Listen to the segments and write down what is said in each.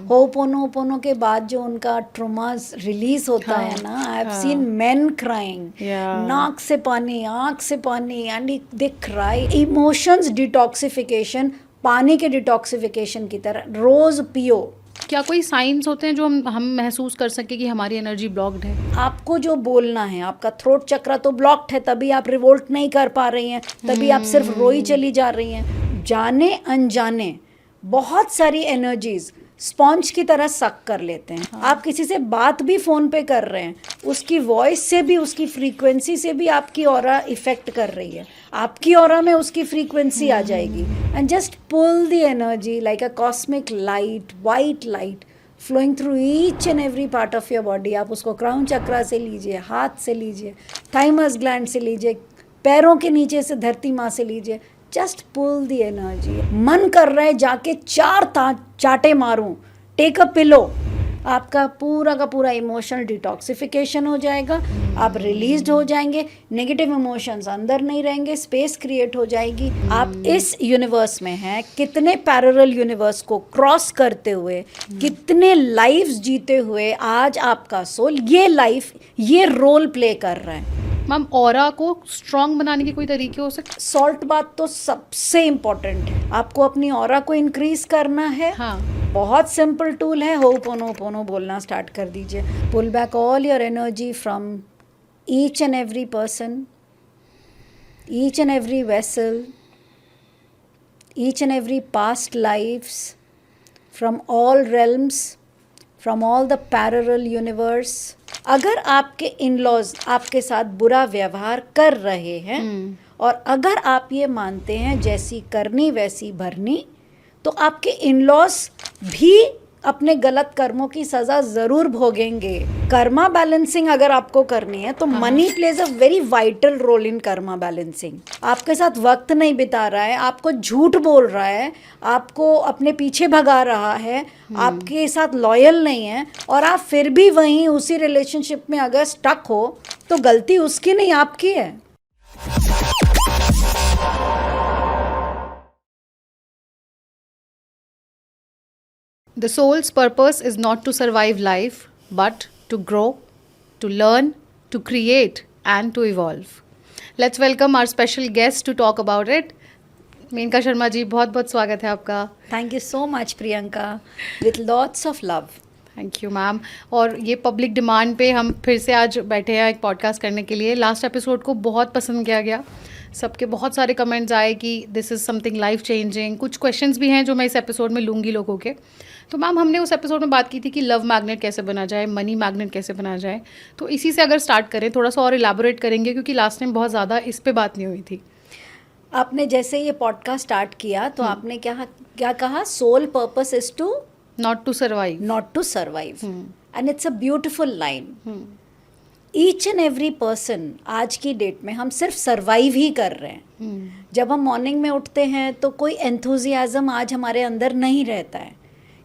Ho'oponopono के बाद जो उनका ट्रॉमास रिलीज होता है ना, I have seen main crying, नाक से पानी, आंख से पानी, and they cry. Emotions detoxification, पानी के डिटॉक्सिफिकेशन की तरह रोज पियो. क्या कोई साइंस होते हैं जो हम महसूस कर सके कि हमारी एनर्जी ब्लॉक्ड है? आपको जो बोलना है, आपका थ्रोट चक्रा तो ब्लॉक्ड है, तभी आप रिवोल्ट नहीं कर पा रही हैं, तभी आप सिर्फ रोई चली जा रही हैं. जाने अनजाने बहुत सारी एनर्जीज स्पॉन्ज की तरह सक कर लेते हैं. आप किसी से बात भी फ़ोन पे कर रहे हैं, उसकी वॉइस से भी, उसकी फ्रीक्वेंसी से भी आपकी ऑरा इफेक्ट कर रही है. आपकी ऑरा में उसकी फ्रीक्वेंसी आ जाएगी. And just pull the energy like a cosmic light, white light flowing through each and every part of your body. आप उसको क्राउन चक्रा से लीजिए, हाथ से लीजिए, थाइमस ग्लैंड से लीजिए, पैरों के नीचे से धरती माँ से लीजिए. Just pull the energy. मन कर रहा है जाके 4 चाटे मारूं, टेक अ पिलो. आपका पूरा का पूरा इमोशनल डिटॉक्सिफिकेशन हो जाएगा. आप रिलीज्ड हो जाएंगे, नेगेटिव इमोशंस अंदर नहीं रहेंगे, स्पेस क्रिएट हो जाएगी. आप इस यूनिवर्स में हैं, कितने पैरेलल यूनिवर्स को क्रॉस करते हुए, कितने लाइफ्स जीते हुए आज आपका सोल ये लाइफ, ये रोल प्ले कर रहा है. मैम, ऑरा को स्ट्रॉन्ग बनाने के कोई तरीके हो सकते? सॉल्ट बाथ तो सबसे इम्पोर्टेंट है. आपको अपनी ऑरा को इंक्रीज करना है. बहुत सिंपल टूल है. होपोनोपोनो बोलना स्टार्ट कर दीजिए. Pull back all your energy from each and every person, each and every vessel, each and every past lifes, from all realms, from all the parallel universe. अगर आपके in-laws आपके साथ बुरा व्यवहार कर रहे हैं और अगर आप ये मानते हैं जैसी करनी वैसी भरनी, तो आपके इन-लॉज भी अपने गलत कर्मों की सज़ा ज़रूर भोगेंगे. कर्मा बैलेंसिंग अगर आपको करनी है तो money plays a very vital role in karma balancing. आपके साथ वक्त नहीं बिता रहा है, आपको झूठ बोल रहा है, आपको अपने पीछे भगा रहा है, आपके साथ लॉयल नहीं है, और आप फिर भी वहीं उसी रिलेशनशिप में अगर स्टक हो, तो गलती उसकी नहीं आपकी है. The soul's purpose is not to survive life, but to grow, to learn, to create, and to evolve. Let's welcome our special guest to talk about it. Maneka Sharma ji, बहुत बहुत स्वागत है आपका. Thank you so much Priyanka, with lots of love. Thank you ma'am. और ये public demand पे हम फिर से आज बैठे हैं एक पॉडकास्ट करने के लिए. लास्ट एपिसोड को बहुत पसंद किया गया, सबके बहुत सारे कमेंट्स आए कि this is something life changing. कुछ क्वेश्चंस भी हैं जो मैं इस एपिसोड में लूँगी लोगों के. तो मैम, हमने उस एपिसोड में बात की थी कि लव मैग्नेट कैसे बना जाए, मनी मैग्नेट कैसे बना जाए. तो इसी से अगर स्टार्ट करें, थोड़ा सा और इलैबोरेट करेंगे, क्योंकि लास्ट टाइम बहुत ज़्यादा इस पे बात नहीं हुई थी. आपने जैसे ये पॉडकास्ट स्टार्ट किया तो आपने क्या कहा? Soul purpose is to not to survive. Not to survive. And it's a beautiful line. Each and every person आज की डेट में हम सिर्फ सर्वाइव ही कर रहे हैं. जब हम मॉर्निंग में उठते हैं तो कोई एंथुजियाज्म आज हमारे अंदर नहीं रहता है,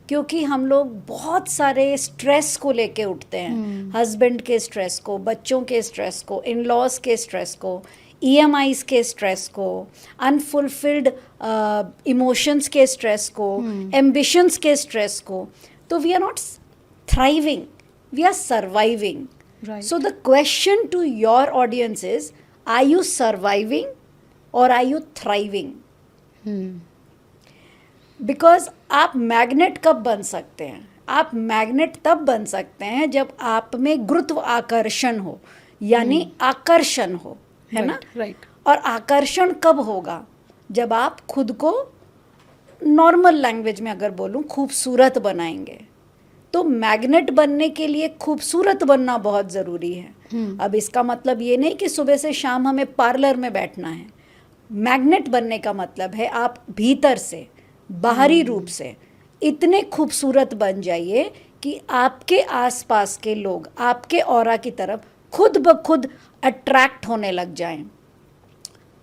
क्योंकि हम लोग बहुत सारे स्ट्रेस को लेके उठते हैं. हस्बैंड के स्ट्रेस को, बच्चों के स्ट्रेस को, इन लॉज के स्ट्रेस को, EMIs के स्ट्रेस को, अनफुलफिल्ड इमोशंस के स्ट्रेस को, एम्बिशंस के स्ट्रेस को. तो we are not thriving, we are surviving. So the question to your audience is, are you surviving or are you thriving? Because आप मैग्नेट कब बन सकते हैं? आप मैग्नेट तब बन सकते हैं जब आप में गुरुत्व आकर्षण हो, यानी आकर्षण हो, है ना? राइट. और आकर्षण कब होगा? जब आप खुद को, नॉर्मल लैंग्वेज में अगर बोलूँ, खूबसूरत बनाएंगे. तो मैग्नेट बनने के लिए खूबसूरत बनना बहुत ज़रूरी है. अब इसका मतलब ये नहीं कि सुबह से शाम हमें पार्लर में बैठना है. मैग्नेट बनने का मतलब है आप भीतर से, बाहरी रूप से इतने खूबसूरत बन जाइए कि आपके आसपास के लोग आपके ऑरा की तरफ खुद ब खुद अट्रैक्ट होने लग जाएं.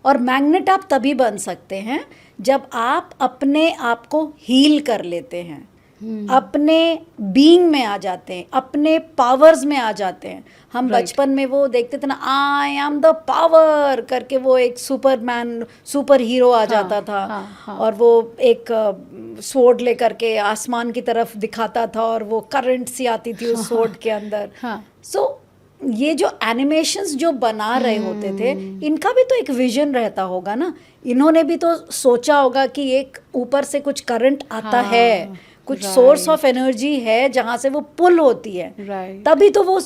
और मैग्नेट आप तभी बन सकते हैं जब आप अपने आप को हील कर लेते हैं. अपने बीइंग में आ जाते हैं, अपने पावर्स में आ जाते हैं। हम Right. बचपन में वो देखते थे ना, आई एम द पावर करके, वो एक सुपरमैन, सुपर हीरो आ जाता था। हाँ. और वो एक स्वॉर्ड लेकर के आसमान की तरफ दिखाता था और वो करंट सी आती थी उस स्वॉर्ड के अंदर। हाँ. सो ये जो एनिमेशंस जो बना रहे होते थे, इनका भी तो एक विजन रहता होगा ना। इन्होंने भी तो सोचा होगा कि एक ऊपर से कुछ करंट आता है, कुछ सोर्स ऑफ एनर्जी है जहाँ से वो पुल होती है। Right. तभी तो वो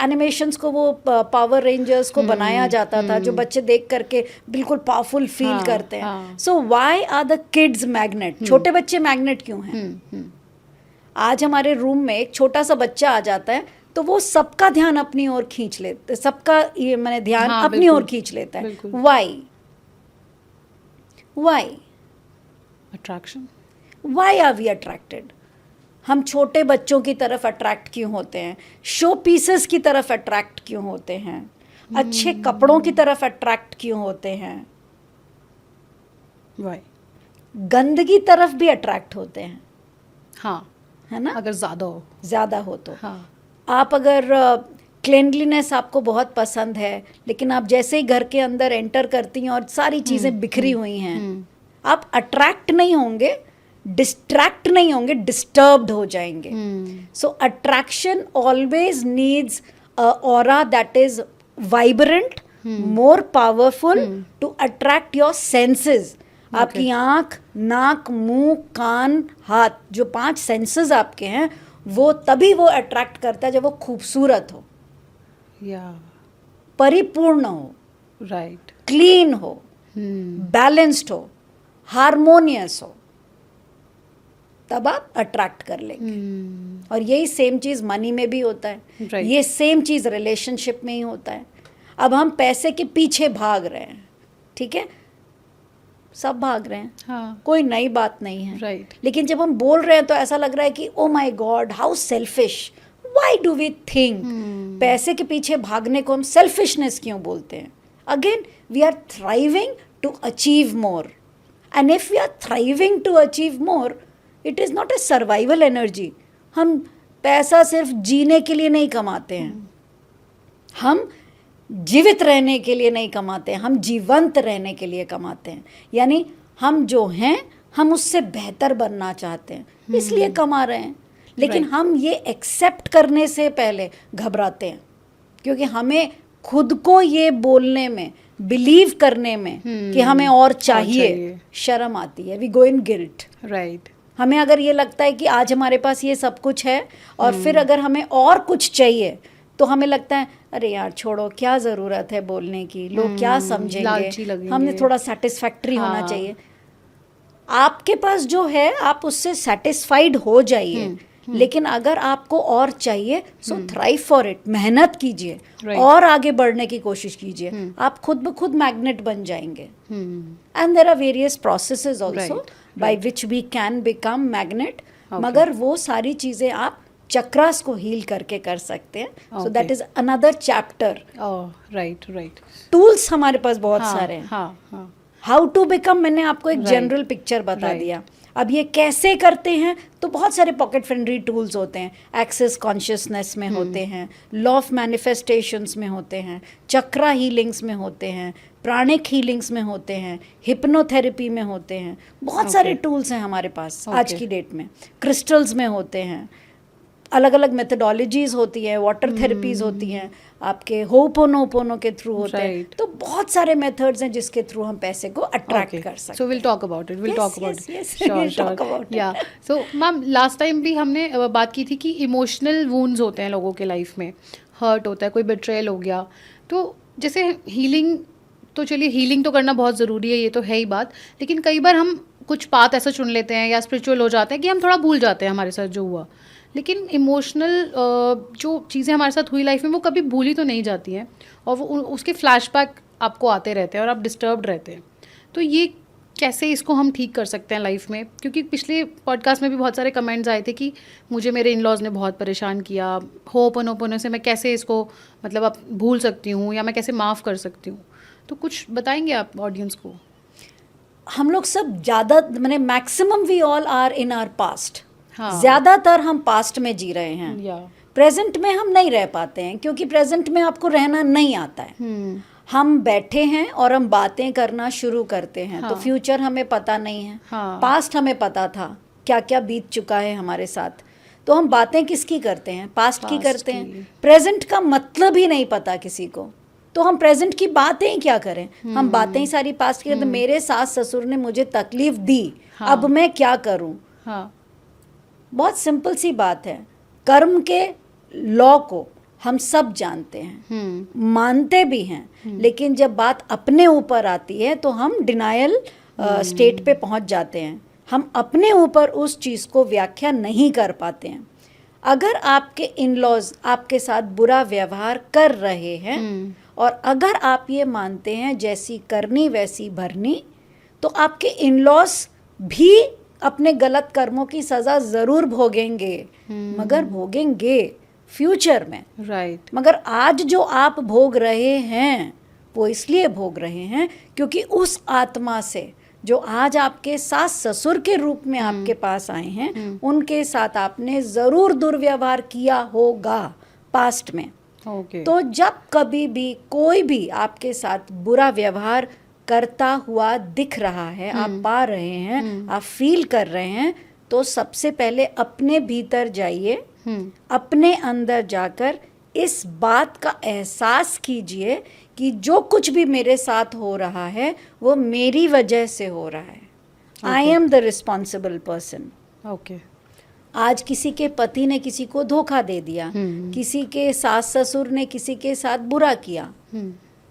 एनिमेशंस को, वो पावर रेंजर्स को बनाया जाता था, जो बच्चे देख करके बिल्कुल पावरफुल फील करते हैं। So why are the kids magnet? छोटे बच्चे मैग्नेट क्यों हैं? आज हमारे रूम में एक छोटा सा बच्चा आ जाता है तो वो सबका ध्यान अपनी ओर खींच लेते, सबका ये मैंने ध्यान अपनी ओर खींच लेता है। Why? Attraction. Why are we attracted? हम छोटे बच्चों की तरफ अट्रैक्ट क्यों होते हैं? शो पीसेस की तरफ अट्रैक्ट क्यों होते हैं? अच्छे कपड़ों की तरफ अट्रैक्ट क्यों होते हैं? Why? गंदगी तरफ भी अट्रैक्ट होते हैं, हाँ, है ना? अगर ज़्यादा हो तो। हाँ। आप अगर क्लेनलीनेस आपको बहुत पसंद है, लेकिन आप जैसे ही घर के अंदर एंटर करती हैं और सारी चीज़ें बिखरी हुई हैं, आप अट्रैक्ट नहीं होंगे, डिस्ट्रैक्ट नहीं होंगे, डिस्टर्ब्ड हो जाएंगे। So attraction always needs aura that is vibrant, more powerful to attract your senses. आपकी आँख, नाक, मुंह, कान, हाथ, जो 5 सेंसेस आपके हैं, वो तभी वो अट्रैक्ट करता है जब वो खूबसूरत हो, परिपूर्ण हो, राइट, क्लीन हो, बैलेंस्ड हो, हार्मोनियस हो, तब आप अट्रैक्ट कर लेंगे। और यही सेम चीज़ मनी में भी होता है, Right. ये सेम चीज़ रिलेशनशिप में ही होता है। अब हम पैसे के पीछे भाग रहे हैं, ठीक है, सब भाग रहे हैं, हाँ, कोई नई बात नहीं है, राइट, लेकिन जब हम बोल रहे हैं तो ऐसा लग रहा है कि oh my God how selfish, why do we think. पैसे के पीछे भागने को हम सेल्फिशनेस क्यों बोलते हैं? Again we are thriving to achieve more, and if we are thriving to achieve more, it is not a survival energy. हम पैसा सिर्फ जीने के लिए नहीं कमाते हैं, हम जीवित रहने के लिए नहीं कमाते हैं, हम जीवंत रहने के लिए कमाते हैं। यानी हम जो हैं, हम उससे बेहतर बनना चाहते हैं, इसलिए कमा रहे हैं। लेकिन हम ये एक्सेप्ट करने से पहले घबराते हैं, क्योंकि हमें खुद को ये बोलने में, बिलीव करने में कि हमें और चाहिए, शर्म आती है। We go in guilt, right. हमें अगर ये लगता है कि आज हमारे पास ये सब कुछ है और फिर अगर हमें और कुछ चाहिए तो हमें लगता है अरे यार छोड़ो, क्या ज़रूरत है बोलने की, लोग क्या समझेंगे, हमने थोड़ा सेटिस्फैक्ट्री होना चाहिए। आपके पास जो है आप उससे सेटिस्फाइड हो जाइए, लेकिन अगर आपको और चाहिए सो थ्राइव फॉर इट, मेहनत कीजिए और आगे बढ़ने की कोशिश कीजिए, आप खुद ब खुद मैग्नेट बन जाएंगे। And there are various processes also by which we can become magnet, मगर वो सारी चीज़ें आप चक्रास को हील करके कर सकते हैं। So that is another chapter. Right, right. Tools हमारे पास बहुत सारे हैं। हाउ टू बिकम, मैंने आपको एक जनरल पिक्चर बता दिया। अब ये कैसे करते हैं, तो बहुत सारे पॉकेट फ्रेंडली टूल्स होते हैं। एक्सेस कॉन्शियसनेस में होते हैं, लॉ ऑफ मैनिफेस्टेशंस में होते हैं, चक्रा हीलिंग्स में होते हैं, प्राणिक हीलिंग्स में होते हैं, हिप्नोथेरेपी में होते हैं। बहुत सारे टूल्स हैं हमारे पास आज की डेट में। क्रिस्टल्स में होते हैं, अलग अलग मेथडोलॉजीज होती हैं, वाटर थेरेपीज होती हैं, आपके होपोनोपोनो के थ्रू होते हैं। तो बहुत सारे मेथड्स हैं जिसके थ्रू हम पैसे को अट्रैक्ट कर सकते हैं। So will talk about it, will talk about it, sure. या सो मैम, लास्ट टाइम भी हमने बात की थी कि इमोशनल वुंड्स होते हैं लोगों के लाइफ में, हर्ट होता है, कोई बिट्रेयल हो गया। तो जैसे हीलिंग, तो चलिए हीलिंग तो करना बहुत ज़रूरी है, ये तो है ही बात, लेकिन कई बार हम कुछ पाथ ऐसा चुन लेते हैं या स्पिरिचुअल हो जाते हैं कि हम थोड़ा भूल जाते हैं हमारे साथ जो हुआ। लेकिन इमोशनल जो चीज़ें हमारे साथ हुई लाइफ में वो कभी भूली तो नहीं जाती हैं, और वो उसके फ्लैशबैक आपको आते रहते हैं और आप डिस्टर्ब्ड रहते हैं। तो ये कैसे इसको हम ठीक कर सकते हैं लाइफ में? क्योंकि पिछले पॉडकास्ट में भी बहुत सारे कमेंट्स आए थे कि मुझे मेरे इन लॉज ने बहुत परेशान किया, होपोनोपोनो से मैं कैसे इसको मतलब अब भूल सकती हूँ या मैं कैसे माफ़ कर सकती हूँ? तो कुछ बताएंगे आप ऑडियंस को? हम लोग सब ज़्यादा, मैंने maximum we all are in our past, हाँ। ज्यादातर हम पास्ट में जी रहे हैं, या प्रेजेंट में हम नहीं रह पाते हैं, क्योंकि प्रेजेंट में आपको रहना नहीं आता है। हम बैठे हैं और हम बातें करना शुरू करते हैं, तो हाँ। फ्यूचर हमें पता नहीं है, हाँ। पास्ट हमें पता था क्या क्या बीत चुका है हमारे साथ, तो हम बातें किसकी करते हैं, पास्ट की Past करते की। हैं। प्रेजेंट का मतलब ही नहीं पता किसी को, तो हम प्रेजेंट की बातें ही क्या करें, हम बातें ही सारी पास्ट की करते। मेरे सास ससुर ने मुझे तकलीफ दी, हाँ। अब मैं क्या करूं। हाँ। बहुत सिंपल सी बात है, कर्म के लॉ को हम सब जानते हैं, मानते भी हैं, लेकिन जब बात अपने ऊपर आती है तो हम डिनायल स्टेट पे पहुंच जाते हैं। हम अपने ऊपर उस चीज़ को व्याख्या नहीं कर पाते हैं। अगर आपके इन लॉज आपके साथ बुरा व्यवहार कर रहे हैं और अगर आप ये मानते हैं जैसी करनी वैसी भरनी, तो आपके इन लॉज भी अपने गलत कर्मों की सज़ा ज़रूर भोगेंगे, मगर भोगेंगे फ्यूचर में। राइट। मगर आज जो आप भोग रहे हैं वो इसलिए भोग रहे हैं क्योंकि उस आत्मा से जो आज आपके सास ससुर के रूप में आपके पास आए हैं, उनके साथ आपने ज़रूर दुर्व्यवहार किया होगा पास्ट में। ओके। तो जब कभी भी कोई भी आपके साथ बुरा व्यवहार करता हुआ दिख रहा है, आप पा रहे हैं, आप फील कर रहे हैं, तो सबसे पहले अपने भीतर जाइए, अपने अंदर जाकर इस बात का एहसास कीजिए कि जो कुछ भी मेरे साथ हो रहा है वो मेरी वजह से हो रहा है। I am the responsible person. Okay. आज किसी के पति ने किसी को धोखा दे दिया, किसी के सास ससुर ने किसी के साथ बुरा किया,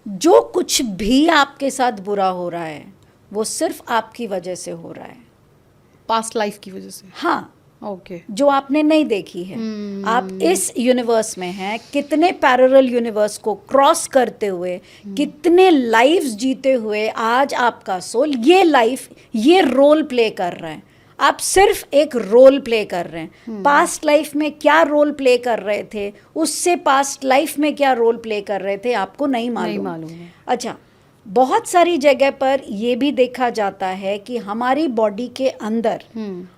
जो कुछ भी आपके साथ बुरा हो रहा है वो सिर्फ आपकी वजह से हो रहा है, पास्ट लाइफ की वजह से। हाँ, ओके। जो आपने नहीं देखी है। आप इस यूनिवर्स में हैं, कितने पैरेलल यूनिवर्स को क्रॉस करते हुए, कितने लाइफ्स जीते हुए आज आपका सोल ये लाइफ, ये रोल प्ले कर रहा है। आप सिर्फ एक रोल प्ले कर रहे हैं। पास्ट लाइफ में क्या रोल प्ले कर रहे थे, उससे पास्ट लाइफ में क्या रोल प्ले कर रहे थे, आपको नहीं मालूम है। अच्छा, बहुत सारी जगह पर ये भी देखा जाता है कि हमारी बॉडी के अंदर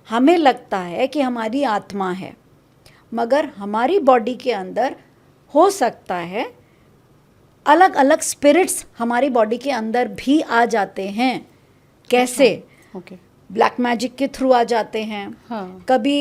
हमें लगता है कि हमारी आत्मा है, मगर हमारी बॉडी के अंदर हो सकता है अलग अलग स्पिरिट्स हमारी बॉडी के अंदर भी आ जाते हैं। कैसे? ओके। ब्लैक मैजिक के थ्रू आ जाते हैं। हाँ। कभी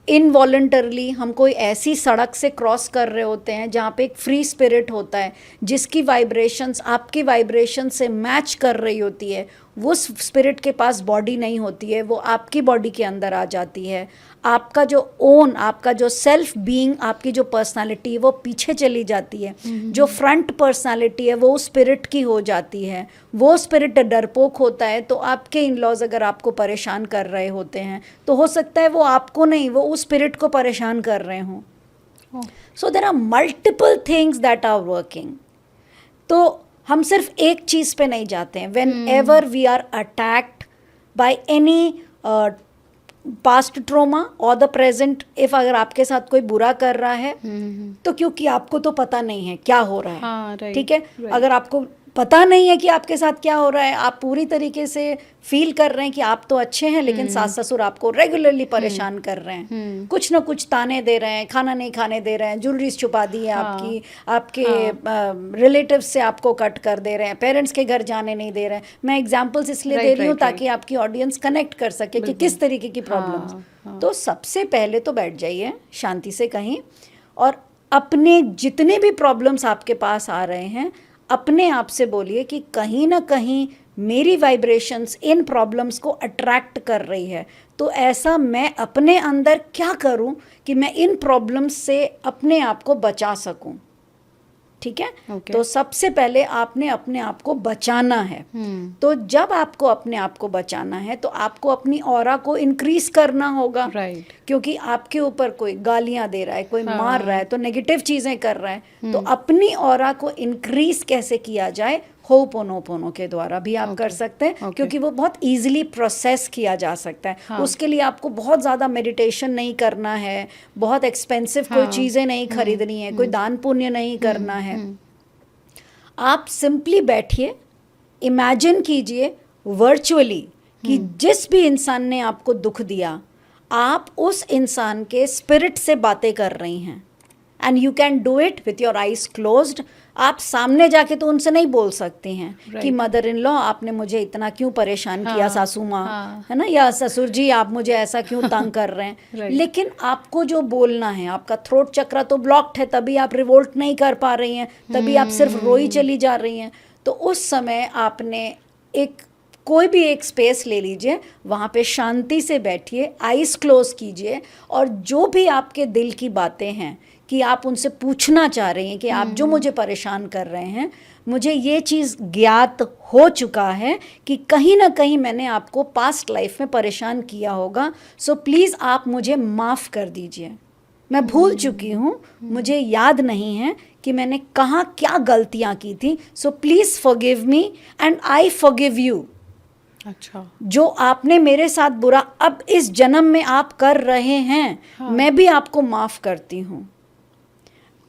इनवॉलंटरली हम कोई ऐसी सड़क से क्रॉस कर रहे होते हैं जहाँ पे एक फ्री स्पिरिट होता है जिसकी वाइब्रेशंस आपकी वाइब्रेशन से मैच कर रही होती है। वो स्पिरिट के पास बॉडी नहीं होती है, वो आपकी बॉडी के अंदर आ जाती है। आपका जो ओन, आपका जो सेल्फ बीइंग, आपकी जो पर्सनालिटी है वो पीछे चली जाती है। जो फ्रंट पर्सनालिटी है वो स्पिरिट की हो जाती है। वो स्पिरिट डरपोक होता है, तो आपके इन लॉज अगर आपको परेशान कर रहे होते हैं तो हो सकता है वो आपको नहीं, वो उस स्पिरिट को परेशान कर रहे हों। So there are multiple things that are working. तो हम सिर्फ एक चीज़ पे नहीं जाते हैं। Whenever we are attacked by any past trauma और द प्रेजेंट, इफ अगर आपके साथ कोई बुरा कर रहा है तो क्योंकि आपको तो पता नहीं है क्या हो रहा है। हाँ, right, ठीक है, right. अगर आपको पता नहीं है कि आपके साथ क्या हो रहा है, आप पूरी तरीके से फील कर रहे हैं कि आप तो अच्छे हैं, लेकिन सास ससुर आपको रेगुलरली परेशान कर रहे हैं, कुछ ना कुछ ताने दे रहे हैं, खाना नहीं खाने दे रहे हैं, ज्वेलरीज छुपा दी है आपकी, आपके रिलेटिव्स से आपको कट कर दे रहे हैं, पेरेंट्स के घर जाने नहीं दे रहे हैं। मैं एग्जाम्पल्स इसलिए दे रही हूँ ताकि आपकी ऑडियंस कनेक्ट कर सके कि किस तरीके की प्रॉब्लम्स। तो सबसे पहले तो बैठ जाइए शांति से कहीं, और अपने जितने भी प्रॉब्लम्स आपके पास आ रहे हैं अपने आप से बोलिए कि कहीं ना कहीं मेरी वाइब्रेशंस इन प्रॉब्लम्स को अट्रैक्ट कर रही है, तो ऐसा मैं अपने अंदर क्या करूं कि मैं इन प्रॉब्लम्स से अपने आप को बचा सकूं। ठीक है, Okay. तो सबसे पहले आपने अपने आप को बचाना है। तो जब आपको अपने आप को बचाना है तो आपको अपनी ऑरा को इंक्रीज करना होगा। Right. क्योंकि आपके ऊपर कोई गालियां दे रहा है, कोई मार रहा है, तो नेगेटिव चीजें कर रहा है। तो अपनी ऑरा को इंक्रीज कैसे किया जाए, होपोनोपोनो के द्वारा भी आप कर सकते हैं, क्योंकि वो बहुत इजीली प्रोसेस किया जा सकता है। उसके लिए आपको बहुत ज़्यादा मेडिटेशन नहीं करना है, बहुत एक्सपेंसिव कोई चीज़ें नहीं खरीदनी है, कोई दान पुण्य नहीं करना है। आप सिंपली बैठिए, इमेजिन कीजिए वर्चुअली कि जिस भी इंसान ने आपको दुख दिया, आप उस इंसान के स्पिरिट से बातें कर रही हैं and you can do it with your eyes closed. आप सामने जाके तो उनसे नहीं बोल सकती हैं कि मदर इन लॉ आपने मुझे इतना क्यों परेशान किया, सासू माँ, है ना, या ससुर जी आप मुझे ऐसा क्यों तंग कर रहे हैं। लेकिन आपको जो बोलना है, आपका थ्रोट चक्रा तो ब्लॉक्ड है, तभी आप रिवोल्ट नहीं कर पा रही हैं, तभी आप सिर्फ रोई चली जा रही हैं। तो उस समय आपने कोई भी एक स्पेस ले लीजिए, वहाँ पे शांति से बैठिए, आइज़ क्लोज कीजिए, और जो भी आपके दिल की बातें हैं कि आप उनसे पूछना चाह रही हैं कि आप जो मुझे परेशान कर रहे हैं, मुझे ये चीज़ ज्ञात हो चुका है कि कहीं ना कहीं मैंने आपको पास्ट लाइफ में परेशान किया होगा, सो प्लीज़ आप मुझे माफ़ कर दीजिए। मैं भूल चुकी हूँ, मुझे याद नहीं है कि मैंने कहाँ क्या गलतियाँ की थी, so please forgive me and I forgive you. अच्छा, जो आपने मेरे साथ बुरा अब इस जन्म में आप कर रहे हैं, मैं भी आपको माफ़ करती हूँ।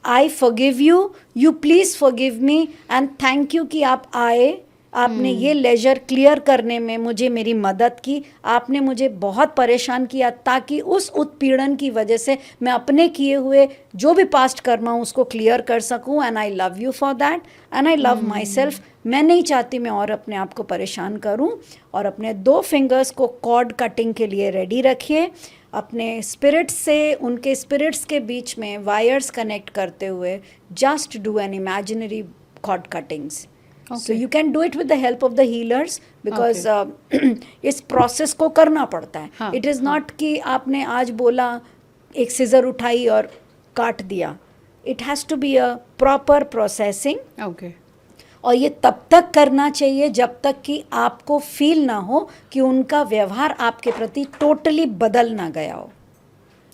आई forgive you, you please forgive me and thank you कि आप आए, आपने ये लेजर क्लियर करने में मुझे मेरी मदद की, आपने मुझे बहुत परेशान किया ताकि उस उत्पीड़न की वजह से मैं अपने किए हुए जो भी पास्ट कर्मा हूँ उसको क्लियर कर सकूँ, and I love you for that and I love my self. मैं नहीं चाहती मैं और अपने आप को परेशान करूँ। और अपने 2 फिंगर्स को कॉर्ड कटिंग के लिए रेडी रखिए, अपने स्पिरिट्स से, उनके स्पिरिट्स के बीच में वायर्स कनेक्ट करते हुए just do an imaginary cord cuttings. So you can do it with the help of the healers because इस प्रोसेस को करना पड़ता है। It is not कि आपने आज बोला, एक सिजर उठाई और काट दिया। It has to be a proper processing. Okay. और ये तब तक करना चाहिए जब तक कि आपको फील ना हो कि उनका व्यवहार आपके प्रति टोटली बदल ना गया हो।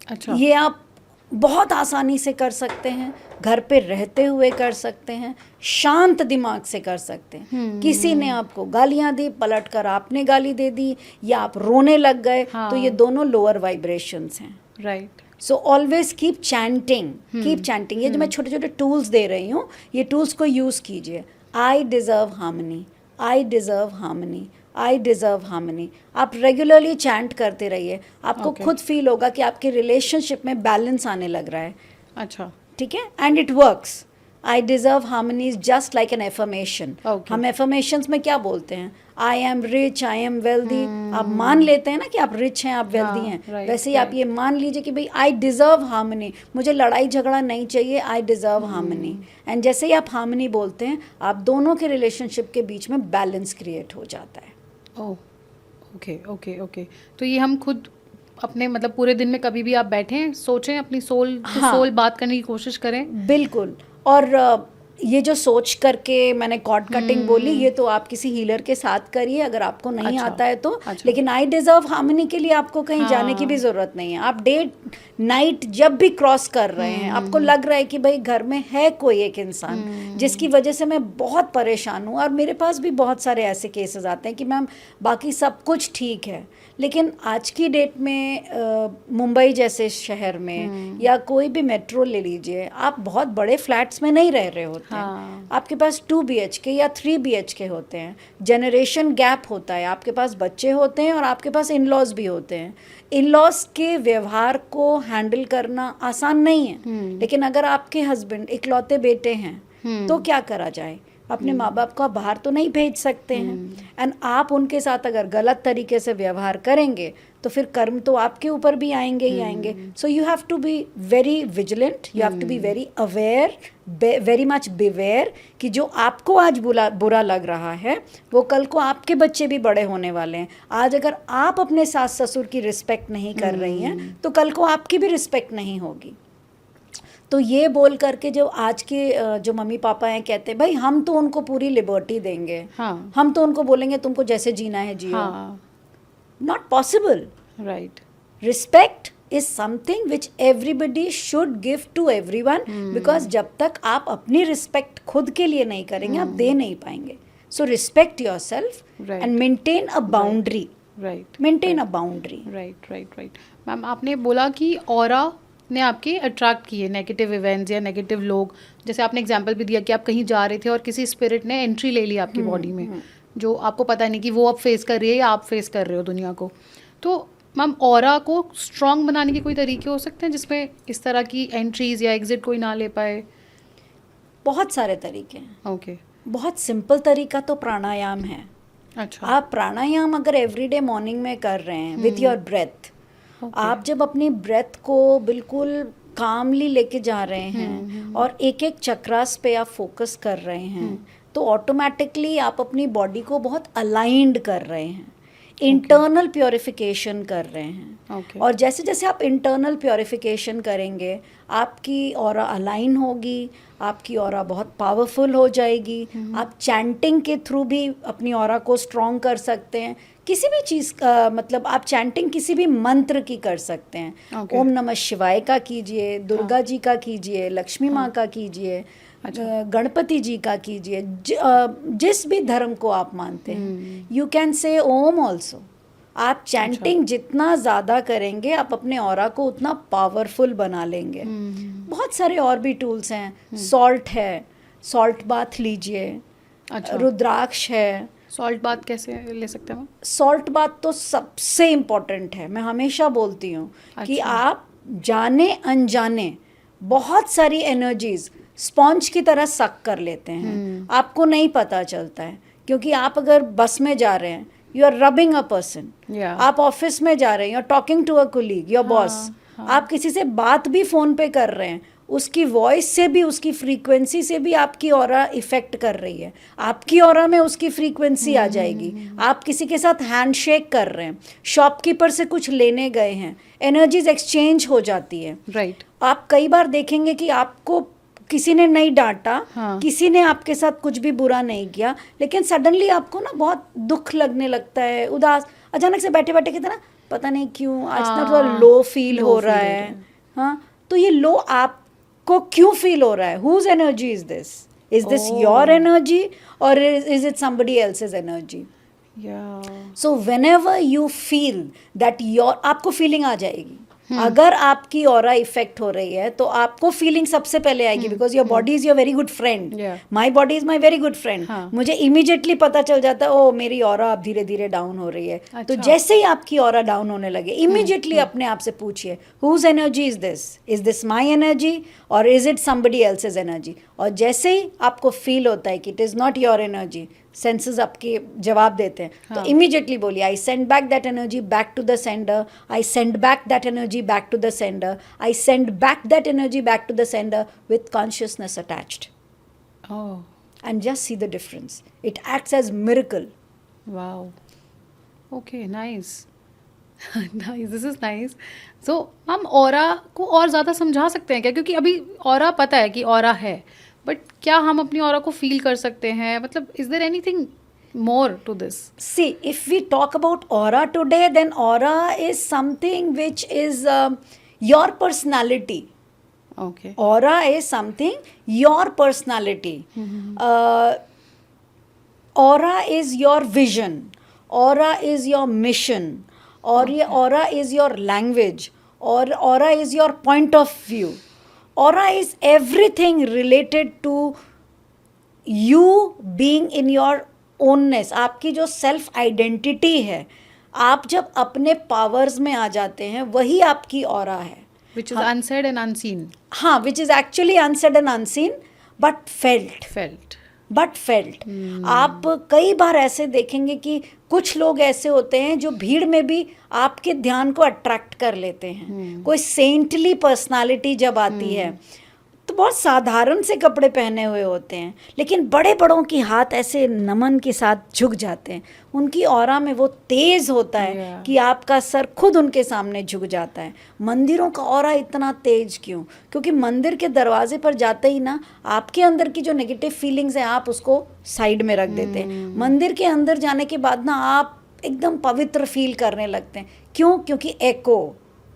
अच्छा, ये आप बहुत आसानी से कर सकते हैं, घर पे रहते हुए कर सकते हैं, शांत दिमाग से कर सकते हैं। किसी ने आपको गालियां दी, पलटकर आपने गाली दे दी, या आप रोने लग गए, तो ये दोनों लोअर वाइब्रेशंस हैं। Right. So always keep chanting, keep chanting. ये जो मैं छोटे छोटे टूल्स दे रही हूँ, ये टूल्स को यूज़ कीजिए। I deserve harmony, I deserve harmony, I deserve harmony. आप रेगुलरली चैंट करते रहिए, आपको खुद फील होगा कि आपके रिलेशनशिप में बैलेंस आने लग रहा है। अच्छा, ठीक है, and it works. I deserve harmony is just like an affirmation. हम एफर्मेशंस में क्या बोलते हैं? I am rich, I am wealthy. आप मान लेते हैं ना कि आप रिच हैं, आप वेल्दी हैं। वैसे ही आप ये मान लीजिए कि भाई आई डिज़र्व हार्मनी, मुझे लड़ाई झगड़ा नहीं चाहिए, आई डिज़र्व हार्मनी। एंड जैसे ही आप हार्मनी बोलते हैं, आप दोनों के रिलेशनशिप के बीच में बैलेंस क्रिएट हो जाता है। ओह, ओके ओके ओके। तो ये हम खुद अपने मतलब पूरे दिन में कभी भी आप बैठें, सोचें, अपनी सोल टू सोल बात करने की कोशिश करें। बिल्कुल। और ये जो सोच करके मैंने कॉर्ड कटिंग बोली, ये तो आप किसी हीलर के साथ करिए अगर आपको नहीं आता है तो। लेकिन आई डिज़र्व हार्मनी के लिए आपको कहीं जाने की भी ज़रूरत नहीं है। आप डे नाइट जब भी क्रॉस कर रहे हैं, आपको लग रहा है कि भाई घर में है कोई एक इंसान जिसकी वजह से मैं बहुत परेशान हूँ, और मेरे पास भी बहुत सारे ऐसे केसेस आते हैं कि मैम बाकी सब कुछ ठीक है, लेकिन आज की डेट में मुंबई जैसे शहर में या कोई भी मेट्रो ले लीजिए, आप बहुत बड़े फ्लैट्स में नहीं रह रहे होते हैं। आपके पास 2 BHK या 3 BHK होते हैं। जनरेशन गैप होता है, आपके पास बच्चे होते हैं और आपके पास इन लॉज भी होते हैं। इन लॉज के व्यवहार को हैंडल करना आसान नहीं है। लेकिन अगर आपके हस्बैंड इकलौते बेटे हैं तो क्या करा जाए? अपने माँ बाप को आप बाहर तो नहीं भेज सकते हैं, एंड आप उनके साथ अगर गलत तरीके से व्यवहार करेंगे तो फिर कर्म तो आपके ऊपर भी आएंगे ही आएंगे। So you have to be very vigilant, you have to be very aware, very much beware कि जो आपको आज बुरा लग रहा है वो कल को आपके बच्चे भी बड़े होने वाले हैं। आज अगर आप अपने सास ससुर की रिस्पेक्ट नहीं कर रही हैं तो कल को आपकी भी रिस्पेक्ट नहीं होगी। तो ये बोल करके जो आज के जो मम्मी पापा हैं कहते हैं भाई हम तो उनको पूरी लिबर्टी देंगे, हम तो उनको बोलेंगे तुमको जैसे जीना है जियो। Not possible, right. Respect is something which everybody should give to everyone, because जब तक आप अपनी रिस्पेक्ट खुद के लिए नहीं करेंगे आप दे नहीं पाएंगे। So respect your self and maintain a boundary, maintain a boundary. Right. Ma'am आपने बोला कि ऑरा ने आपके अट्रैक्ट किए नेगेटिव इवेंट्स या नेगेटिव लोग, जैसे आपने एग्जांपल भी दिया कि आप कहीं जा रहे थे और किसी स्पिरिट ने एंट्री ले ली आपकी बॉडी में, जो आपको पता नहीं कि वो अब फेस कर रही है या आप फेस कर रहे हो दुनिया को। तो मैम ऑरा को स्ट्रॉन्ग बनाने के कोई तरीके हो सकते हैं जिसमें इस तरह की एंट्रीज या एग्जिट कोई ना ले पाए? बहुत सारे तरीके हैं। ओके। बहुत सिंपल तरीका तो प्राणायाम है। अच्छा। आप प्राणायाम अगर एवरीडे मॉर्निंग में कर रहे हैं विथ योर ब्रेथ, आप जब अपनी ब्रेथ को बिल्कुल कामली लेके जा रहे हैं और एक एक चक्रास पे आप फोकस कर रहे हैं, तो ऑटोमेटिकली आप अपनी बॉडी को बहुत अलाइंड कर रहे हैं, इंटरनल प्योरिफिकेशन कर रहे हैं। Okay. और जैसे जैसे आप इंटरनल प्योरिफिकेशन करेंगे, आपकी ऑरा अलाइन होगी, आपकी ऑरा बहुत पावरफुल हो जाएगी। आप चैंटिंग के थ्रू भी अपनी ऑरा को स्ट्रॉन्ग कर सकते हैं। किसी भी चीज़ का मतलब आप चैंटिंग किसी भी मंत्र की कर सकते हैं। Okay. ओम नमः शिवाय का कीजिए, दुर्गा जी का कीजिए, लक्ष्मी माँ का कीजिए, गणपति जी का कीजिए, जिस भी धर्म को आप मानते हैं। You can say Om also. आप चैंटिंग जितना ज़्यादा करेंगे, आप अपने ऑरा को उतना पावरफुल बना लेंगे। बहुत सारे और भी टूल्स हैं। सॉल्ट है, सॉल्ट बाथ लीजिए। अच्छा। रुद्राक्ष है। सॉल्ट बाथ कैसे ले सकते हैं? सॉल्ट बाथ तो सबसे इम्पोर्टेंट है। मैं हमेशा बोलती हूँ कि आप जाने अनजाने बहुत सारी एनर्जीज स्पॉन्ज की तरह सक कर लेते हैं। आपको नहीं पता चलता है, क्योंकि आप अगर बस में जा रहे हैं, you are rubbing a person. आप ऑफिस में जा रहे हैं, you are talking to a colleague, your boss. आप किसी से बात भी फोन पे कर रहे हैं, उसकी वॉइस से भी, उसकी फ्रीक्वेंसी से भी आपकी ऑरा इफेक्ट कर रही है। आपकी ऑरा में उसकी फ्रीक्वेंसी आ जाएगी। आप किसी के साथ हैंडशेक कर रहे हैं, शॉपकीपर से कुछ लेने गए हैं, एनर्जीज एक्सचेंज हो जाती है। राइट। आप कई बार देखेंगे कि आपको किसी ने नहीं डांटा, किसी ने आपके साथ कुछ भी बुरा नहीं किया, लेकिन सडनली आपको ना बहुत दुख लगने लगता है, उदास, अचानक से बैठे बैठे कहते ना पता नहीं क्यों आज ना थोड़ा लो फील हो रहा है। हाँ, तो ये लो आपको क्यों फील हो रहा है? Whose energy is this? Is this your energy और is it somebody else's energy? So whenever you feel that your, आपको फीलिंग आ जाएगी। अगर आपकी ऑरा इफेक्ट हो रही है तो आपको फीलिंग सबसे पहले आएगी, because your body is your very good friend. My body is my very good friend. मुझे इमीडिएटली पता चल जाता है, ओ मेरी ऑरा अब धीरे धीरे डाउन हो रही है। अच्छा। तो जैसे ही आपकी ऑरा डाउन होने लगे, इमीडिएटली अपने आप से पूछिए, whose energy is this? Is this my energy और is it somebody else's energy? और जैसे ही आपको फील होता है कि it is not your energy, senses आपके जवाब देते हैं, तो इमीडिएटली बोलिए, I send back that energy back to the sender, I send back that energy back to the sender, I send back that energy back to the sender with consciousness attached. And just see the difference. It acts as miracle. Wow. Okay, nice. Nice, this is nice. So हम aura को और ज़्यादा समझा सकते हैं क्या? क्योंकि अभी ऑरा पता है कि ऑरा है, बट क्या हम अपनी ऑरा को फील कर सकते हैं? मतलब is there anything more to this? See, if we talk about aura today, then aura is something which is your personality. Okay. Aura is something your personality. Aura is your vision. Aura is your mission. Or aura is your language. Or aura is your point of view. Aura is everything related to you being in your ownness. आपकी जो self identity है, आप जब अपने powers में आ जाते हैं, वही आपकी ऑरा है। Which is unsaid and unseen. हाँ, which is actually unsaid and unseen, but felt. But felt. आप कई बार ऐसे देखेंगे कि कुछ लोग ऐसे होते हैं जो भीड़ में भी आपके ध्यान को अट्रैक्ट कर लेते हैं। कोई सेंटली पर्सनालिटी जब आती है तो बहुत साधारण से कपड़े पहने हुए होते हैं, लेकिन बड़े बड़ों की हाथ ऐसे नमन के साथ झुक जाते हैं। उनकी ऑरा में वो तेज होता है कि आपका सर खुद उनके सामने झुक जाता है। मंदिरों का ऑरा इतना तेज क्यों? क्योंकि मंदिर के दरवाजे पर जाते ही ना आपके अंदर की जो नेगेटिव फीलिंग्स हैं, आप उसको साइड में रख देते हैं। मंदिर के अंदर जाने के बाद ना आप एकदम पवित्र फील करने लगते हैं। क्यों? क्योंकि एको,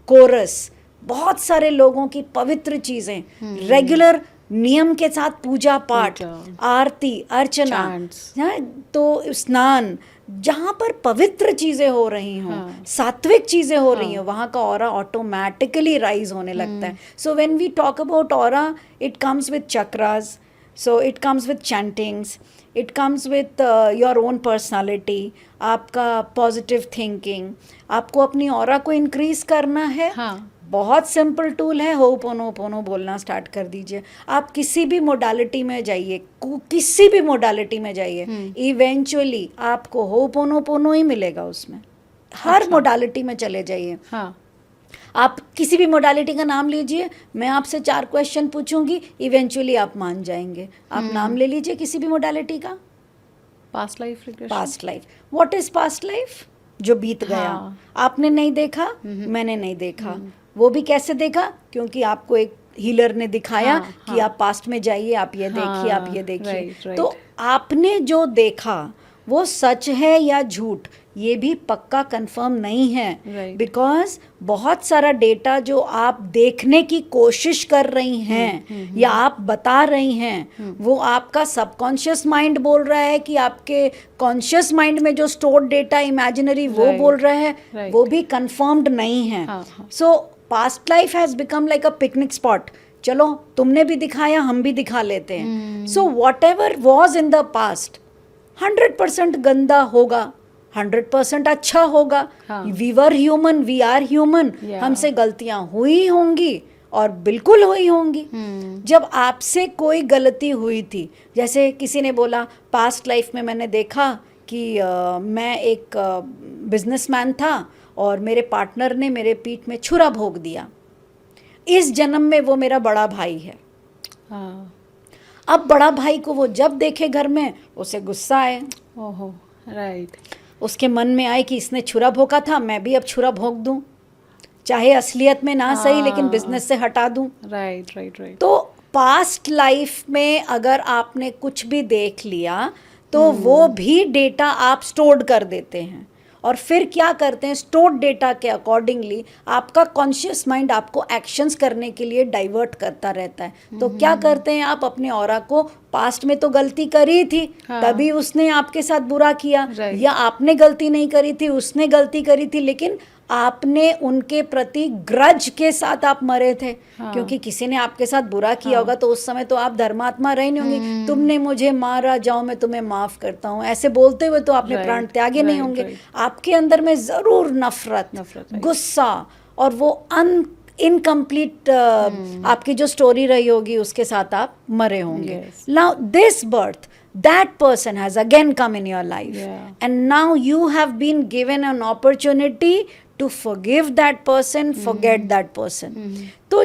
कोरस, बहुत सारे लोगों की पवित्र चीजें, रेगुलर नियम के साथ पूजा पाठ, आरती, अर्चना, तो स्नान, जहाँ पर पवित्र चीजें हो रही हों, सात्विक चीजें हो रही हों, वहाँ का ऑरा ऑटोमेटिकली राइज होने लगता है। So when we talk about aura, it comes with chakras, so it comes with chantings, it comes with your own personality, आपका पॉजिटिव थिंकिंग, आपको अपनी ऑरा को इंक्रीज करना है। हाँ, बहुत सिंपल टूल है, होपोनोपोनो बोलना स्टार्ट कर दीजिए। आप किसी भी मोडालिटी में जाइए, किसी भी मोडालिटी में जाइए, इवेंचुअली आपको होपोनोपोनो ही मिलेगा उसमें। हर मोडालिटी में चले जाइए, हाँ, आप किसी भी मोडालिटी का नाम लीजिए, मैं आपसे 4 क्वेश्चन पूछूंगी, इवेंचुअली आप मान जाएंगे। आप नाम ले लीजिए किसी भी मोडालिटी का। Past life regression. Past life, what is past life? जो बीत गया, हाँ। आपने नहीं देखा, मैंने नहीं देखा। वो भी कैसे देखा? क्योंकि आपको एक हीलर ने दिखाया हाँ, कि हाँ। आप पास्ट में जाइए, आप ये देखिए, आप ये हाँ, देखिए। right, right. तो आपने जो देखा वो सच है या झूठ, ये भी पक्का कंफर्म नहीं है। Right. बिकॉज बहुत सारा डेटा जो आप देखने की कोशिश कर रही हैं या आप बता रही हैं, वो आपका सबकॉन्शियस माइंड बोल रहा है कि आपके कॉन्शियस माइंड में जो स्टोर्ड डेटा इमेजिनरी वो Right. बोल रहा है, Right. वो भी कंफर्म्ड नहीं है। हाँ, हाँ। So past life has become like a picnic spot. चलो तुमने भी दिखाया, हम भी दिखा लेते हैं। So whatever was in the past 100% गंदा होगा, 100% अच्छा होगा। हाँ। We were human, we are human. Yeah. हमसे गलतियां हुई होंगी और बिल्कुल हुई होंगी। जब आपसे कोई गलती हुई थी, जैसे किसी ने बोला पास्ट लाइफ में मैंने देखा कि मैं एक बिजनेसमैन था और मेरे पार्टनर ने मेरे पीठ में छुरा भोंक दिया, इस जन्म में वो मेरा बड़ा भाई है। हाँ, अब बड़ा भाई को वो जब देखे घर में, उसे गुस्सा आए, ओहो, राइट। उसके मन में आए कि इसने छुरा भोंका था, मैं भी अब छुरा भोंक दूं, चाहे असलियत में ना सही लेकिन बिजनेस से हटा दूं। Right, right, right. तो पास्ट लाइफ में अगर आपने कुछ भी देख लिया तो वो भी डेटा आप स्टोर्ड कर देते हैं, और फिर क्या करते हैं, स्टोर्ड डेटा के अकॉर्डिंगली आपका कॉन्शियस माइंड आपको एक्शंस करने के लिए डाइवर्ट करता रहता है। तो क्या करते हैं आप अपने ऑरा को, पास्ट में तो गलती करी थी, हाँ। तभी उसने आपके साथ बुरा किया, Right. या आपने गलती नहीं करी थी, उसने गलती करी थी, लेकिन आपने उनके प्रति ग्रज के साथ आप मरे थे। हाँ। क्योंकि किसी ने आपके साथ बुरा किया होगा तो उस समय तो आप धर्मात्मा रहे नहीं होंगे। तुमने मुझे मारा, जाओ मैं तुम्हें माफ करता हूँ, ऐसे बोलते हुए तो आपने Right. प्राण त्यागे नहीं Right, होंगे। right. आपके अंदर में जरूर नफरत, right. गुस्सा और वो इनकम्प्लीट आपकी जो स्टोरी रही होगी उसके साथ आप मरे होंगे। Yes. Now this birth, that person has again come in your life, Yeah. and now you have been given an opportunity to forgive that person, forget that person. तो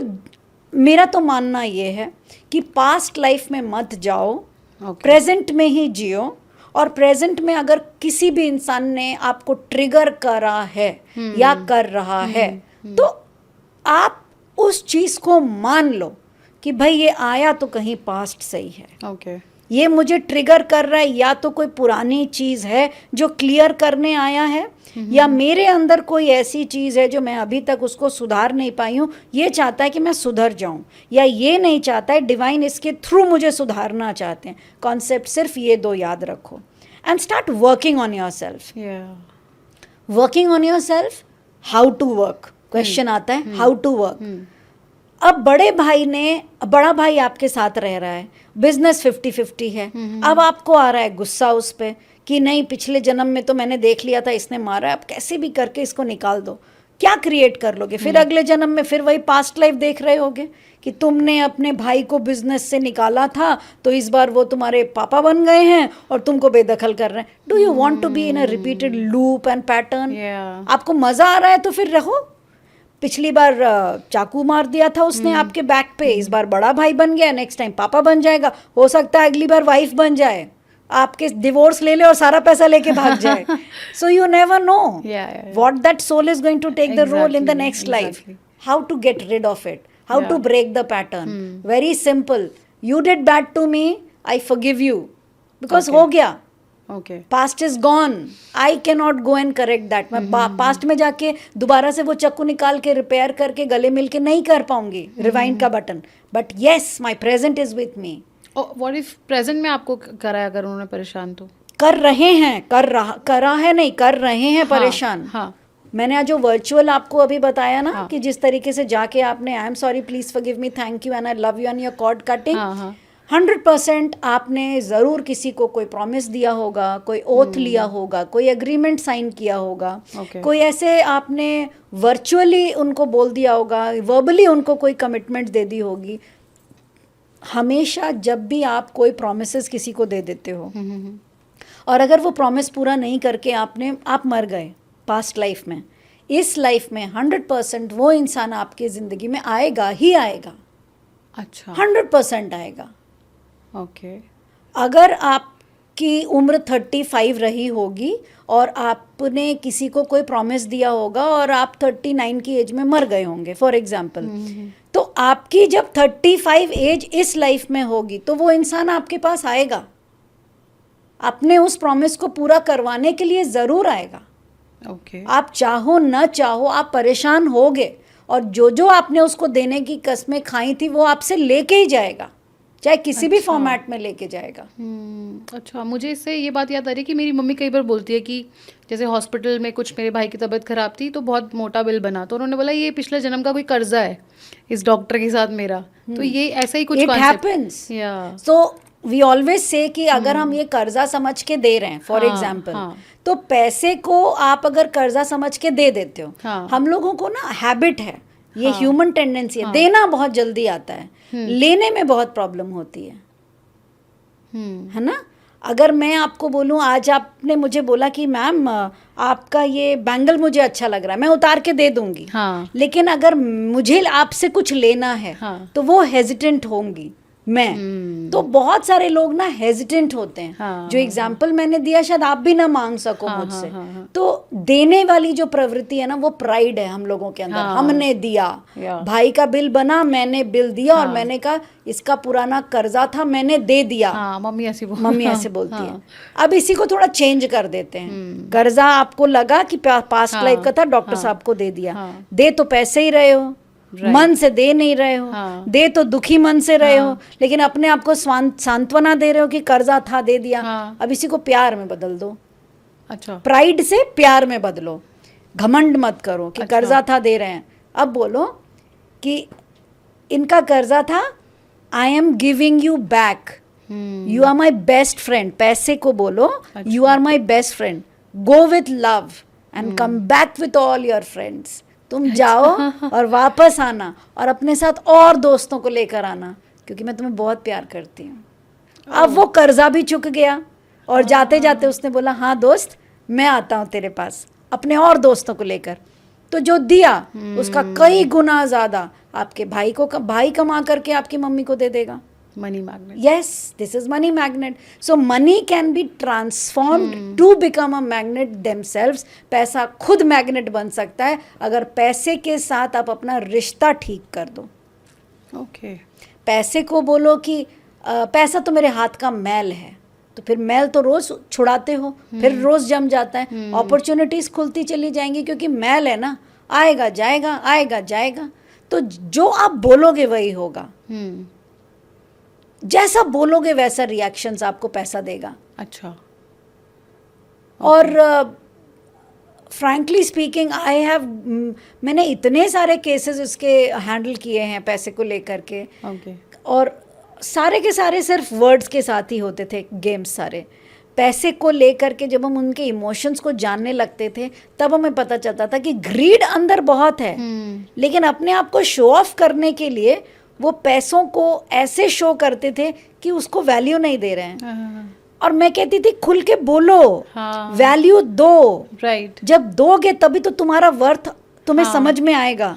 मेरा तो मानना ये है कि पास्ट लाइफ में मत जाओ, Okay. प्रेजेंट में ही जियो, और प्रेजेंट में अगर किसी भी इंसान ने आपको ट्रिगर करा है या कर रहा है तो आप उस चीज को मान लो कि भाई ये आया तो कहीं पास्ट से ही है, ओके, ये मुझे ट्रिगर कर रहा है, या तो कोई पुरानी चीज है जो क्लियर करने आया है, या मेरे अंदर कोई ऐसी चीज है जो मैं अभी तक उसको सुधार नहीं पाई हूँ, ये चाहता है कि मैं सुधर जाऊं, या ये नहीं चाहता है, डिवाइन इसके थ्रू मुझे सुधारना चाहते हैं। कॉन्सेप्ट सिर्फ ये 2 याद रखो, and start working on yourself. या, working on yourself, how to work, question आता है हाउ टू वर्क। अब बड़ा भाई आपके साथ रह रहा है, बिजनेस 50-50 है। अब आपको आ रहा है गुस्सा उस पे कि नहीं, पिछले जन्म में तो मैंने देख लिया था इसने मारा है, अब कैसे भी करके इसको निकाल दो। क्या क्रिएट कर लोगे फिर अगले जन्म में? फिर वही पास्ट लाइफ देख रहे होगे कि तुमने अपने भाई को बिजनेस से निकाला था तो इस बार वो तुम्हारे पापा बन गए हैं और तुमको बेदखल कर रहे हैं। Do you want to be in a repeated loop and pattern? Yeah. आपको मजा आ रहा है तो फिर रहो। पिछली बार चाकू मार दिया था उसने आपके बैक पे, इस बार बड़ा भाई बन गया, नेक्स्ट टाइम पापा बन जाएगा, हो सकता है अगली बार वाइफ बन जाए, आपके डिवोर्स ले ले और सारा पैसा लेके भाग जाए। So you never know Yeah. What that soul is going to take the role in the Exactly, next life, exactly. How to get rid of it, how to Yeah. Break the pattern. Very simple, you did bad to me, I forgive you, because Okay. हो गया, okay, past is gone, I can not go and correct that. मैं past में जाके दोबारा से वो चाकू निकाल के रिपेयर करके गले मिल के नहीं कर पाऊंगी रिवाइंड का button, but yes my present is with me. What if present में आपको करा है अगर उन्होंने परेशान तो? कर रहे हैं, करा है नहीं, कर रहे हैं परेशान। हाँ, मैंने आज जो वर्चुअल आपको अभी बताया ना, हाँ. कि जिस तरीके से जाके आपने I am sorry please forgive me, thank you and I love you and your cord cutting, हाँ, हाँ. 100% आपने ज़रूर किसी को कोई प्रॉमिस दिया होगा, कोई ओथ लिया होगा, कोई एग्रीमेंट साइन किया होगा, Okay. कोई ऐसे आपने वर्चुअली उनको बोल दिया होगा, वर्बली उनको कोई कमिटमेंट दे दी होगी. हमेशा जब भी आप कोई प्रोमिसेस किसी को दे देते हो और अगर वो प्रॉमिस पूरा नहीं करके आप मर गए पास्ट लाइफ में, इस लाइफ में 100% वो इंसान आपकी ज़िंदगी में आएगा ही आएगा. अच्छा. 100% आएगा. ओके. अगर आपकी उम्र 35 रही होगी और आपने किसी को कोई प्रॉमिस दिया होगा और आप 39 की एज में मर गए होंगे फॉर एग्जांपल, तो आपकी जब 35 एज इस लाइफ में होगी तो वो इंसान आपके पास आएगा, अपने उस प्रॉमिस को पूरा करवाने के लिए ज़रूर आएगा. ओके. आप चाहो न चाहो आप परेशान होगे और जो जो आपने उसको देने की कस्में खाई थी वो आपसे लेके ही जाएगा, चाहे किसी भी फॉर्मेट में लेके जाएगा. अच्छा, मुझे इससे ये बात याद आ रही है कि मेरी मम्मी कई बार बोलती है कि जैसे हॉस्पिटल में कुछ मेरे भाई की तबीयत ख़राब थी तो बहुत मोटा बिल बना, तो उन्होंने बोला ये पिछले जन्म का कोई कर्जा है इस डॉक्टर के साथ मेरा. तो ये ऐसा ही कुछ इट concept- हैपेंस. या सो वी ऑलवेज से कि अगर हम ये कर्जा समझ के दे रहे हैं फॉर हाँ, एग्जाम्पल, हाँ. तो पैसे को आप अगर कर्जा समझ के दे देते हो, हाँ. हम लोगों को ना हैबिट है, ये ह्यूमन टेंडेंसी है, देना बहुत जल्दी आता है, लेने में बहुत प्रॉब्लम होती है ना. अगर मैं आपको बोलूं, आज आपने मुझे बोला कि मैम आपका ये बैंगल मुझे अच्छा लग रहा है, मैं उतार के दे दूंगी. हाँ. लेकिन अगर मुझे आपसे कुछ लेना है हाँ. तो वो हेजिटेंट होंगी मैं. तो बहुत सारे लोग ना हेजिटेंट होते हैं. हाँ, जो एग्जाम्पल मैंने दिया शायद आप भी ना मांग सको हाँ, मुझसे. हाँ. तो देने वाली जो प्रवृत्ति है ना, वो प्राइड है हम लोगों के अंदर. हाँ. हमने दिया, या. भाई का बिल बना, मैंने बिल दिया और हाँ. मैंने कहा इसका पुराना कर्जा था, मैंने दे दिया. हाँ, मम्मी ऐसी मम्मी ऐसे बोलती है. अब इसी को थोड़ा चेंज कर देते हैं. कर्जा आपको लगा कि पास्ट हाँ, लाइफ का था, डॉक्टर हाँ, साहब को दे दिया. हाँ. दे तो पैसे ही रहे हो, मन से दे नहीं रहे हो. हाँ. दे तो दुखी मन से रहे हो, लेकिन अपने आप को सांत्वना दे रहे हो कि कर्जा था, दे दिया. हाँ. अब इसी को प्यार में बदल दो. अच्छा. प्राइड से प्यार में बदलो. घमंड मत करो कि अच्छा. कर्जा था, दे रहे हैं. अब बोलो कि इनका कर्जा था, I am giving you back, you are my best friend. पैसे को बोलो you are my best friend, go with love and come back with all your friends. तुम जाओ और वापस आना और अपने साथ और दोस्तों को लेकर आना, क्योंकि मैं तुम्हें बहुत प्यार करती हूँ. अब वो कर्जा भी चुक गया और जाते जाते उसने बोला हाँ दोस्त मैं आता हूँ तेरे पास अपने और दोस्तों को लेकर. तो जो दिया उसका कई गुना ज़्यादा आपके भाई कमा करके आपकी मम्मी को दे देगा. Money magnet. Yes, this is money magnet. So money can be transformed to become a magnet themselves. पैसा खुद मैग्नेट बन सकता है अगर पैसे के साथ आप अपना रिश्ता ठीक कर दो. ओके. पैसे को बोलो कि पैसा तो मेरे हाथ का मैल है, तो फिर मैल तो रोज छुड़ाते हो, फिर रोज जम जाता है. अपॉर्चुनिटीज खुलती चली जाएंगी क्योंकि मैल है ना, आएगा जाएगा आएगा जाएगा. तो जो आप बोलोगे वही होगा. जैसा बोलोगे वैसा रिएक्शंस आपको पैसा देगा. अच्छा. और फ्रैंकली स्पीकिंग मैंने इतने सारे केसेस इसके हैंडल किए हैं पैसे को लेकर के. ओके. और सारे के सारे सिर्फ वर्ड्स के साथ ही होते थे गेम्स सारे. पैसे को लेकर के जब हम उनके इमोशंस को जानने लगते थे तब हमें पता चलता था कि ग्रीड अंदर बहुत है, लेकिन अपने आप को शो ऑफ करने के लिए वो पैसों को ऐसे शो करते थे कि उसको वैल्यू नहीं दे रहे हैं. और मैं कहती थी खुल के बोलो, वैल्यू दो. राइट. जब दोगे तभी तो तुम्हारा वर्थ तुम्हें समझ में आएगा.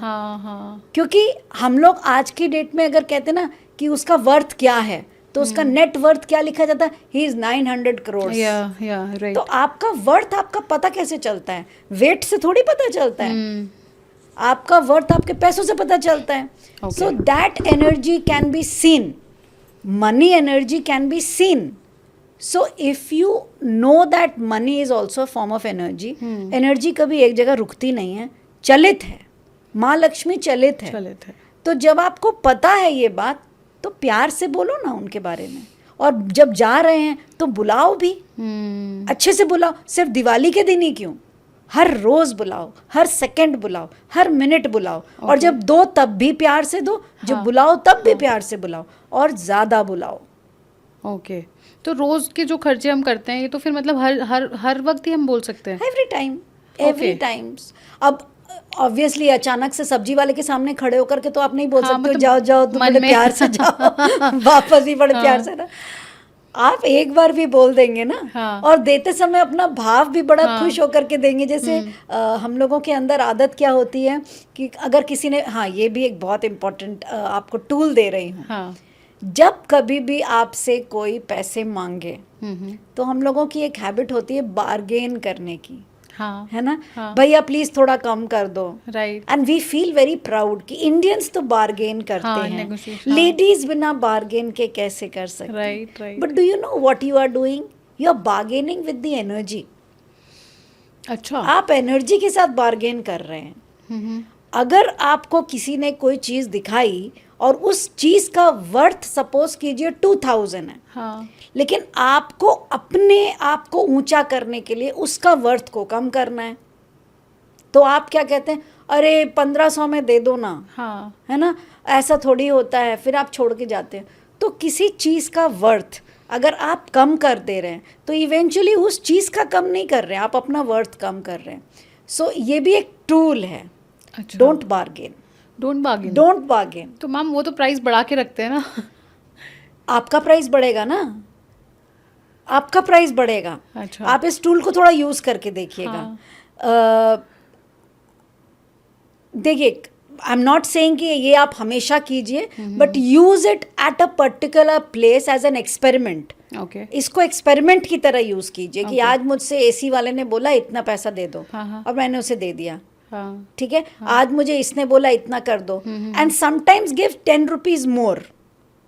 क्योंकि हम लोग आज की डेट में अगर कहते ना कि उसका वर्थ क्या है, तो उसका नेट वर्थ क्या लिखा जाता है, ही इज 900 करोड़. राइट. तो आपका वर्थ आपका पता कैसे चलता है? वेट से थोड़ी पता चलता है. आपका वर्थ आपके पैसों से पता चलता है. So that energy can be seen, money energy can be seen. So if you know that money is also a form of energy. Energy कभी एक जगह रुकती नहीं है, चलित है. माँ लक्ष्मी चलित है. तो जब आपको पता है ये बात, तो प्यार से बोलो ना उनके बारे में. और जब जा रहे हैं तो बुलाओ भी, अच्छे से बुलाओ. सिर्फ दिवाली के दिन ही क्यों, हर रोज बुलाओ, हर सेकंड बुलाओ, हर मिनट बुलाओ. और जब दो तब भी प्यार से दो, जब बुलाओ तब भी प्यार से बुलाओ, और ज़्यादा बुलाओ. ओके, तो रोज के जो खर्चे हम करते हैं ये तो फिर मतलब हर वक्त ही हम बोल सकते हैं? Every times. अब ऑब्वियसली अचानक से सब्जी वाले के सामने खड़े होकर के तो आप नहीं बोल हाँ, सकते हो मतलब जाओ जाओ तुम मन बड़े में। प्यार से जाओ वापस ही बड़े प्यार से ना। आप एक बार भी बोल देंगे ना, हाँ। और देते समय अपना भाव भी बड़ा हाँ। खुश होकर के देंगे। जैसे हम लोगों के अंदर आदत क्या होती है कि अगर किसी ने, हाँ ये भी एक बहुत इम्पोर्टेंट आपको टूल दे रही हूँ, हाँ। जब कभी भी आपसे कोई पैसे मांगे हम्म। तो हम लोगों की एक हैबिट होती है बार्गेन करने की, हाँ। है ना। हाँ। भैया प्लीज थोड़ा कम कर दो, right. And we feel very proud कि इंडियंस तो बार्गेन करते हाँ, हैं, negotiation, हाँ। लेडीज बिना बार्गेन के कैसे कर सकते। Right, right. But do you know what you are doing? You are bargaining with the energy. अच्छा। आप एनर्जी के साथ बार्गेन कर रहे हैं। हम्म। अगर आपको किसी ने कोई चीज दिखाई और उस चीज का वर्थ सपोज कीजिए 2000 है, हाँ। लेकिन आपको अपने आप को ऊंचा करने के लिए उसका वर्थ को कम करना है, तो आप क्या कहते हैं, अरे 1500 में दे दो ना, हाँ। है ना। ऐसा थोड़ी होता है, फिर आप छोड़ के जाते हैं। तो किसी चीज़ का वर्थ अगर आप कम कर दे रहे हैं तो इवेंचुअली उस चीज़ का कम नहीं कर रहे हैं, आप अपना वर्थ कम कर रहे हैं। सो ये भी एक टूल है, अच्छा। Don't bargain. Don't bargain. तो मैम वो तो प्राइस बढ़ा के रखते हैं ना। आपका प्राइस बढ़ेगा ना, आपका प्राइस बढ़ेगा। अच्छा। आप इस टूल को थोड़ा यूज करके देखिएगा। हाँ। देखिए, आई एम नॉट सेइंग कि ये आप हमेशा कीजिए, but use it at a particular place as an experiment. Okay. इसको एक्सपेरिमेंट की तरह यूज कीजिए कि Okay. आज मुझसे एसी वाले ने बोला इतना पैसा दे दो, हाँ, हाँ। और मैंने उसे दे दिया, हाँ। ठीक है। आज मुझे इसने बोला इतना कर दो, and sometimes give 10 rupees more,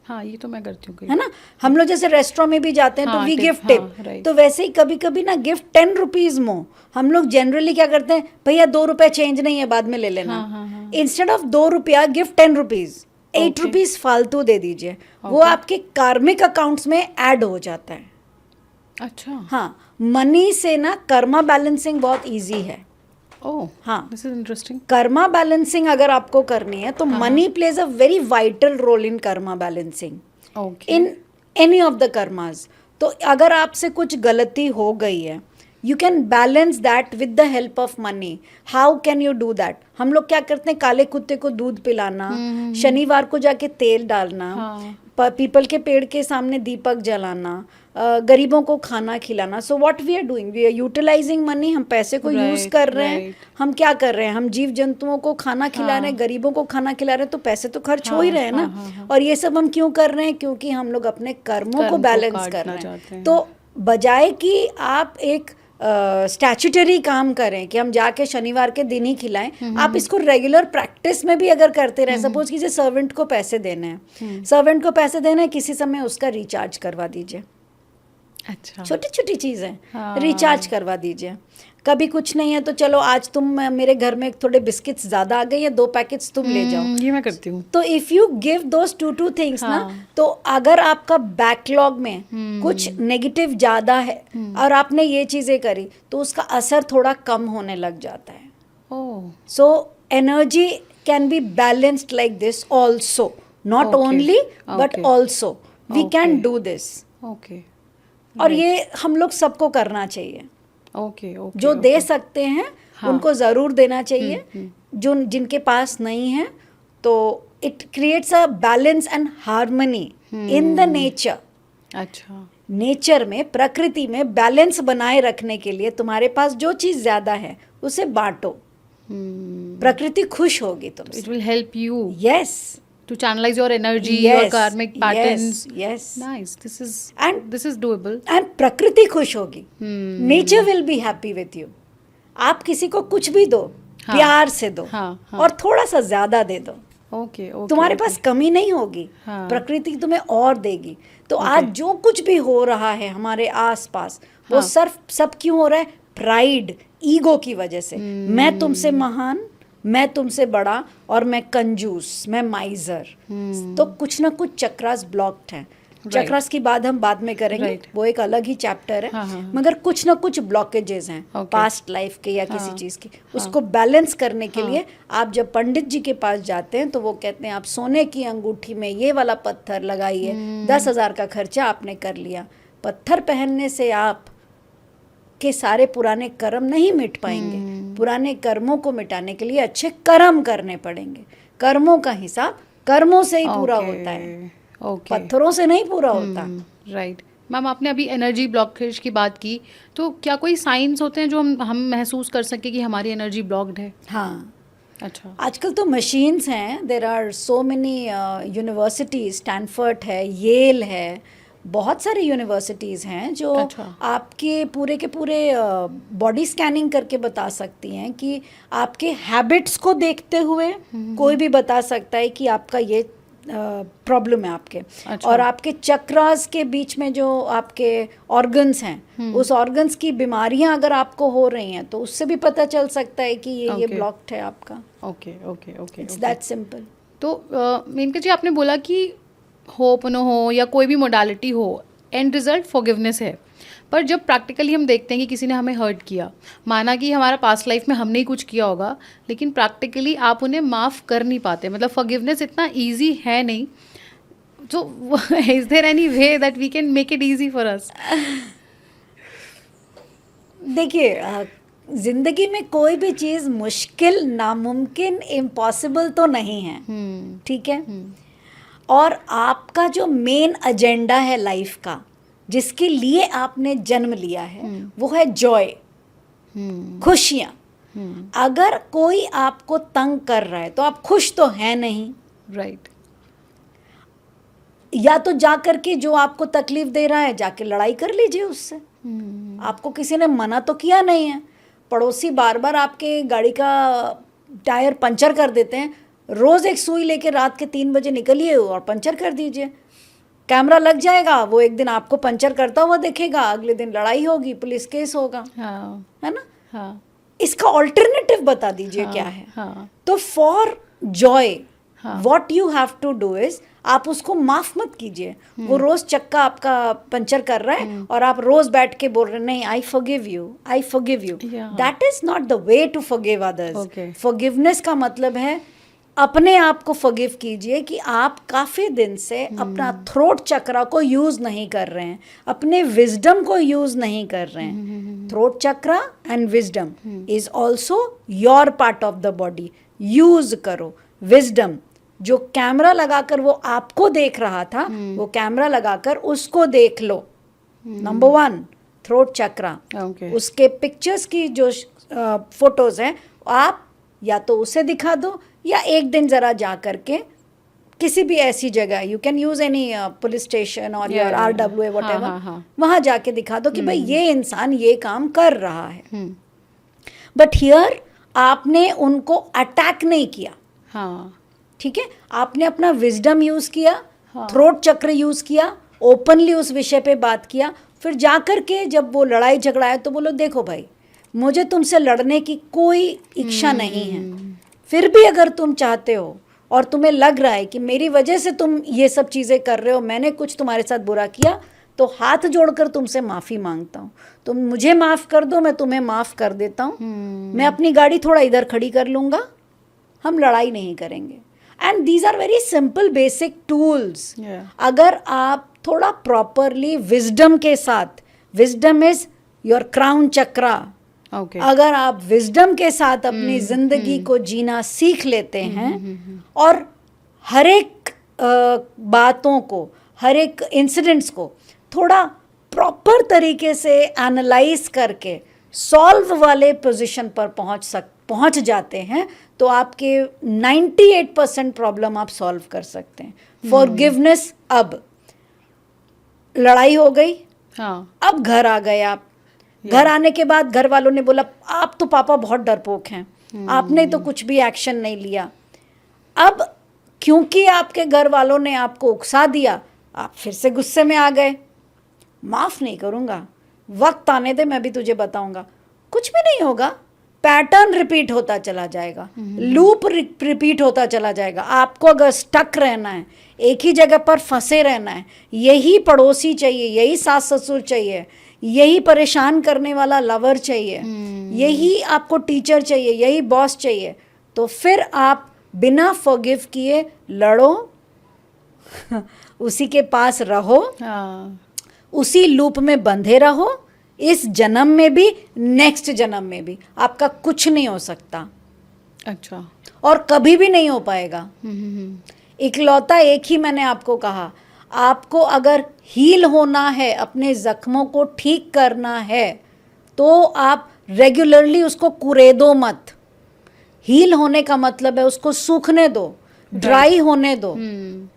हाँ, ये तो मैं करती हूँ कई। है ना। हम लोग जैसे रेस्टोरेंट में भी जाते हैं तो हाँ, वी tip, गिव हाँ, टिप, right. तो वैसे ही कभी कभी ना गिव 10 रुपीज मोर। हम लोग जनरली क्या करते हैं, भैया 2 रुपए चेंज नहीं है, बाद में ले लेना। हाँ, हाँ, हाँ। इंस्टेड ऑफ 2 रुपया गिव 10 रुपीज, 8 Okay. रुपीज फालतू दे दीजिए, वो Okay. आपके कार्मिक अकाउंट्स में ऐड हो जाता है। अच्छा। हाँ, मनी से ना कर्मा बैलेंसिंग बहुत इजी है। ओह, हाँ, this is interesting. Karma balancing अगर आपको करनी है तो money plays a very vital role in karma balancing, okay. In any of the karmas. तो अगर आपसे कुछ गलती हो गई है, you can balance that with the help of money. How can you do that? हम लोग क्या करते हैं, काले कुत्ते को दूध पिलाना, शनिवार को जाके तेल डालना, हाँ। पीपल के पेड़ के सामने दीपक जलाना, गरीबों को खाना खिलाना। So what we are doing, we are utilising money. हम पैसे को यूज Right, कर रहे हैं। right. हम क्या कर रहे हैं, हम जीव जंतुओं को खाना खिला रहे हैं, गरीबों को खाना खिला रहे हैं, तो पैसे तो खर्च हो ही रहे हैं ना। हाँ। और ये सब हम क्यों कर रहे हैं? क्योंकि हम लोग अपने कर्मों कर्म को को बैलेंस कर काटना रहे चाहते हैं। हैं। तो बजाय कि आप एक स्टैच्यूटरी काम करें कि हम जाके शनिवार के दिन ही खिलाएं, आप इसको रेगुलर प्रैक्टिस में भी अगर करते रहें। सपोज कीजिए सर्वेंट को पैसे देने हैं, सर्वेंट को पैसे देने हैं, किसी समय उसका रिचार्ज करवा दीजिए। अच्छा। छोटी छोटी चीज़ें, हाँ। रिचार्ज करवा दीजिए। कभी कुछ नहीं है तो चलो आज तुम, मेरे घर में थोड़े बिस्किट्स ज़्यादा आ गए हैं, 2 पैकेट्स तुम ले जाओ। ये मैं करती हूँ। तो if you give those two things ना, हाँ। तो अगर आपका बैकलॉग में कुछ नेगेटिव ज़्यादा है और आपने ये चीज़ें करी, तो उसका असर थोड़ा कम होने लग जाता है। Oh. So energy can be balanced like this also, not Okay. Only but Okay. Also we can Okay. Do this. Okay. और ये हम लोग सबको करना चाहिए। ओके। ओके। जो दे सकते हैं हाँ। उनको ज़रूर देना चाहिए, जो जिनके पास नहीं है, तो it creates a balance and harmony in the nature. अच्छा। नेचर में, प्रकृति में बैलेंस बनाए रखने के लिए तुम्हारे पास जो चीज़ ज़्यादा है उसे बांटो, प्रकृति खुश होगी तुमसे। It will help you yes, to channelize your energy, your Yes, karmic patterns. yes. Nice. And- this is doable. And प्रकृति खुश होगी, nature will be happy with you. आप किसी को कुछ भी दो, हाँ। प्यार से दो, हाँ। और थोड़ा सा ज्यादा दे दो, ओके। ओके। तुम्हारे पास कमी नहीं होगी, हाँ। प्रकृति तुम्हें और देगी। तो आज जो कुछ भी हो रहा है हमारे आसपास, वो हाँ। सब क्यों हो रहा है? प्राइड, ईगो की वजह से। मैं तुमसे महान, मैं तुमसे बड़ा, और मैं कंजूस, मैं माइजर। तो कुछ ना कुछ चक्रास ब्लॉक्ड हैं। चक्रास की बात हम बाद में करेंगे, Right. वो एक अलग ही चैप्टर है। हाँ, हाँ, हाँ। मगर कुछ ना कुछ ब्लॉकेजेस हैं Okay. पास्ट लाइफ के या किसी चीज़ की, उसको बैलेंस करने के लिए आप जब पंडित जी के पास जाते हैं तो वो कहते हैं आप सोने की अंगूठी में ये वाला पत्थर लगाइए, 10,000 का खर्चा आपने कर लिया। पत्थर पहनने से आप के सारे पुराने कर्म नहीं मिट पाएंगे, पुराने कर्मों को मिटाने के लिए अच्छे कर्म करने पड़ेंगे। कर्मों का हिसाब कर्मों से ही पूरा होता है, ओके, पत्थरों से नहीं पूरा होता। राइट। मैम आपने अभी एनर्जी ब्लॉकेज की बात की, तो क्या कोई साइंस होते हैं जो हम महसूस कर सके कि हमारी एनर्जी ब्लॉक्ड है? हाँ, अच्छा, आजकल तो मशीन्स हैं, there are so many universities, Stanford है, येल है, बहुत सारे यूनिवर्सिटीज़ हैं जो अच्छा। आपके पूरे के पूरे बॉडी स्कैनिंग करके बता सकती हैं कि आपके हैबिट्स को देखते हुए कोई भी बता सकता है कि आपका ये प्रॉब्लम है आपके। अच्छा। और आपके चक्रास के बीच में जो आपके ऑर्गन्स हैं, उस ऑर्गन्स की बीमारियां अगर आपको हो रही हैं तो उससे भी पता चल सकता है कि ये Okay. ब्लॉक्ड है आपका। Okay okay okay. It's that simple. तो मेनका जी आपने बोला कि हो पुनो हो या कोई भी मोडालिटी हो, एंड रिजल्ट फॉरगिवनेस है। पर जब प्रैक्टिकली हम देखते हैं कि किसी ने हमें हर्ट किया, माना कि हमारा पास्ट लाइफ में हमने ही कुछ किया होगा, लेकिन प्रैक्टिकली आप उन्हें माफ़ कर नहीं पाते, मतलब फॉरगिवनेस इतना ईजी है नहीं, तो is there any way that we can make it easy for us? देखिए, जिंदगी में कोई भी चीज़ मुश्किल, नामुमकिन, इम्पॉसिबल तो नहीं है, ठीक है। और आपका जो मेन एजेंडा है लाइफ का, जिसके लिए आपने जन्म लिया है, वो है जॉय, खुशियाँ। अगर कोई आपको तंग कर रहा है तो आप खुश तो हैं नहीं, राइट। या तो जा कर के जो आपको तकलीफ दे रहा है जाके लड़ाई कर लीजिए उससे। आपको किसी ने मना तो किया नहीं है। पड़ोसी बार बार आपके गाड़ी का टायर पंचर कर देते हैं, रोज़ एक सुई लेके रात के 3 बजे निकलिए और पंचर कर दीजिए। कैमरा लग जाएगा, वो एक दिन आपको पंचर करता हुआ देखेगा, अगले दिन लड़ाई होगी, पुलिस केस होगा, हाँ है ना। हाँ इसका ऑल्टरनेटिव बता दीजिए क्या है। हाँ तो फॉर जॉय हाँ। What you have to do is, आप उसको माफ मत कीजिए। वो रोज चक्का आपका पंचर कर रहा है और आप रोज बैठ के बोल रहे हैं नहीं, I forgive you, I forgive you. Yeah. That is not the way to forgive others. Okay. Forgiveness का मतलब है अपने आप को फॉरगिव कीजिए कि आप काफ़ी दिन से अपना थ्रोट चक्रा को यूज़ नहीं कर रहे हैं, अपने विजडम को यूज़ नहीं कर रहे हैं। Throat chakra and wisdom is also your part of the body. Use करो विजडम। जो कैमरा लगाकर वो आपको देख रहा था, वो कैमरा लगाकर उसको देख लो। नंबर 1 थ्रोट चक्रा। Okay. उसके पिक्चर्स की जो फोटोज हैं आप या तो उसे दिखा दो, या एक दिन ज़रा जा करके किसी भी ऐसी जगह, you can use any police station और योर RWA व्हाटएवर, वहाँ जाके दिखा दो कि भाई ये इंसान ये काम कर रहा है। बट हियर आपने उनको अटैक नहीं किया, हाँ ठीक है। आपने अपना विजडम यूज़ किया, थ्रोट चक्र यूज़ किया, ओपनली उस विषय पे बात किया। फिर जाकर के जब वो लड़ाई झगड़ा है तो बोलो देखो भाई, मुझे तुमसे लड़ने की कोई इच्छा नहीं है, फिर भी अगर तुम चाहते हो और तुम्हें लग रहा है कि मेरी वजह से तुम ये सब चीज़ें कर रहे हो, मैंने कुछ तुम्हारे साथ बुरा किया, तो हाथ जोड़कर तुमसे माफ़ी मांगता हूँ, तुम मुझे माफ़ कर दो, मैं तुम्हें माफ़ कर देता हूँ, मैं अपनी गाड़ी थोड़ा इधर खड़ी कर लूँगा, हम लड़ाई नहीं करेंगे। And these are very simple basic tools. अगर आप थोड़ा प्रॉपरली विजडम के साथ, wisdom is your crown chakra, Okay. अगर आप विजडम के साथ अपनी जिंदगी को जीना सीख लेते हैं और हर एक बातों को, हर एक इंसिडेंट्स को थोड़ा प्रॉपर तरीके से एनालाइज करके सॉल्व वाले पोजीशन पर पहुंच जाते हैं, तो आपके 98% प्रॉब्लम आप सॉल्व कर सकते हैं। फॉरगिवनेस। अब लड़ाई हो गई, हाँ अब घर आ गए आप। घर आने के बाद घर वालों ने बोला आप तो पापा बहुत डरपोक हैं, आपने तो कुछ भी एक्शन नहीं लिया। अब क्योंकि आपके घर वालों ने आपको उकसा दिया, आप फिर से गुस्से में आ गए, माफ़ नहीं करूँगा, वक्त आने दे, मैं भी तुझे बताऊँगा। कुछ भी नहीं होगा, पैटर्न रिपीट होता चला जाएगा, लूप रिपीट होता चला जाएगा। आपको अगर स्टक रहना है, एक ही जगह पर फंसे रहना है, यही पड़ोसी चाहिए, यही सास ससुर चाहिए, यही परेशान करने वाला लवर चाहिए, यही आपको टीचर चाहिए, यही बॉस चाहिए, तो फिर आप बिना फॉरगिव किए लड़ो, उसी के पास रहो, हाँ, उसी लूप में बंधे रहो, इस जन्म में भी नेक्स्ट जन्म में भी आपका कुछ नहीं हो सकता अच्छा। और कभी भी नहीं हो पाएगा। इकलौता एक ही मैंने आपको कहा, आपको अगर हील होना है, अपने जख्मों को ठीक करना है, तो आप रेगुलरली उसको कुरेदो मत। हील होने का मतलब है उसको सूखने दो, ड्राई होने दो,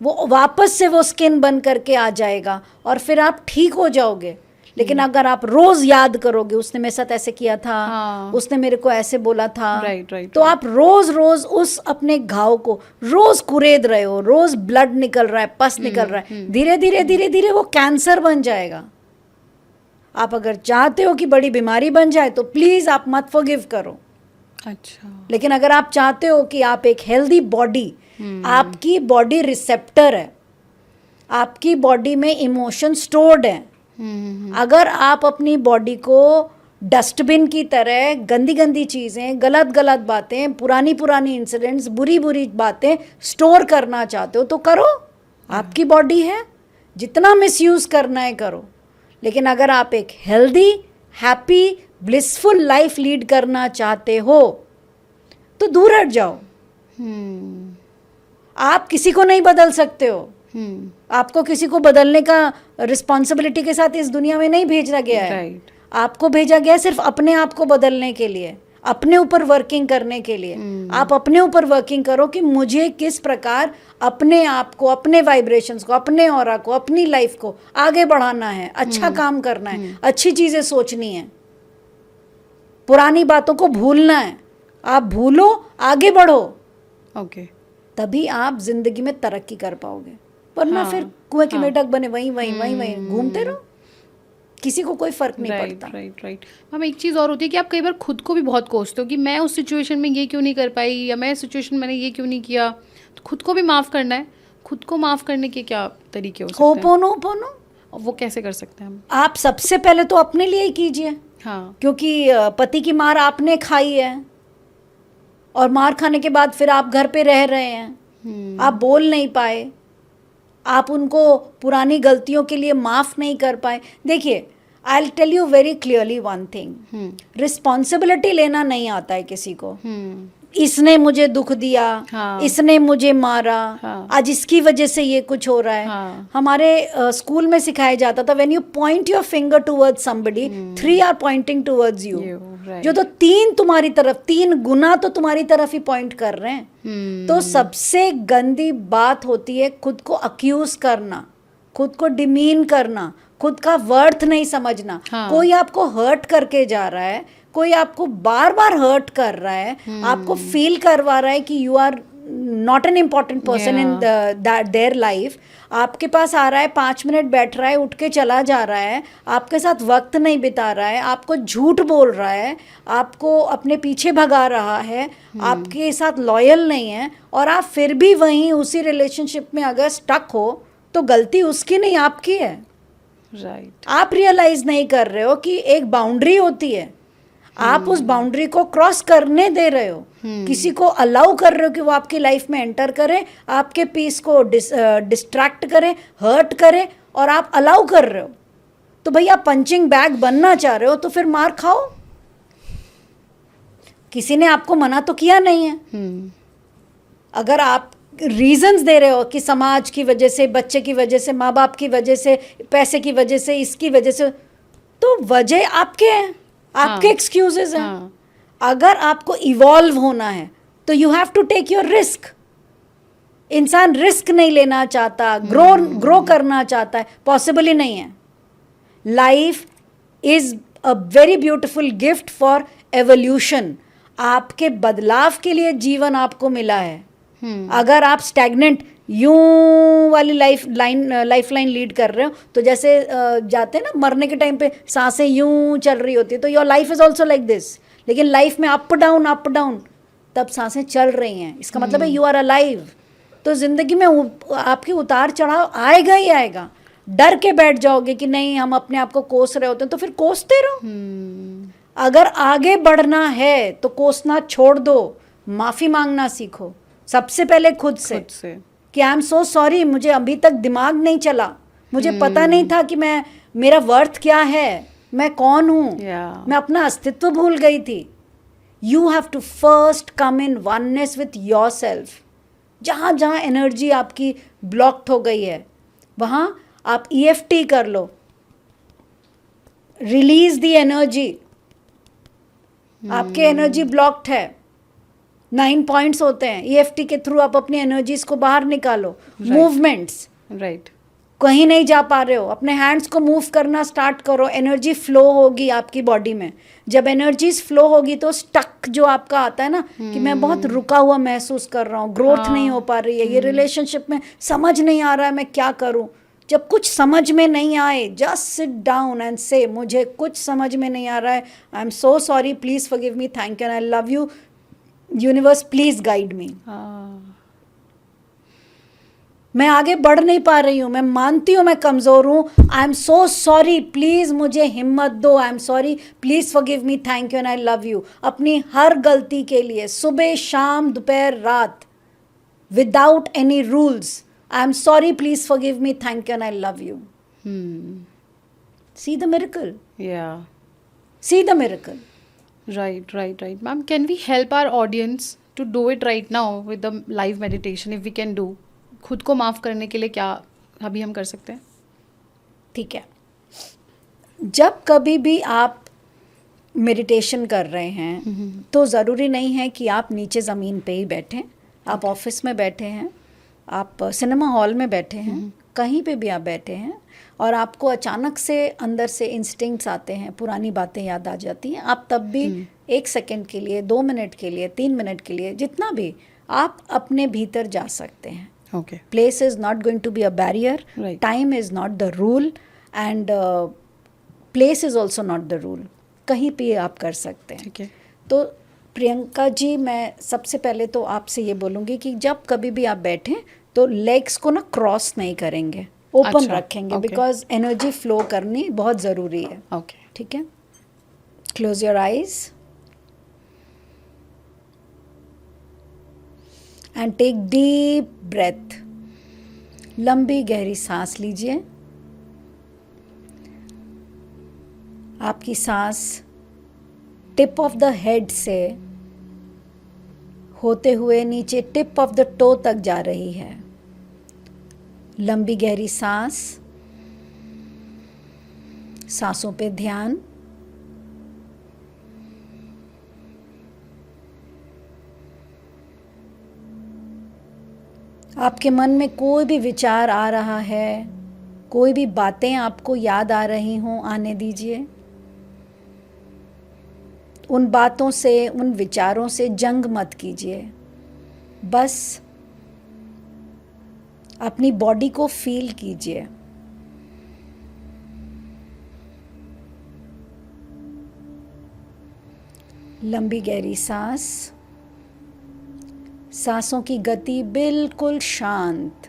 वो वापस से वो स्किन बन करके आ जाएगा और फिर आप ठीक हो जाओगे। लेकिन अगर आप रोज याद करोगे, उसने मेरे साथ ऐसे किया था, हाँ, उसने मेरे को ऐसे बोला था, राइट, तो आप रोज रोज उस अपने घाव को रोज कुरेद रहे हो, रोज ब्लड निकल रहा है, पस निकल रहा है, धीरे धीरे धीरे धीरे वो कैंसर बन जाएगा। आप अगर चाहते हो कि बड़ी बीमारी बन जाए तो प्लीज आप मत फॉरगिव करो। अच्छा, लेकिन अगर आप चाहते हो कि आप एक हेल्दी बॉडी, आपकी बॉडी रिसेप्टर है, आपकी बॉडी में इमोशन स्टोर्ड है, अगर आप अपनी बॉडी को डस्टबिन की तरह गंदी गंदी चीज़ें, गलत गलत बातें, पुरानी पुरानी इंसिडेंट्स, बुरी बुरी बातें स्टोर करना चाहते हो तो करो, आपकी बॉडी है, जितना मिसयूज़ करना है करो। लेकिन अगर आप एक healthy, happy, blissful life lead करना चाहते हो तो दूर हट जाओ। आप किसी को नहीं बदल सकते हो, आपको किसी को बदलने का रिस्पॉन्सिबिलिटी के साथ इस दुनिया में नहीं भेजा गया है। राइट, आपको भेजा गया है सिर्फ अपने आप को बदलने के लिए, अपने ऊपर वर्किंग करने के लिए। आप अपने ऊपर वर्किंग करो कि मुझे किस प्रकार अपने आप को, अपने वाइब्रेशंस को, अपने ऑरा को, अपनी लाइफ को आगे बढ़ाना है, अच्छा काम करना है, अच्छी चीज़ें सोचनी है, पुरानी बातों को भूलना है। आप भूलो, आगे बढ़ो, ओके, तभी आप जिंदगी में तरक्की कर पाओगे। वरना हाँ, फिर कुएं की मेढक बने वहीं वहीं वहीं वहीं घूमते रहो, किसी को कोई फर्क नहीं राइट, पड़ता। Right, right. मैम एक चीज़ और होती है कि आप कई बार खुद को भी बहुत कोसते हो कि मैं उस सिचुएशन में ये क्यों नहीं कर पाई, या मैं इस सिचुएशन में मैंने ये क्यों नहीं किया। तो खुद को भी माफ़ करना है। खुद को माफ़ करने के क्या तरीके हो सकते हैं, होपोनोपोनो और वो कैसे कर सकते हैं हम? आप सबसे पहले तो अपने लिए ही कीजिए, हाँ, क्योंकि पति की मार आपने खाई है और मार खाने के बाद फिर आप घर पे रह रहे हैं, आप बोल नहीं पाए, आप उनको पुरानी गलतियों के लिए माफ़ नहीं कर पाए। देखिए, I will tell you very clearly one thing, responsibility लेना नहीं आता है किसी को। इसने मुझे दुख दिया, हाँ, इसने मुझे मारा, हाँ, आज इसकी वजह से ये कुछ हो रहा है। हाँ, हमारे स्कूल में सिखाया जाता था, when you point your finger towards somebody, 3 are pointing towards you. Right, जो तो 3 तुम्हारी तरफ, 3 गुना तो तुम्हारी तरफ ही पॉइंट कर रहे हैं। तो सबसे गंदी बात होती है खुद को अक्यूज करना, खुद को डिमीन करना, खुद का वर्थ नहीं समझना। हाँ, कोई आपको हर्ट करके जा रहा है, कोई आपको बार बार हर्ट कर रहा है, आपको फील करवा रहा है कि you are not an important person in their life. आपके पास आ रहा है, 5 मिनट बैठ रहा है, उठ के चला जा रहा है, आपके साथ वक्त नहीं बिता रहा है, आपको झूठ बोल रहा है, आपको अपने पीछे भगा रहा है, आपके साथ लॉयल नहीं है, और आप फिर भी वहीं उसी रिलेशनशिप में अगर स्टक हो तो गलती उसकी नहीं, आपकी है। राइट, आप रियलाइज नहीं कर रहे हो कि एक बाउंड्री होती है, आप उस बाउंड्री को क्रॉस करने दे रहे हो, किसी को अलाउ कर रहे हो कि वो आपकी लाइफ में एंटर करे, आपके पीस को डिस्ट्रैक्ट करे, हर्ट करे, और आप अलाउ कर रहे हो। तो भैया पंचिंग बैग बनना चाह रहे हो तो फिर मार खाओ। किसी ने आपको मना तो किया नहीं है। अगर आप रीजंस दे रहे हो कि समाज की वजह से, बच्चे की वजह से, माँ बाप की वजह से, पैसे की वजह से, इसकी वजह से, तो वजह आपके हैं, आपके एक्सक्यूजेस हैं। हाँ, अगर आपको इवॉल्व होना है तो you have to take your risk. इंसान रिस्क नहीं लेना चाहता, ग्रो करना चाहता है, पॉसिबल ही नहीं है। Life is a very beautiful gift for evolution. आपके बदलाव के लिए जीवन आपको मिला है। अगर आप स्टैग्नेंट यूं वाली लाइफ लाइन लीड कर रहे हो, तो जैसे जाते हैं ना मरने के टाइम पे सांसें यूं चल रही होती है, तो your life is also like this. लेकिन लाइफ में अप डाउन, तब सांसें चल रही हैं, इसका मतलब है यू आर अलाइव। तो जिंदगी में आपकी उतार चढ़ाव आएगा ही आएगा। डर के बैठ जाओगे कि नहीं हम अपने आप को कोस रहे होते हैं, तो फिर कोसते रहो। अगर आगे बढ़ना है तो कोसना छोड़ दो, माफी मांगना सीखो सबसे पहले खुद से कि आई एम सो सॉरी, मुझे अभी तक दिमाग नहीं चला, मुझे पता नहीं था कि मेरा वर्थ क्या है, मैं कौन हूँ, मैं अपना अस्तित्व भूल गई थी। You have to first come in oneness with your self. जहाँ जहाँ एनर्जी आपकी ब्लॉक्ड हो गई है वहाँ आप EFT कर लो, रिलीज द एनर्जी। आपके एनर्जी ब्लॉक्ड है, 9 पॉइंट्स होते हैं, EFT के थ्रू आप अपनी एनर्जीज को बाहर निकालो। मूवमेंट्स, राइट, कहीं नहीं जा पा रहे हो, अपने हैंड्स को मूव करना स्टार्ट करो, एनर्जी फ्लो होगी आपकी बॉडी में। जब एनर्जीज फ्लो होगी तो स्टक जो आपका आता है ना कि मैं बहुत रुका हुआ महसूस कर रहा हूँ, ग्रोथ नहीं हो पा रही है, ये रिलेशनशिप में समझ नहीं आ रहा है मैं क्या करूँ। जब कुछ समझ में नहीं आए, जस्ट सिट डाउन एंड से मुझे कुछ समझ में नहीं आ रहा है, आई am so sorry, please forgive me, thank you and I love you, universe please guide me. मैं आगे बढ़ नहीं पा रही हूँ, मैं मानती हूँ मैं कमज़ोर हूँ, आई एम सो सॉरी, प्लीज़ मुझे हिम्मत दो, आई am sorry, please forgive me, thank you and I love you. अपनी हर गलती के लिए सुबह शाम दोपहर रात, without any rules, I am sorry, please forgive me, thank you and I love you. See the miracle. Yeah. See the miracle. Right. Ma'am, can we help our audience to do it right now with the live meditation if we can do? खुद को माफ़ करने के लिए क्या अभी हम कर सकते हैं? ठीक है, जब कभी भी आप मेडिटेशन कर रहे हैं तो ज़रूरी नहीं है कि आप नीचे ज़मीन पे ही बैठें। आप ऑफिस में बैठे हैं, आप सिनेमा हॉल में बैठे हैं, कहीं पे भी आप बैठे हैं और आपको अचानक से अंदर से इंस्टिंक्ट्स आते हैं, पुरानी बातें याद आ जाती हैं, आप तब भी 1 सेकंड के लिए, 2 मिनट के लिए, 3 मिनट के लिए, जितना भी आप अपने भीतर जा सकते हैं। Okay. Place is not going to be a barrier. Right. Time is not the rule, and place is also not the rule. कहीं पे आप कर सकते हैं। ठीक है। तो प्रियंका जी, मैं सबसे पहले तो आपसे ये बोलूँगी कि जब कभी भी आप बैठें तो लेग्स को ना क्रॉस नहीं करेंगे, ओपन रखेंगे, बिकॉज एनर्जी फ्लो करनी बहुत ज़रूरी है। ओके, ठीक है। Close your eyes and take deep breath. लंबी गहरी सांस लीजिए। आपकी सांस टिप ऑफ द हेड से होते हुए नीचे टिप ऑफ द टो तक जा रही है। लंबी गहरी सांस, सांसों पे ध्यान। आपके मन में कोई भी विचार आ रहा है, कोई भी बातें आपको याद आ रही हों, आने दीजिए। उन बातों से, उन विचारों से जंग मत कीजिए, बस अपनी बॉडी को फील कीजिए। लंबी गहरी सांस, सांसों की गति बिल्कुल शांत।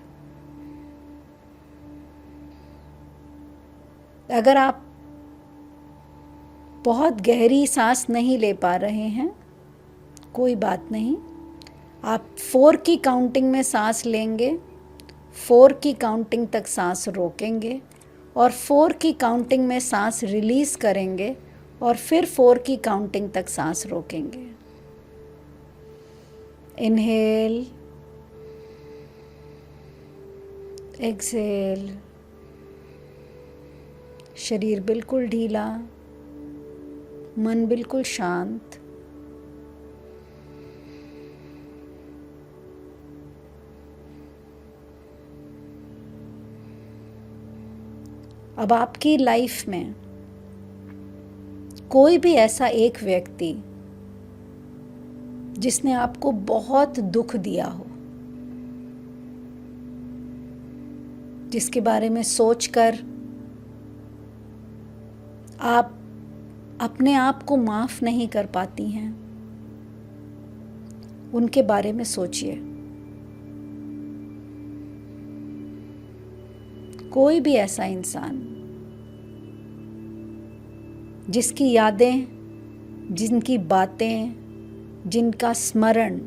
अगर आप बहुत गहरी सांस नहीं ले पा रहे हैं, कोई बात नहीं, आप 4 की काउंटिंग में सांस लेंगे, 4 की काउंटिंग तक सांस रोकेंगे और 4 की काउंटिंग में सांस रिलीज करेंगे और फिर 4 की काउंटिंग तक सांस रोकेंगे। Inhale, exhale. शरीर बिल्कुल ढीला, मन बिल्कुल शांत। अब आपकी लाइफ में कोई भी ऐसा एक व्यक्ति जिसने आपको बहुत दुख दिया हो, जिसके बारे में सोचकर आप अपने आप को माफ नहीं कर पाती हैं, उनके बारे में सोचिए। कोई भी ऐसा इंसान जिसकी यादें, जिनकी बातें, जिनका स्मरण,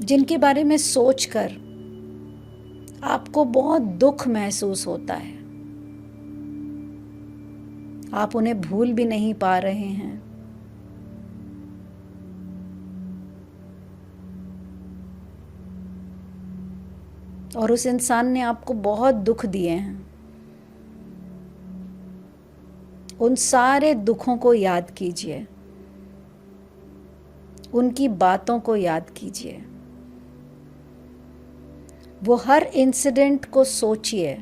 जिनके बारे में सोचकर आपको बहुत दुख महसूस होता है, आप उन्हें भूल भी नहीं पा रहे हैं, और उस इंसान ने आपको बहुत दुख दिए हैं, उन सारे दुखों को याद कीजिए, उनकी बातों को याद कीजिए, वो हर इंसिडेंट को सोचिए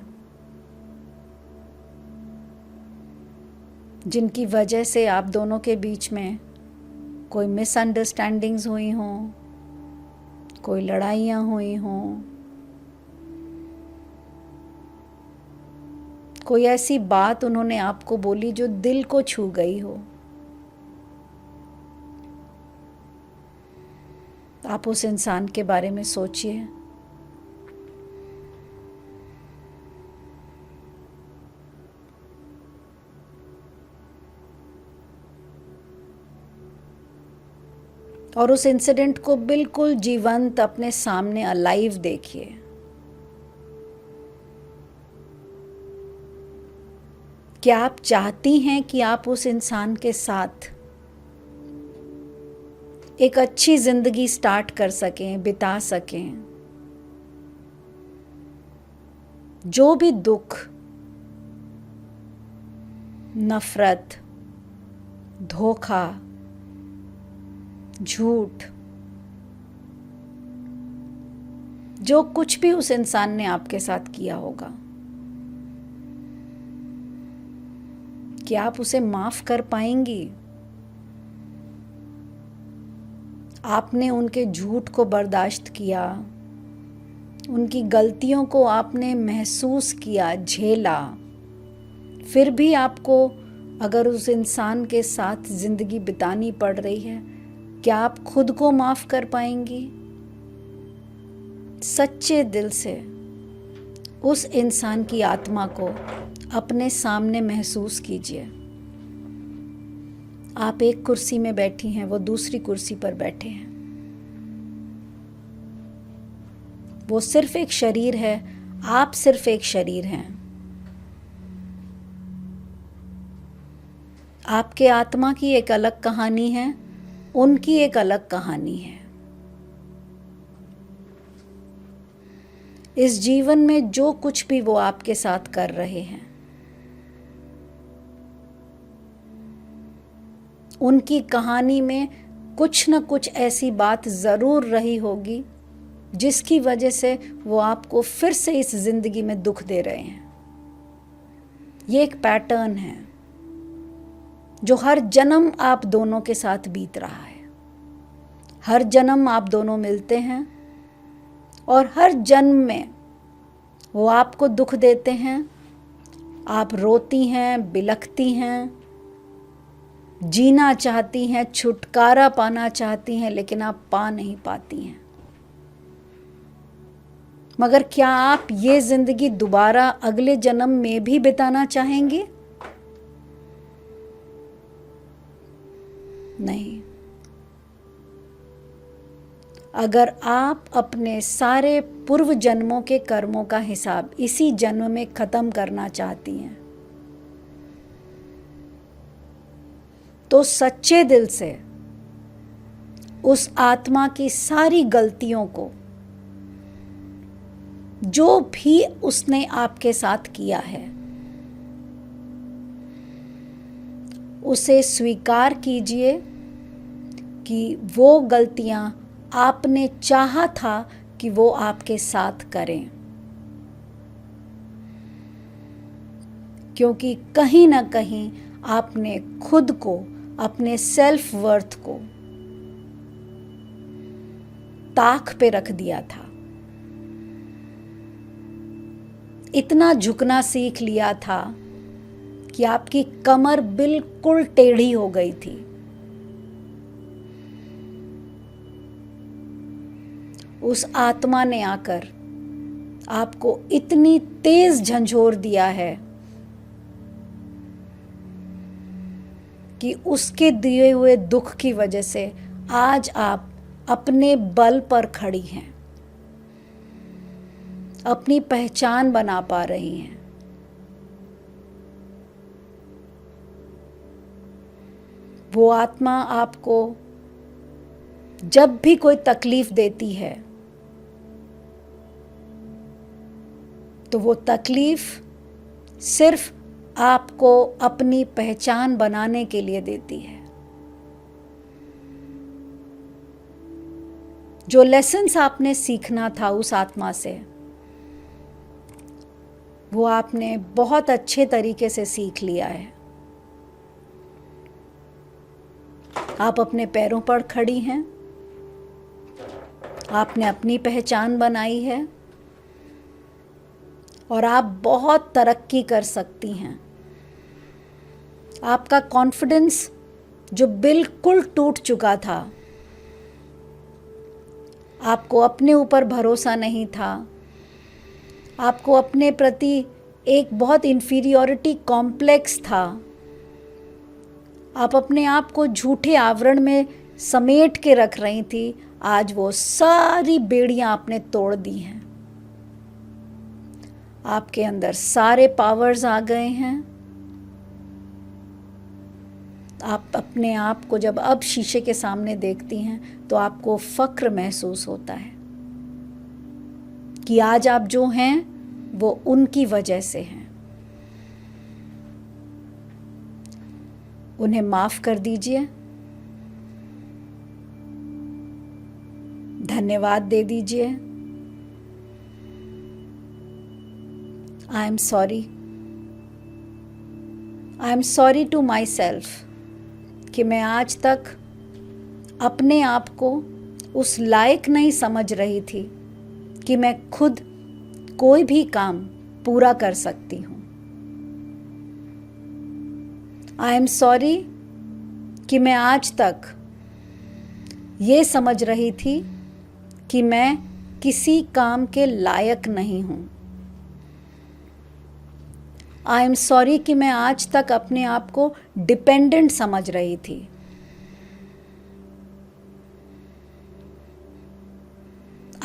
जिनकी वजह से आप दोनों के बीच में कोई मिसअंडरस्टैंडिंग्स हुई हों, कोई लड़ाइयाँ हुई हों, कोई ऐसी बात उन्होंने आपको बोली जो दिल को छू गई हो। आप उस इंसान के बारे में सोचिए। और उस इंसिडेंट को बिल्कुल जीवंत अपने सामने अलाइव देखिए। क्या आप चाहती हैं कि आप उस इंसान के साथ एक अच्छी जिंदगी स्टार्ट कर सकें, बिता सकें? जो भी दुख, नफरत, धोखा, झूठ, जो कुछ भी उस इंसान ने आपके साथ किया होगा, क्या आप उसे माफ कर पाएंगी? आपने उनके झूठ को बर्दाश्त किया, उनकी गलतियों को आपने महसूस किया, झेला, फिर भी आपको अगर उस इंसान के साथ जिंदगी बितानी पड़ रही है, क्या आप खुद को माफ कर पाएंगी? सच्चे दिल से उस इंसान की आत्मा को अपने सामने महसूस कीजिए। आप एक कुर्सी में बैठी हैं, वो दूसरी कुर्सी पर बैठे हैं। वो सिर्फ एक शरीर है, आप सिर्फ एक शरीर हैं। आपके आत्मा की एक अलग कहानी है, उनकी एक अलग कहानी है। इस जीवन में जो कुछ भी वो आपके साथ कर रहे हैं, उनकी कहानी में कुछ न कुछ ऐसी बात ज़रूर रही होगी जिसकी वजह से वो आपको फिर से इस ज़िंदगी में दुख दे रहे हैं। ये एक पैटर्न है जो हर जन्म आप दोनों के साथ बीत रहा है। हर जन्म आप दोनों मिलते हैं और हर जन्म में वो आपको दुख देते हैं। आप रोती हैं, बिलखती हैं, जीना चाहती हैं, छुटकारा पाना चाहती हैं, लेकिन आप पा नहीं पाती हैं। मगर क्या आप ये जिंदगी दोबारा अगले जन्म में भी बिताना चाहेंगी? नहीं। अगर आप अपने सारे पूर्व जन्मों के कर्मों का हिसाब इसी जन्म में खत्म करना चाहती हैं, तो सच्चे दिल से उस आत्मा की सारी गलतियों को, जो भी उसने आपके साथ किया है, उसे स्वीकार कीजिए कि वो गलतियां आपने चाहा था कि वो आपके साथ करें, क्योंकि कहीं ना कहीं आपने खुद को, अपने सेल्फ वर्थ को ताक पे रख दिया था। इतना झुकना सीख लिया था कि आपकी कमर बिल्कुल टेढ़ी हो गई थी। उस आत्मा ने आकर आपको इतनी तेज झंझोर दिया है कि उसके दिए हुए दुख की वजह से आज आप अपने बल पर खड़ी हैं, अपनी पहचान बना पा रही हैं। वो आत्मा आपको जब भी कोई तकलीफ देती है तो वो तकलीफ सिर्फ आपको अपनी पहचान बनाने के लिए देती है। जो लेसन्स आपने सीखना था उस आत्मा से, वो आपने बहुत अच्छे तरीके से सीख लिया है। आप अपने पैरों पर खड़ी हैं, आपने अपनी पहचान बनाई है और आप बहुत तरक्की कर सकती हैं। आपका कॉन्फिडेंस जो बिल्कुल टूट चुका था, आपको अपने ऊपर भरोसा नहीं था, आपको अपने प्रति एक बहुत इन्फीरियॉरिटी कॉम्प्लेक्स था, आप अपने आप को झूठे आवरण में समेट के रख रही थी, आज वो सारी बेड़ियां आपने तोड़ दी हैं। आपके अंदर सारे पावर्स आ गए हैं। आप अपने आप को जब अब शीशे के सामने देखती हैं तो आपको फक्र महसूस होता है कि आज आप जो हैं वो उनकी वजह से हैं। उन्हें माफ कर दीजिए, धन्यवाद दे दीजिए। I am sorry, I am sorry to my self कि मैं आज तक अपने आप को उस लायक नहीं समझ रही थी कि मैं खुद कोई भी काम पूरा कर सकती हूँ। आई एम सॉरी कि मैं आज तक ये समझ रही थी कि मैं किसी काम के लायक नहीं हूँ। आई एम सॉरी कि मैं आज तक अपने आप को डिपेंडेंट समझ रही थी।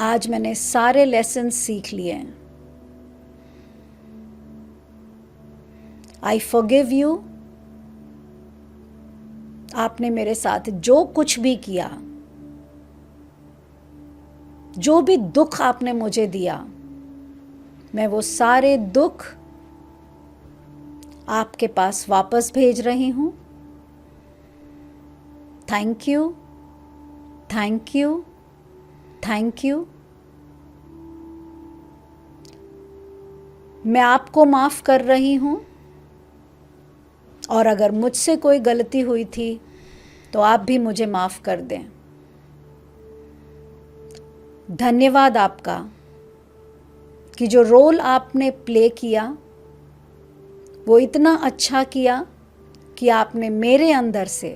आज मैंने सारे लेसन सीख लिए हैं। आई फॉरगिव यू। आपने मेरे साथ जो कुछ भी किया, जो भी दुख आपने मुझे दिया, मैं वो सारे दुख आपके पास वापस भेज रही हूं। Thank you, thank you, thank you. मैं आपको माफ कर रही हूं और अगर मुझसे कोई गलती हुई थी तो आप भी मुझे माफ कर दें। धन्यवाद आपका कि जो रोल आपने प्ले किया वो इतना अच्छा किया कि आपने मेरे अंदर से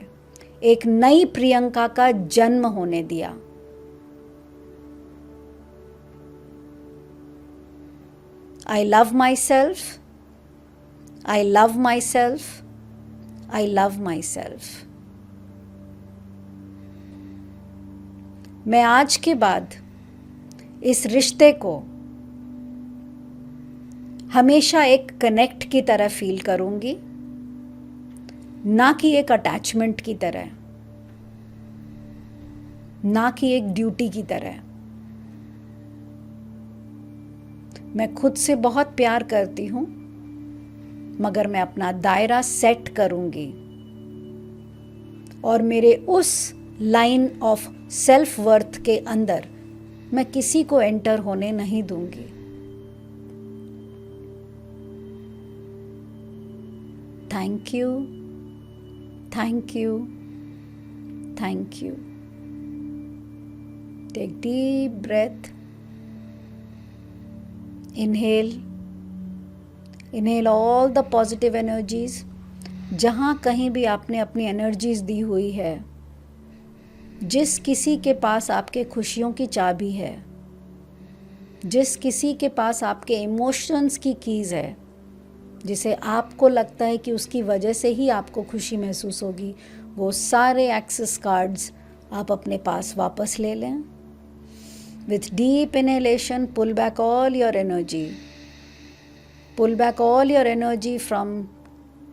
एक नई प्रियंका का जन्म होने दिया। I love myself, I love myself, I love myself। मैं आज के बाद इस रिश्ते को हमेशा एक कनेक्ट की तरह फील करूंगी, ना कि एक अटैचमेंट की तरह, ना कि एक ड्यूटी की तरह। मैं खुद से बहुत प्यार करती हूँ, मगर मैं अपना दायरा सेट करूँगी और मेरे उस लाइन ऑफ सेल्फ वर्थ के अंदर मैं किसी को एंटर होने नहीं दूंगी। Thank you, thank you, thank you. Take deep breath. Inhale, inhale all the positive energies. जहाँ कहीं भी आपने अपनी एनर्जीज दी हुई है, जिस किसी के पास आपके खुशियों की चाबी है, जिस किसी के पास आपके इमोशंस की कीज़ है, जिसे आपको लगता है कि उसकी वजह से ही आपको खुशी महसूस होगी, वो सारे एक्सेस कार्ड्स आप अपने पास वापस ले लें. With deep inhalation pull back all your energy. Pull back all your energy from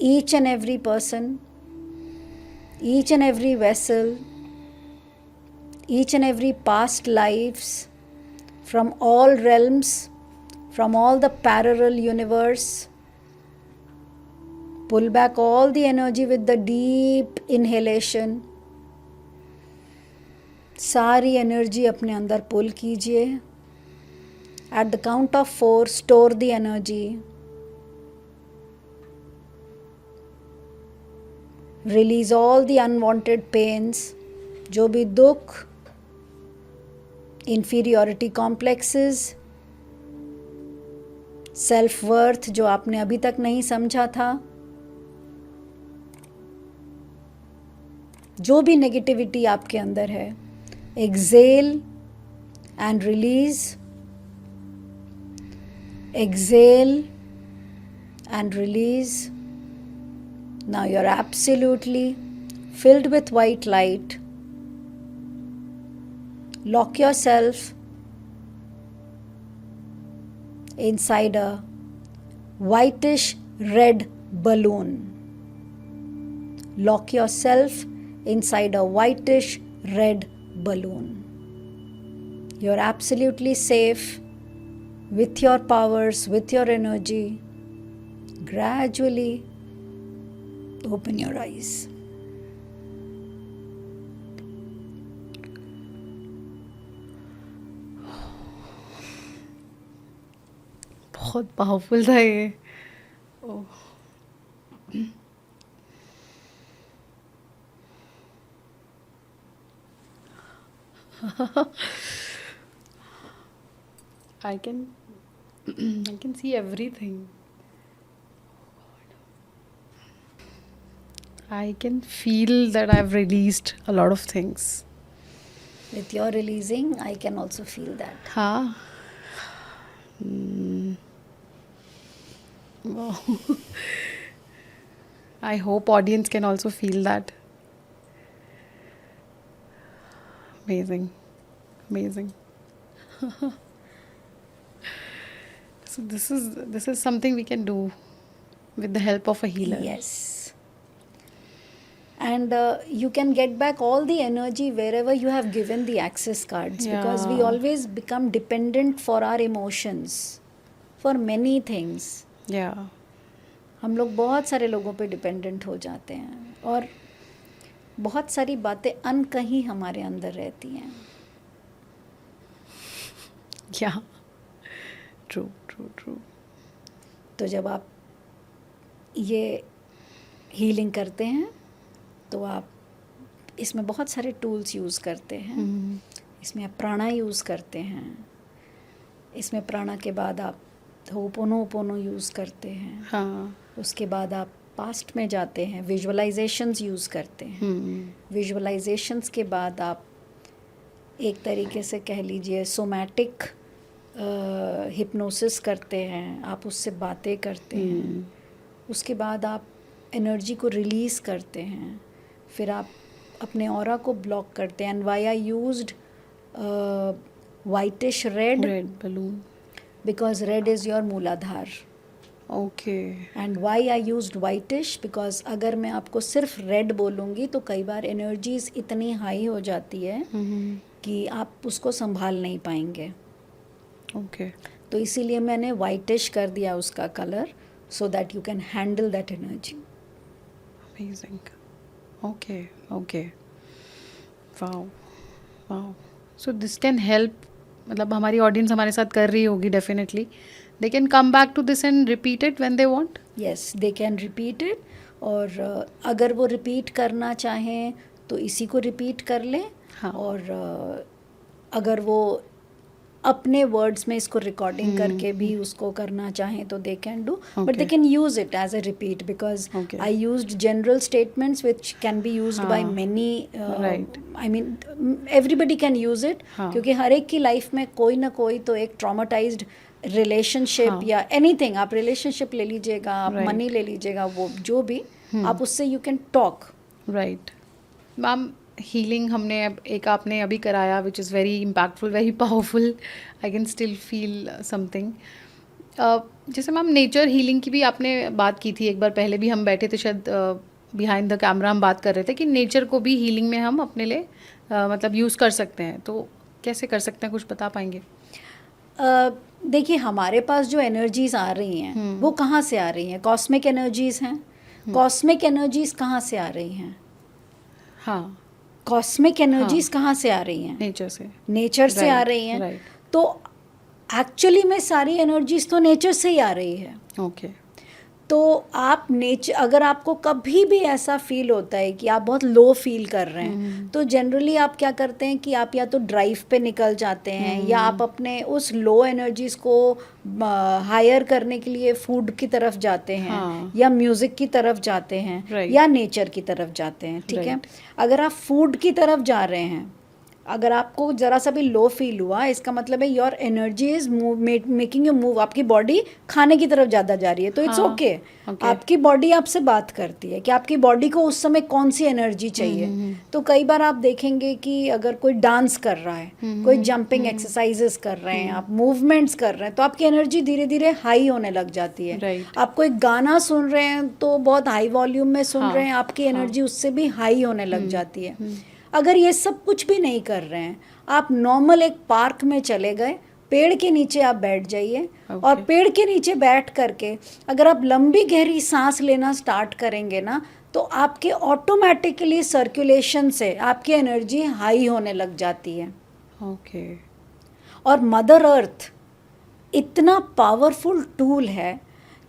each and every person, each and every vessel, each and every past lives, from all realms, from all the parallel universe. Pull back all the energy with the deep inhalation. सारी energy अपने अंदर पुल कीजिए. At the count of 4, store the energy. Release all the unwanted pains. जो भी दुख, inferiority complexes, self worth जो आपने अभी तक नहीं समझा था, जो भी नेगेटिविटी आपके अंदर है, exhale and release. Exhale and release. Now you're absolutely filled with white light. Lock yourself inside a whitish red balloon. Lock yourself inside a whitish red balloon. You're absolutely safe with your powers, with your energy. Gradually open your eyes. बहुत powerful था ये. ओह. I can see everything. I can feel that I've released a lot of things. With your releasing, I can also feel that. हाँ. Wow. I hope audience can also feel that. Amazing. Amazing. So this is something we can do with the help of a healer. Yes. And you can get back all the energy wherever you have given the access cards, because we Yeah. always become dependent for our emotions, for many things. Yeah. हम लोग बहुत सारे लोगों पे dependent हो जाते हैं और बहुत सारी बातें अनकही हमारे अंदर रहती हैं. Yeah. True, true, true. तो जब आप ये हीलिंग करते हैं तो आप इसमें बहुत सारे टूल्स यूज़ करते हैं. इसमें आप प्राणा यूज़ करते हैं. इसमें प्राणा के बाद आप होपोनोपोनो यूज़ करते हैं. हाँ. उसके बाद आप पास्ट में जाते हैं, विजुअलाइजेशंस यूज़ करते हैं. विजुअलाइजेशंस के बाद आप एक तरीके से कह लीजिए सोमैटिक हिप्नोसिस करते हैं. आप उससे बातें करते हैं. उसके बाद आप एनर्जी को रिलीज़ करते हैं. फिर आप अपने ऑरा को ब्लॉक करते हैं. And why I used whitish red balloon. because red is your मूलाधार. Okay. And why I used whitish because अगर मैं आपको सिर्फ red बोलूँगी तो कई बार एनर्जीज इतनी हाई हो जाती है कि आप उसको संभाल नहीं पाएंगे. Okay. तो इसीलिए मैंने whitish कर दिया उसका colour so that you can handle that energy. Amazing. Okay. Okay. Wow. Wow. So this can help. मतलब हमारी ऑडियंस हमारे साथ कर रही होगी definitely. They can come back to this and repeat it when they want. Yes, they can repeat it. और अगर वो रिपीट करना चाहें तो इसी को रिपीट कर लें. हाँ. और अगर वो अपने वर्ड्स में इसको रिकॉर्डिंग करके भी उसको करना चाहें तो they can do, but they can use it as a repeat, because I used general statements which can be used by many, I mean everybody can use it, क्योंकि हर एक की लाइफ में कोई ना कोई तो एक ट्रॉमाटाइज्ड रिलेशनशिप या एनीथिंग, आप रिलेशनशिप ले लीजिएगा, आप मनी ले लीजिएगा, वो जो भी आप उससे you can talk. Right ma'am, healing हमने अब एक आपने अभी कराया which is very impactful, very powerful, I can still feel something. जैसे मैम नेचर हीलिंग की भी आपने बात की थी एक बार पहले भी, हम बैठे थे शायद बिहाइंड द कैमरा, हम बात कर रहे थे कि नेचर को भी हीलिंग में हम अपने लिए मतलब यूज़ कर सकते हैं, तो कैसे कर सकते हैं, कुछ बता पाएंगे? देखिए हमारे पास जो एनर्जीज आ रही हैं वो कहाँ से आ रही हैं? कॉस्मिक एनर्जीज हैं. कॉस्मिक एनर्जीज कहाँ से आ रही हैं? हाँ, कॉस्मिक एनर्जीज कहाँ से आ रही हैं? नेचर से. नेचर से आ रही हैं. राइट. तो एक्चुअली में सारी एनर्जीज तो नेचर से ही आ रही है. ओके. तो आप नेचर, अगर आपको कभी भी ऐसा फील होता है कि आप बहुत लो फील कर रहे हैं, तो जनरली आप क्या करते हैं कि आप या तो ड्राइव पे निकल जाते हैं, या आप अपने उस लो एनर्जीज को हायर करने के लिए फूड की तरफ जाते हैं, या म्यूजिक की तरफ जाते हैं, या नेचर की तरफ जाते हैं. ठीक है, अगर आप फूड की तरफ जा रहे हैं, अगर आपको ज़रा सा भी लो फील हुआ, इसका मतलब है your energy is making you move, आपकी बॉडी खाने की तरफ ज़्यादा जा रही है, तो इट्स ओके. आपकी बॉडी आपसे बात करती है कि आपकी बॉडी को उस समय कौन सी एनर्जी चाहिए. तो कई बार आप देखेंगे कि अगर कोई डांस कर रहा है, कोई जंपिंग एक्सरसाइजेस कर रहे हैं, आप मूवमेंट्स कर रहे हैं, तो आपकी एनर्जी धीरे धीरे हाई होने लग जाती है. आप कोई गाना सुन रहे हैं तो बहुत हाई वॉल्यूम में सुन रहे हैं, आपकी एनर्जी उससे भी हाई होने लग जाती है. अगर ये सब कुछ भी नहीं कर रहे हैं, आप नॉर्मल एक पार्क में चले गए, पेड़ के नीचे आप बैठ जाइए, और पेड़ के नीचे बैठ करके अगर आप लंबी गहरी सांस लेना स्टार्ट करेंगे ना, तो आपके ऑटोमेटिकली सर्कुलेशन से आपकी एनर्जी हाई होने लग जाती है. ओके. और मदर अर्थ इतना पावरफुल टूल है,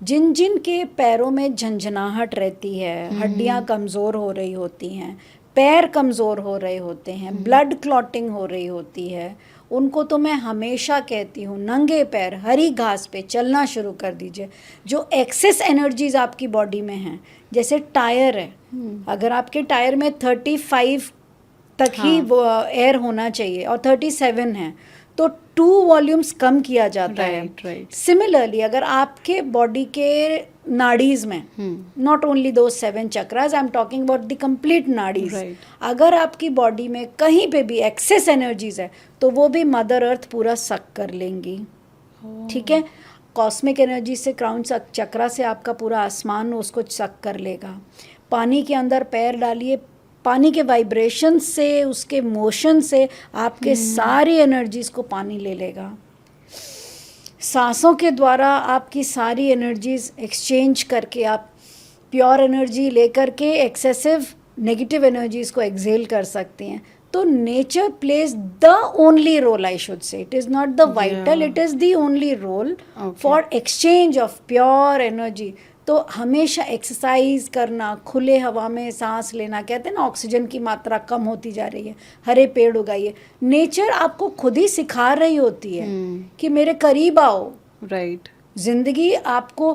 जिन जिन के पैरों में झंझनाहट रहती है, हड्डियां कमज़ोर हो रही होती हैं, पैर कमज़ोर हो रहे होते हैं, ब्लड क्लॉटिंग हो रही होती है, उनको तो मैं हमेशा कहती हूँ नंगे पैर हरी घास पे चलना शुरू कर दीजिए. जो एक्सेस एनर्जीज आपकी बॉडी में हैं, जैसे टायर है, अगर आपके टायर में 35 तक ही वो एयर होना चाहिए और 37 है, तो 2 वॉल्यूम्स कम किया जाता है. सिमिलरली अगर आपके बॉडी के नाड़ीज में, नॉट ओनली दो 7 chakras, I am talking about the complete nadis, अगर आपकी बॉडी में कहीं पे भी एक्सेस एनर्जीज है, तो वो भी मदर अर्थ पूरा सक कर लेंगी. ठीक है, कॉस्मिक एनर्जी से, क्राउन चक्रा से आपका पूरा आसमान उसको सक कर लेगा. पानी के अंदर पैर डालिए, पानी के वाइब्रेशन से, उसके मोशन से आपके सारी एनर्जीज को पानी ले लेगा. सांसों के द्वारा आपकी सारी एनर्जीज एक्सचेंज करके आप प्योर एनर्जी लेकर के एक्सेसिव नेगेटिव एनर्जीज को एक्सेल कर सकते हैं. तो nature plays the only role, I should say, it is not the vital, it is the only role for exchange of pure energy. तो हमेशा एक्सरसाइज करना, खुले हवा में सांस लेना, कहते हैं ना ऑक्सीजन की मात्रा कम होती जा रही है, हरे पेड़ उगाइए. नेचर आपको खुद ही सिखा रही होती है कि मेरे करीब आओ. राइट. जिंदगी आपको,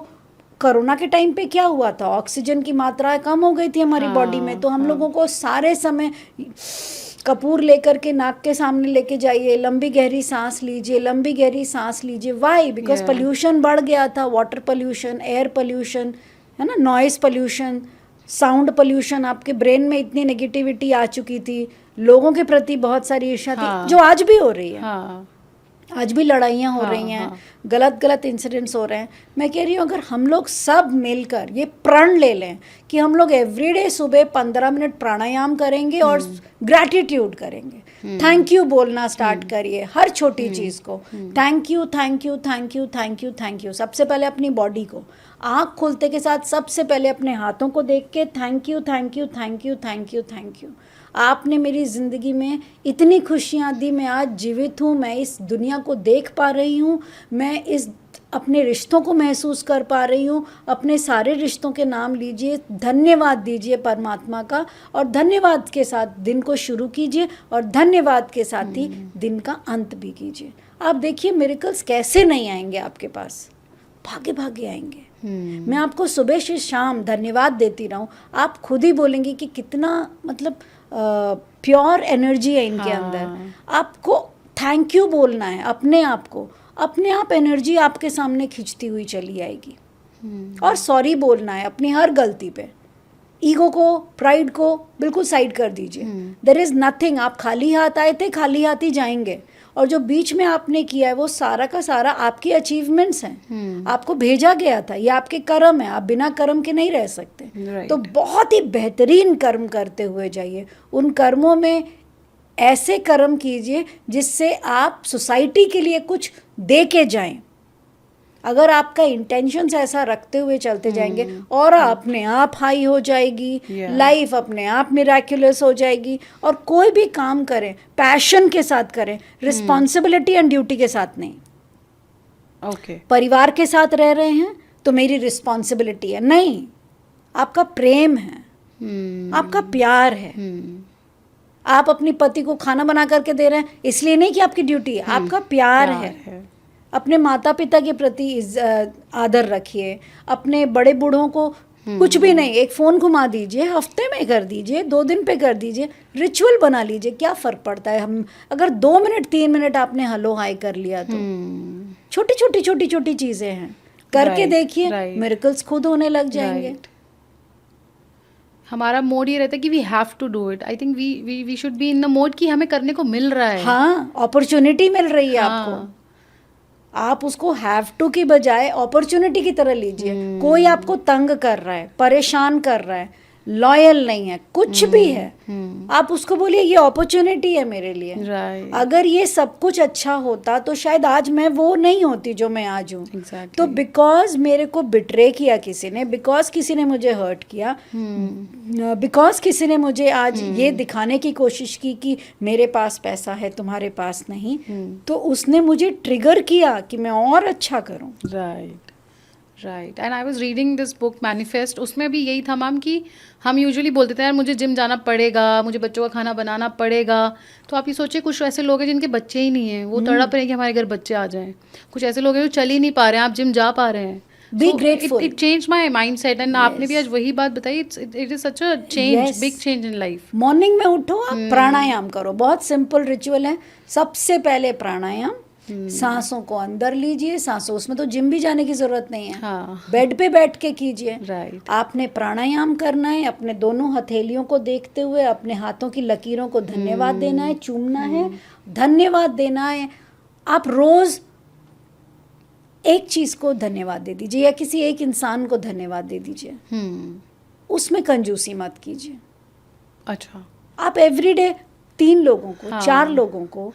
कोरोना के टाइम पे क्या हुआ था, ऑक्सीजन की मात्रा कम हो गई थी हमारी बॉडी में, तो हम लोगों को सारे समय कपूर लेकर के नाक के सामने लेके जाइए, लंबी गहरी सांस लीजिए, लंबी गहरी सांस लीजिए. वाई? बिकॉज पोल्यूशन बढ़ गया था, वाटर पोल्यूशन, एयर पोल्यूशन, है ना, नॉइस पोल्यूशन, साउंड पोल्यूशन. आपके ब्रेन में इतनी नेगेटिविटी आ चुकी थी, लोगों के प्रति बहुत सारी ईर्ष्या थी, जो आज भी हो रही है. आज भी लड़ाइयाँ हो रही हैं, गलत गलत इंसिडेंट्स हो रहे हैं. मैं कह रही हूँ अगर हम लोग सब मिलकर ये प्रण ले लें कि हम लोग एवरीडे सुबह 15 मिनट प्राणायाम करेंगे और ग्रैटिट्यूड करेंगे, थैंक यू बोलना स्टार्ट करिए हर छोटी चीज़ को. Thank you, thank you, thank you, thank you, thank you. सबसे पहले अपनी बॉडी को, आँख खुलते के साथ सबसे पहले अपने हाथों को देख के thank you, thank you, thank you, thank you, thank you. आपने मेरी ज़िंदगी में इतनी खुशियाँ दी, मैं आज जीवित हूँ, मैं इस दुनिया को देख पा रही हूँ, मैं इस अपने रिश्तों को महसूस कर पा रही हूँ, अपने सारे रिश्तों के नाम लीजिए, धन्यवाद दीजिए परमात्मा का, और धन्यवाद के साथ दिन को शुरू कीजिए और धन्यवाद के साथ ही दिन का अंत भी कीजिए। आप देखिए मिरेकल्स कैसे नहीं आएंगे आपके पास, भागे भागे आएंगे। मैं आपको सुबह से शाम धन्यवाद देती रहूं, आप खुद ही बोलेंगे कि कितना मतलब प्योर एनर्जी है इनके अंदर। आपको थैंक यू बोलना है अपने आप को, अपने आप एनर्जी आपके सामने खिंचती हुई चली आएगी। और सॉरी बोलना है अपनी हर गलती पे। ईगो को, प्राइड को बिल्कुल साइड कर दीजिए। देयर इज नथिंग, आप खाली हाथ आए थे, खाली हाथ ही जाएंगे। और जो बीच में आपने किया है वो सारा का सारा आपकी अचीवमेंट्स हैं। आपको भेजा गया था, ये आपके कर्म है, आप बिना कर्म के नहीं रह सकते। तो बहुत ही बेहतरीन कर्म करते हुए जाइए। उन कर्मों में ऐसे कर्म कीजिए जिससे आप सोसाइटी के लिए कुछ दे के जाएं। अगर आपका इंटेंशंस ऐसा रखते हुए चलते जाएंगे और अपने आप हाई हो जाएगी, लाइफ अपने आप मिराक्युलस हो जाएगी। और कोई भी काम करें पैशन के साथ करें, रिस्पॉन्सिबिलिटी एंड ड्यूटी के साथ नहीं। परिवार के साथ रह रहे हैं तो मेरी रिस्पॉन्सिबिलिटी है, नहीं, आपका प्रेम है, आपका प्यार है। आप अपनी पति को खाना बना करके दे रहे हैं इसलिए नहीं कि आपकी ड्यूटी है, आपका प्यार है। अपने माता पिता के प्रति आदर रखिए। अपने बड़े बूढ़ों को कुछ भी नहीं, एक फ़ोन घुमा दीजिए, हफ्ते में कर दीजिए, 2 दिन पे कर दीजिए, रिचुअल बना लीजिए। क्या फ़र्क पड़ता है? हम अगर 2 मिनट 3 मिनट आपने हेलो हाय कर लिया तो छोटी छोटी चीज़ें हैं, करके देखिए, मिरेकल्स खुद होने लग जाएंगे। हमारा मोड ये रहता है कि we have to do it. I think we should be in the mode कि हमें करने को मिल रहा है। हाँ, अपॉर्चुनिटी मिल रही है आपको। आप उसको हैव टू की बजाय अपॉर्चुनिटी की तरह लीजिए। कोई आपको तंग कर रहा है, परेशान कर रहा है, लॉयल नहीं है, कुछ भी है, आप उसको बोलिए ये अपॉर्चुनिटी है मेरे लिए। अगर ये सब कुछ अच्छा होता तो शायद आज मैं वो नहीं होती जो मैं आज हूँ। तो बिकॉज मेरे को बिट्रे किया किसी ने, बिकॉज किसी ने मुझे हर्ट किया, बिकॉज किसी ने मुझे आज ये दिखाने की कोशिश की कि मेरे पास पैसा है तुम्हारे पास नहीं, तो उसने मुझे ट्रिगर किया कि मैं और अच्छा करूँ। Right. And I was reading this book manifest, उसमें भी यही था मैम कि हम यूजुअली बोलते थे यार मुझे जिम जाना पड़ेगा, मुझे बच्चों का खाना बनाना पड़ेगा। तो आप ये सोचिए कुछ ऐसे लोग हैं जिनके बच्चे ही नहीं हैं, वो तड़प रहे हैं कि हमारे घर बच्चे आ जाएं। कुछ ऐसे लोग हैं जो चल ही नहीं पा रहे हैं, आप जिम जा पा रहे हैं। Be grateful. It changed my mindset and आपने भी आज वही बात बताई। It is such a change, big change in life. Morning में उठो, आप प्राणायाम करो, बहुत सिंपल रिचुअल है। सबसे पहले प्राणायाम, सांसों को अंदर लीजिए, सांसों, उसमें तो जिम भी जाने की जरूरत नहीं है। बेड पे बैठ के कीजिए। आपने प्राणायाम करना है, अपने दोनों हथेलियों को देखते हुए अपने हाथों की लकीरों को धन्यवाद देना है, चूमना है, धन्यवाद देना है। आप रोज एक चीज को धन्यवाद दे दीजिए या किसी एक इंसान को धन्यवाद दे दीजिए। उसमें कंजूसी मत कीजिए। अच्छा, आप एवरीडे 3 लोगों को, 4 लोगों को,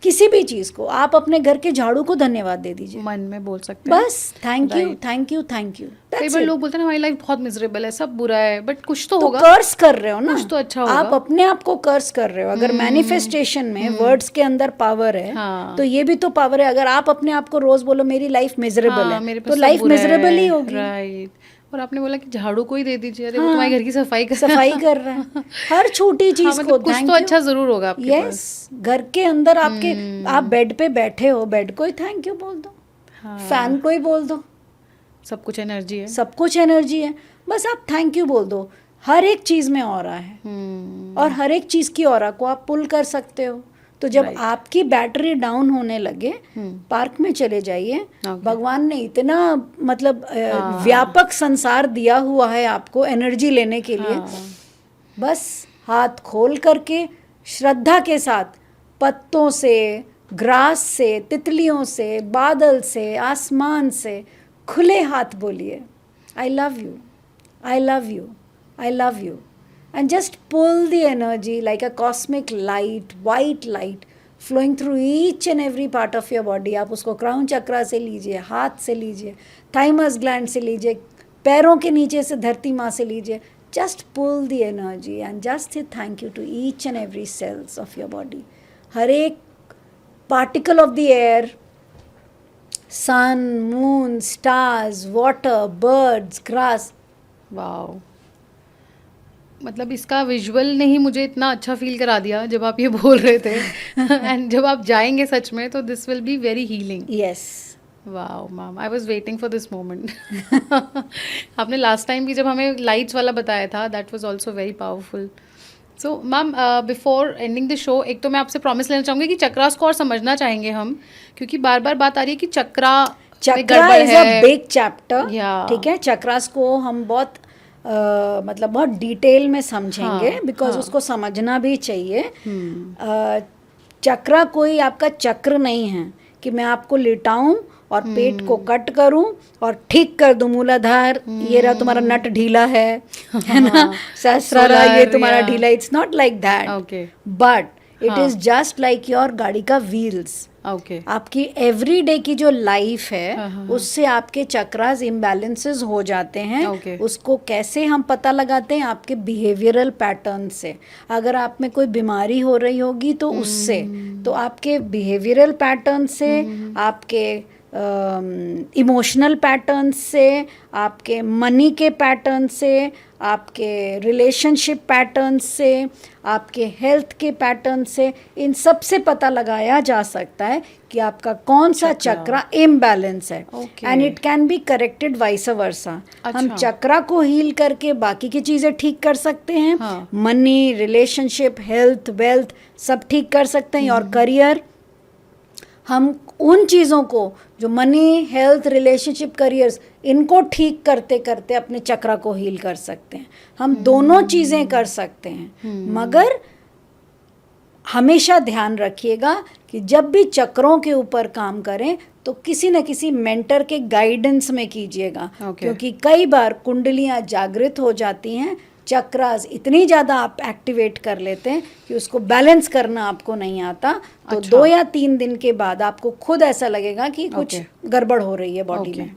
किसी भी चीज को, आप अपने घर के झाड़ू को धन्यवाद दे दीजिए। मन में बोल सकते हैं बस thank you thank you thank you. कई बार लोग बोलते हैं हमारी लाइफ बहुत मिजरेबल है, सब बुरा है, बट कुछ तो होगा। कर्स कर रहे हो ना, कुछ तो अच्छा होगा। आप अपने आप को कर्स कर रहे हो। अगर मैनिफेस्टेशन में वर्ड्स के अंदर पावर है, तो ये भी तो पावर है। अगर आप अपने आप को रोज बोलो मेरी लाइफ मिजरेबल है, तो लाइफ मिजरेबल ही होगी। राइट। और आपने बोला कि झाड़ू को ही दे दीजिए, वो तुम्हारे घर की सफाई कर रहा है। हर छोटी चीज को कुछ तो अच्छा जरूर होगा आपके पास। घर के अंदर आपके, आप बेड पे बैठे हो, बेड को ही थैंक यू बोल दो, फैन को ही बोल दो। सब कुछ एनर्जी है, सब कुछ एनर्जी है। बस आप थैंक यू बोल दो। हर एक चीज में ऑरा है, और हर एक चीज की ऑरा को आप पुल कर सकते हो। तो जब आपकी बैटरी डाउन होने लगे, पार्क में चले जाइए। भगवान ने इतना मतलब व्यापक संसार दिया हुआ है आपको एनर्जी लेने के लिए। बस हाथ खोल करके श्रद्धा के साथ पत्तों से, ग्रास से, तितलियों से, बादल से, आसमान से खुले हाथ बोलिए आई love you, I love you, I love you. And just pull the energy like a cosmic light, white light, flowing through each and every part of your body. आप उसको क्राउन चक्रा से लीजिए, हाथ से लीजिए, थाइमस ग्लैंड से लीजिए, पैरों के नीचे से धरती माँ से लीजिए। Just pull the energy and just say thank you to each and every cells of your body. हर एक particle of the air, sun, moon, stars, water, birds, grass. Wow, मतलब इसका विजुअल ने ही मुझे इतना अच्छा फील करा दिया जब आप ये बोल रहे थे एंड जब आप जाएंगे सच में तो this will be very healing. Yes. Wow ma'am, I was waiting for this moment. आपने लास्ट टाइम भी जब हमें लाइट्स वाला बताया था, that was also very powerful. So ma'am, before ending the show, एक तो मैं आपसे प्रॉमिस लेना चाहूँगी कि चक्रास को और समझना चाहेंगे हम, क्योंकि बार बार बात आ रही है कि chakra chakra is a big chapter. Yeah. ठीक है, चक्रास को हम बहुत मतलब बहुत डिटेल में समझेंगे हाँ, बिकॉज हाँ. उसको समझना भी चाहिए. चक्रा कोई आपका चक्र नहीं है कि मैं आपको लिटाऊं और पेट को कट करूं और ठीक कर दूं मूलाधार, ये रहा तुम्हारा नट ढीला है ना, सहस्रारा ये Solar, तुम्हारा yeah. ढीला. It's not like that, okay but it हाँ. इज जस्ट लाइक योर गाड़ी का व्हील्स. ओके. आपकी एवरीडे की जो लाइफ है हाँ. उससे आपके चक्रास इम्बैलेंसेस हो जाते हैं. Okay. उसको कैसे हम पता लगाते हैं? आपके बिहेवियरल पैटर्न से. अगर आप में कोई बीमारी हो रही होगी तो उससे, तो आपके बिहेवियरल पैटर्न से, आपके इमोशनल पैटर्न से, आपके मनी के पैटर्न से, आपके रिलेशनशिप पैटर्न से, आपके हेल्थ के पैटर्न से, इन सब से पता लगाया जा सकता है कि आपका कौन सा चक्रा इम्बैलेंस है. Okay. And it can be corrected vice versa. हम अच्छा. चक्रा को हील करके बाकी की चीज़ें ठीक कर सकते हैं. हाँ. मनी, रिलेशनशिप, हेल्थ, वेल्थ सब ठीक कर सकते हैं. और करियर, हम उन चीज़ों को जो मनी, हेल्थ, रिलेशनशिप, करियर्स, इनको ठीक करते करते अपने चक्रा को हील कर सकते हैं. हम दोनों चीज़ें कर सकते हैं. मगर हमेशा ध्यान रखिएगा कि जब भी चक्रों के ऊपर काम करें तो किसी न किसी मेंटर के गाइडेंस में कीजिएगा. Okay. क्योंकि कई बार कुंडलियाँ जागृत हो जाती हैं, चक्रास इतनी ज़्यादा आप एक्टिवेट कर लेते हैं कि उसको बैलेंस करना आपको नहीं आता. तो अच्छा. 2 या 3 दिन के बाद आपको खुद ऐसा लगेगा कि कुछ Okay. गड़बड़ हो रही है बॉडी Okay. में.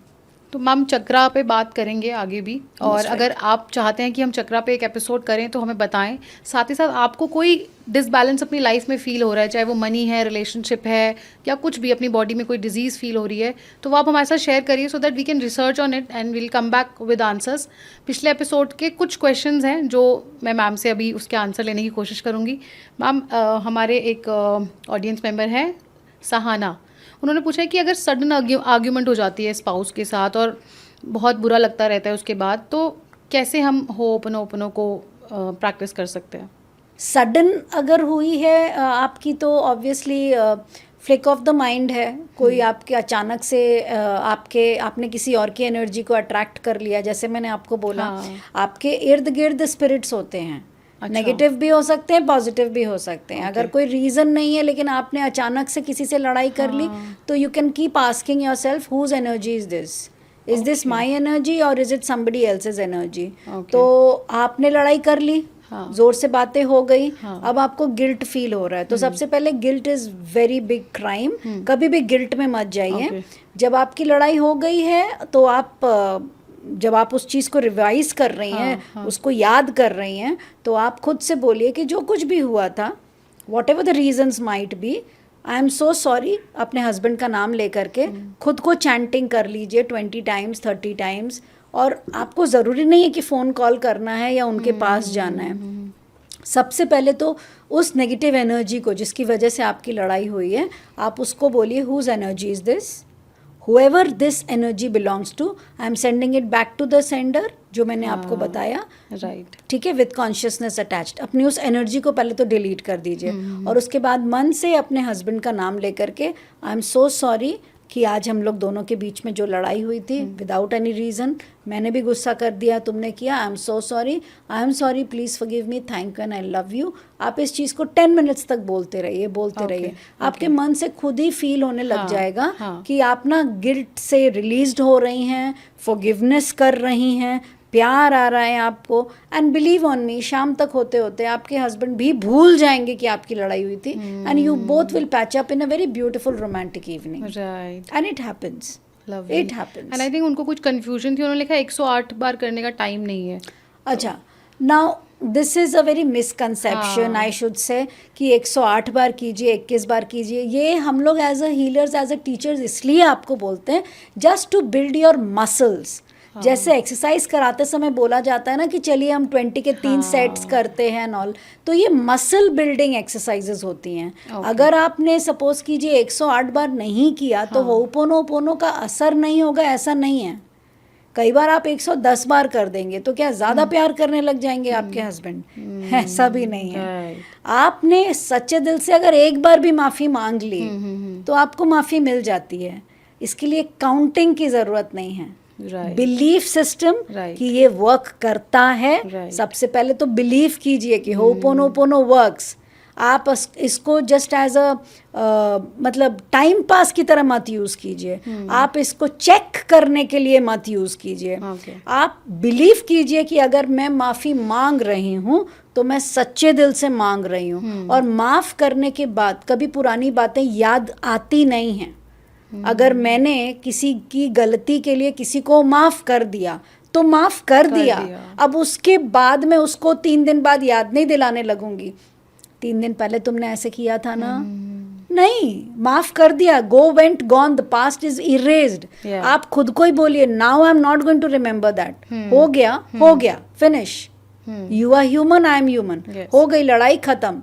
तो मैम चक्रा पे बात करेंगे आगे भी, और That's right. अगर आप चाहते हैं कि हम चक्रा पे एक एपिसोड करें तो हमें बताएं. साथ ही साथ आपको कोई डिसबैलेंस अपनी लाइफ में फील हो रहा है, चाहे वो मनी है, रिलेशनशिप है, या कुछ भी, अपनी बॉडी में कोई डिजीज़ फील हो रही है, तो वो आप हमारे साथ शेयर करिए so that we can research on it and will come back with answers. पिछले एपिसोड के कुछ क्वेश्चंस हैं जो मैं मैम से अभी उसके आंसर लेने की कोशिश करूँगी. मैम, हमारे एक ऑडियंस मेंबर हैं सहाना, उन्होंने पूछा है कि अगर सडन आर्ग्यूमेंट हो जाती है स्पाउस के साथ और बहुत बुरा लगता रहता है उसके बाद, तो कैसे हम होपनोपनो को प्रैक्टिस कर सकते हैं? सडन अगर हुई है आपकी, तो obviously flick of the mind है. कोई आपके अचानक से आपने किसी और की एनर्जी को अट्रैक्ट कर लिया. जैसे मैंने आपको बोला, हाँ. आपके इर्द गिर्द स्पिरिट्स होते हैं. अच्छा. नेगेटिव भी हो सकते हैं, पॉजिटिव भी हो सकते हैं. Okay. अगर कोई रीज़न नहीं है लेकिन आपने अचानक से किसी से लड़ाई कर ली, तो you can keep asking yourself, whose energy is this? Is this my energy और is it somebody else's energy? Okay. तो आपने लड़ाई कर ली, हाँ. जोर से बातें हो गई, हाँ. अब आपको गिल्ट फील हो रहा है. तो सबसे पहले guilt is very big crime. कभी भी गिल्ट में मत जाइए. Okay. जब आपकी लड़ाई हो गई है तो जब आप उस चीज़ को रिवाइज कर रही हैं, उसको याद कर रही हैं, तो आप खुद से बोलिए कि जो कुछ भी हुआ था, whatever the reasons might be, I am so sorry. अपने हस्बैंड का नाम लेकर के खुद को चैंटिंग कर लीजिए 20 टाइम्स, 30 टाइम्स. और आपको ज़रूरी नहीं है कि फ़ोन कॉल करना है या उनके पास जाना है. सबसे पहले तो उस नेगेटिव एनर्जी को जिसकी वजह से आपकी लड़ाई हुई है, आप उसको बोलिए, whose energy is this? whoever this energy belongs to, I am sending it back to the sender, जो मैंने आपको बताया. राइट. ठीक है, विथ कॉन्शियसनेस अटैच्ड. अपनी उस एनर्जी को पहले तो डिलीट कर दीजिए. और उसके बाद मन से अपने हस्बैंड का नाम लेकर के, आई एम सो सॉरी कि आज हम लोग दोनों के बीच में जो लड़ाई हुई थी, विदाउट एनी रीज़न, मैंने भी गुस्सा कर दिया, तुमने किया, आई am so sorry, please forgive me, thank you and I love you. आप इस चीज़ को 10 मिनट्स तक बोलते रहिए. आपके मन से खुद ही फील होने लग जाएगा कि आप ना गिल्ट से रिलीज्ड हो रही हैं, फॉरगिवनेस कर रही हैं, प्यार आ रहा है आपको. एंड बिलीव ऑन मी, शाम तक होते होते आपके हस्बैंड भी भूल जाएंगे कि आपकी लड़ाई हुई थी. And you both will patch up in a very beautiful romantic evening. Right. And it happens. Lovely. It happens. And I think उनको कुछ कंफ्यूजन थी, उन्होंने लिखा 108 बार करने का टाइम नहीं है. अच्छा, now this is a very misconception I should से कि 108 बार कीजिए, 21 बार कीजिए. ये हम लोग as a healers, as a teachers इसलिए आपको बोलते हैं just to build your muscles. जैसे एक्सरसाइज कराते समय बोला जाता है ना कि चलिए हम 20 के 3 सेट्स करते हैं एंड ऑल, तो ये मसल बिल्डिंग एक्सरसाइजेज होती हैं. अगर आपने सपोज कीजिए 108 बार नहीं किया तो होपोनोपोनो का असर नहीं होगा, ऐसा नहीं है. कई बार आप 110 बार कर देंगे तो क्या ज़्यादा प्यार करने लग जाएंगे आपके हस्बैंड? ऐसा भी नहीं है. आपने सच्चे दिल से अगर एक बार भी माफ़ी मांग ली तो आपको माफ़ी मिल जाती है. इसके लिए काउंटिंग की ज़रूरत नहीं है. बिलीफ सिस्टम कि ये वर्क करता है. सबसे पहले तो बिलीव कीजिए कि होपोनोपोनो वर्क्स. आप इसको जस्ट एज अ मतलब टाइम पास की तरह मत यूज़ कीजिए. आप इसको चेक करने के लिए मत यूज़ कीजिए. आप बिलीव कीजिए कि अगर मैं माफ़ी मांग रही हूँ तो मैं सच्चे दिल से मांग रही हूँ. और माफ़ करने के बाद कभी पुरानी बातें याद आती नहीं हैं. अगर मैंने किसी की गलती के लिए किसी को माफ़ कर दिया तो माफ़ कर दिया. अब उसके बाद मैं उसको 3 दिन बाद याद नहीं दिलाने लगूंगी 3 दिन पहले तुमने ऐसे किया था ना. नहीं, माफ कर दिया. Go went gone, the past is erased. आप खुद को ही बोलिए now I am not going to remember that. हो गया finish. You are human, I am human. हो गई लड़ाई खत्म.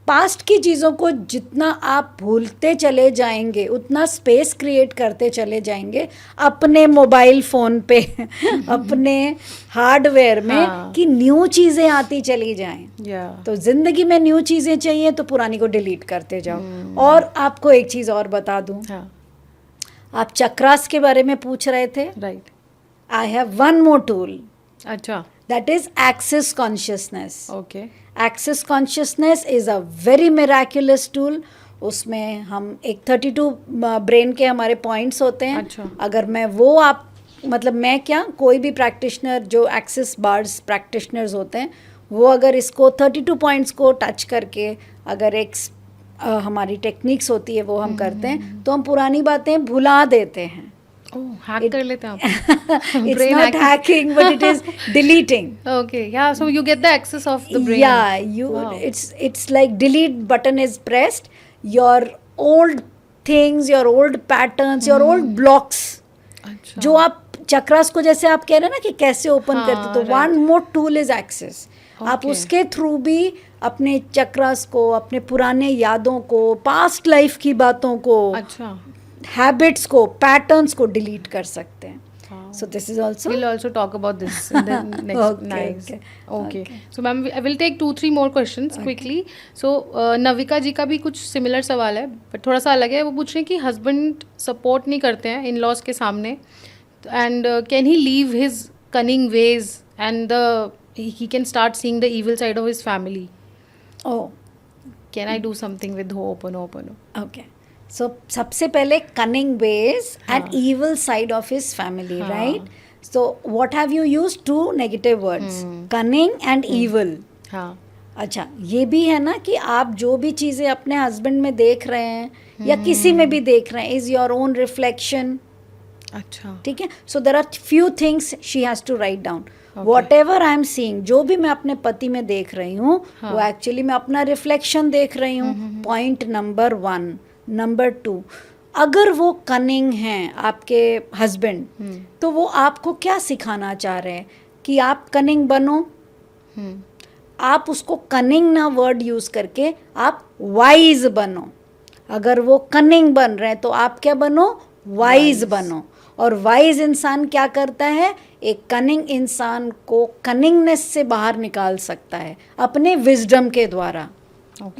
पास्ट की चीज़ों को जितना आप भूलते चले जाएंगे उतना स्पेस क्रिएट करते चले जाएंगे अपने मोबाइल फ़ोन पे अपने हार्डवेयर में कि न्यू चीज़ें आती चली जाएं. तो ज़िंदगी में न्यू चीज़ें चाहिए तो पुरानी को डिलीट करते जाओ. और आपको एक चीज़ और बता दूं. आप चक्रास के बारे में पूछ रहे थे. Right. I have one more tool. अच्छा. That is axis consciousness. Okay. Axis consciousness is a very miraculous tool. उसमें हम एक 32 ब्रेन के हमारे पॉइंट्स होते हैं. अच्छा. अगर मैं वो आप मतलब मैं क्या कोई भी प्रैक्टिशनर जो एक्सिस बार्स प्रैक्टिशनर्स होते हैं वो अगर इसको 32 पॉइंट्स को टच करके अगर एक हमारी टेक्निक्स होती है वो हम करते हैं तो हम पुरानी बातें भुला देते हैं. हैक कर लेते हैं आप. It's not hacking, but it is deleting. Okay, yeah. So you get the access of the brain. Yeah, Wow. It's like delete button is pressed. Your old things, your old patterns, your old blocks. अच्छा. जो आप चक्रास को जैसे आप कह रहे हैं ना कि कैसे ओपन करते तो one more tool is access. आप उसके थ्रू भी अपने चक्रास को, अपने पुराने यादों को, पास्ट लाइफ की बातों को, अच्छा, हैबिट्स को, पैटर्न्स को डिलीट कर सकते हैं. So this is also. We'll also talk about this in the next. Nice. Okay. So ma'am, I will take 2-3 more questions quickly. So Navika जी का भी कुछ सिमिलर सवाल है बट थोड़ा सा अलग है. वो पूछ रहे हैं कि हस्बैंड सपोर्ट नहीं करते हैं इन लॉज के सामने and can he leave his cunning ways एंड he can start seeing the evil side of his family. Oh. Can I do something with Ho'oponopono? Okay. So सबसे पहले cunning ways and evil side of his family, right? So what have you used? 2 negative words. Cunning and evil. हाँ. अच्छा, ये भी है ना कि आप जो भी चीज़ें अपने हस्बैंड में देख रहे हैं या किसी में भी देख रहे हैं इज योर ओन रिफ्लेक्शन. अच्छा. ठीक है. So there are few things she has to write down. Whatever I am seeing, जो भी मैं अपने पति में देख रही हूँ वो एक्चुअली मैं अपना रिफ्लेक्शन देख रही हूँ. Point number 1. नंबर 2, अगर वो कनिंग हैं आपके हस्बैंड तो वो आपको क्या सिखाना चाह रहे हैं कि आप कनिंग बनो. आप उसको कनिंग ना वर्ड यूज़ करके आप वाइज बनो. अगर वो कनिंग बन रहे हैं तो आप क्या बनो? वाइज बनो. और वाइज इंसान क्या करता है? एक कनिंग इंसान को कनिंगनेस से बाहर निकाल सकता है अपने विजडम के द्वारा.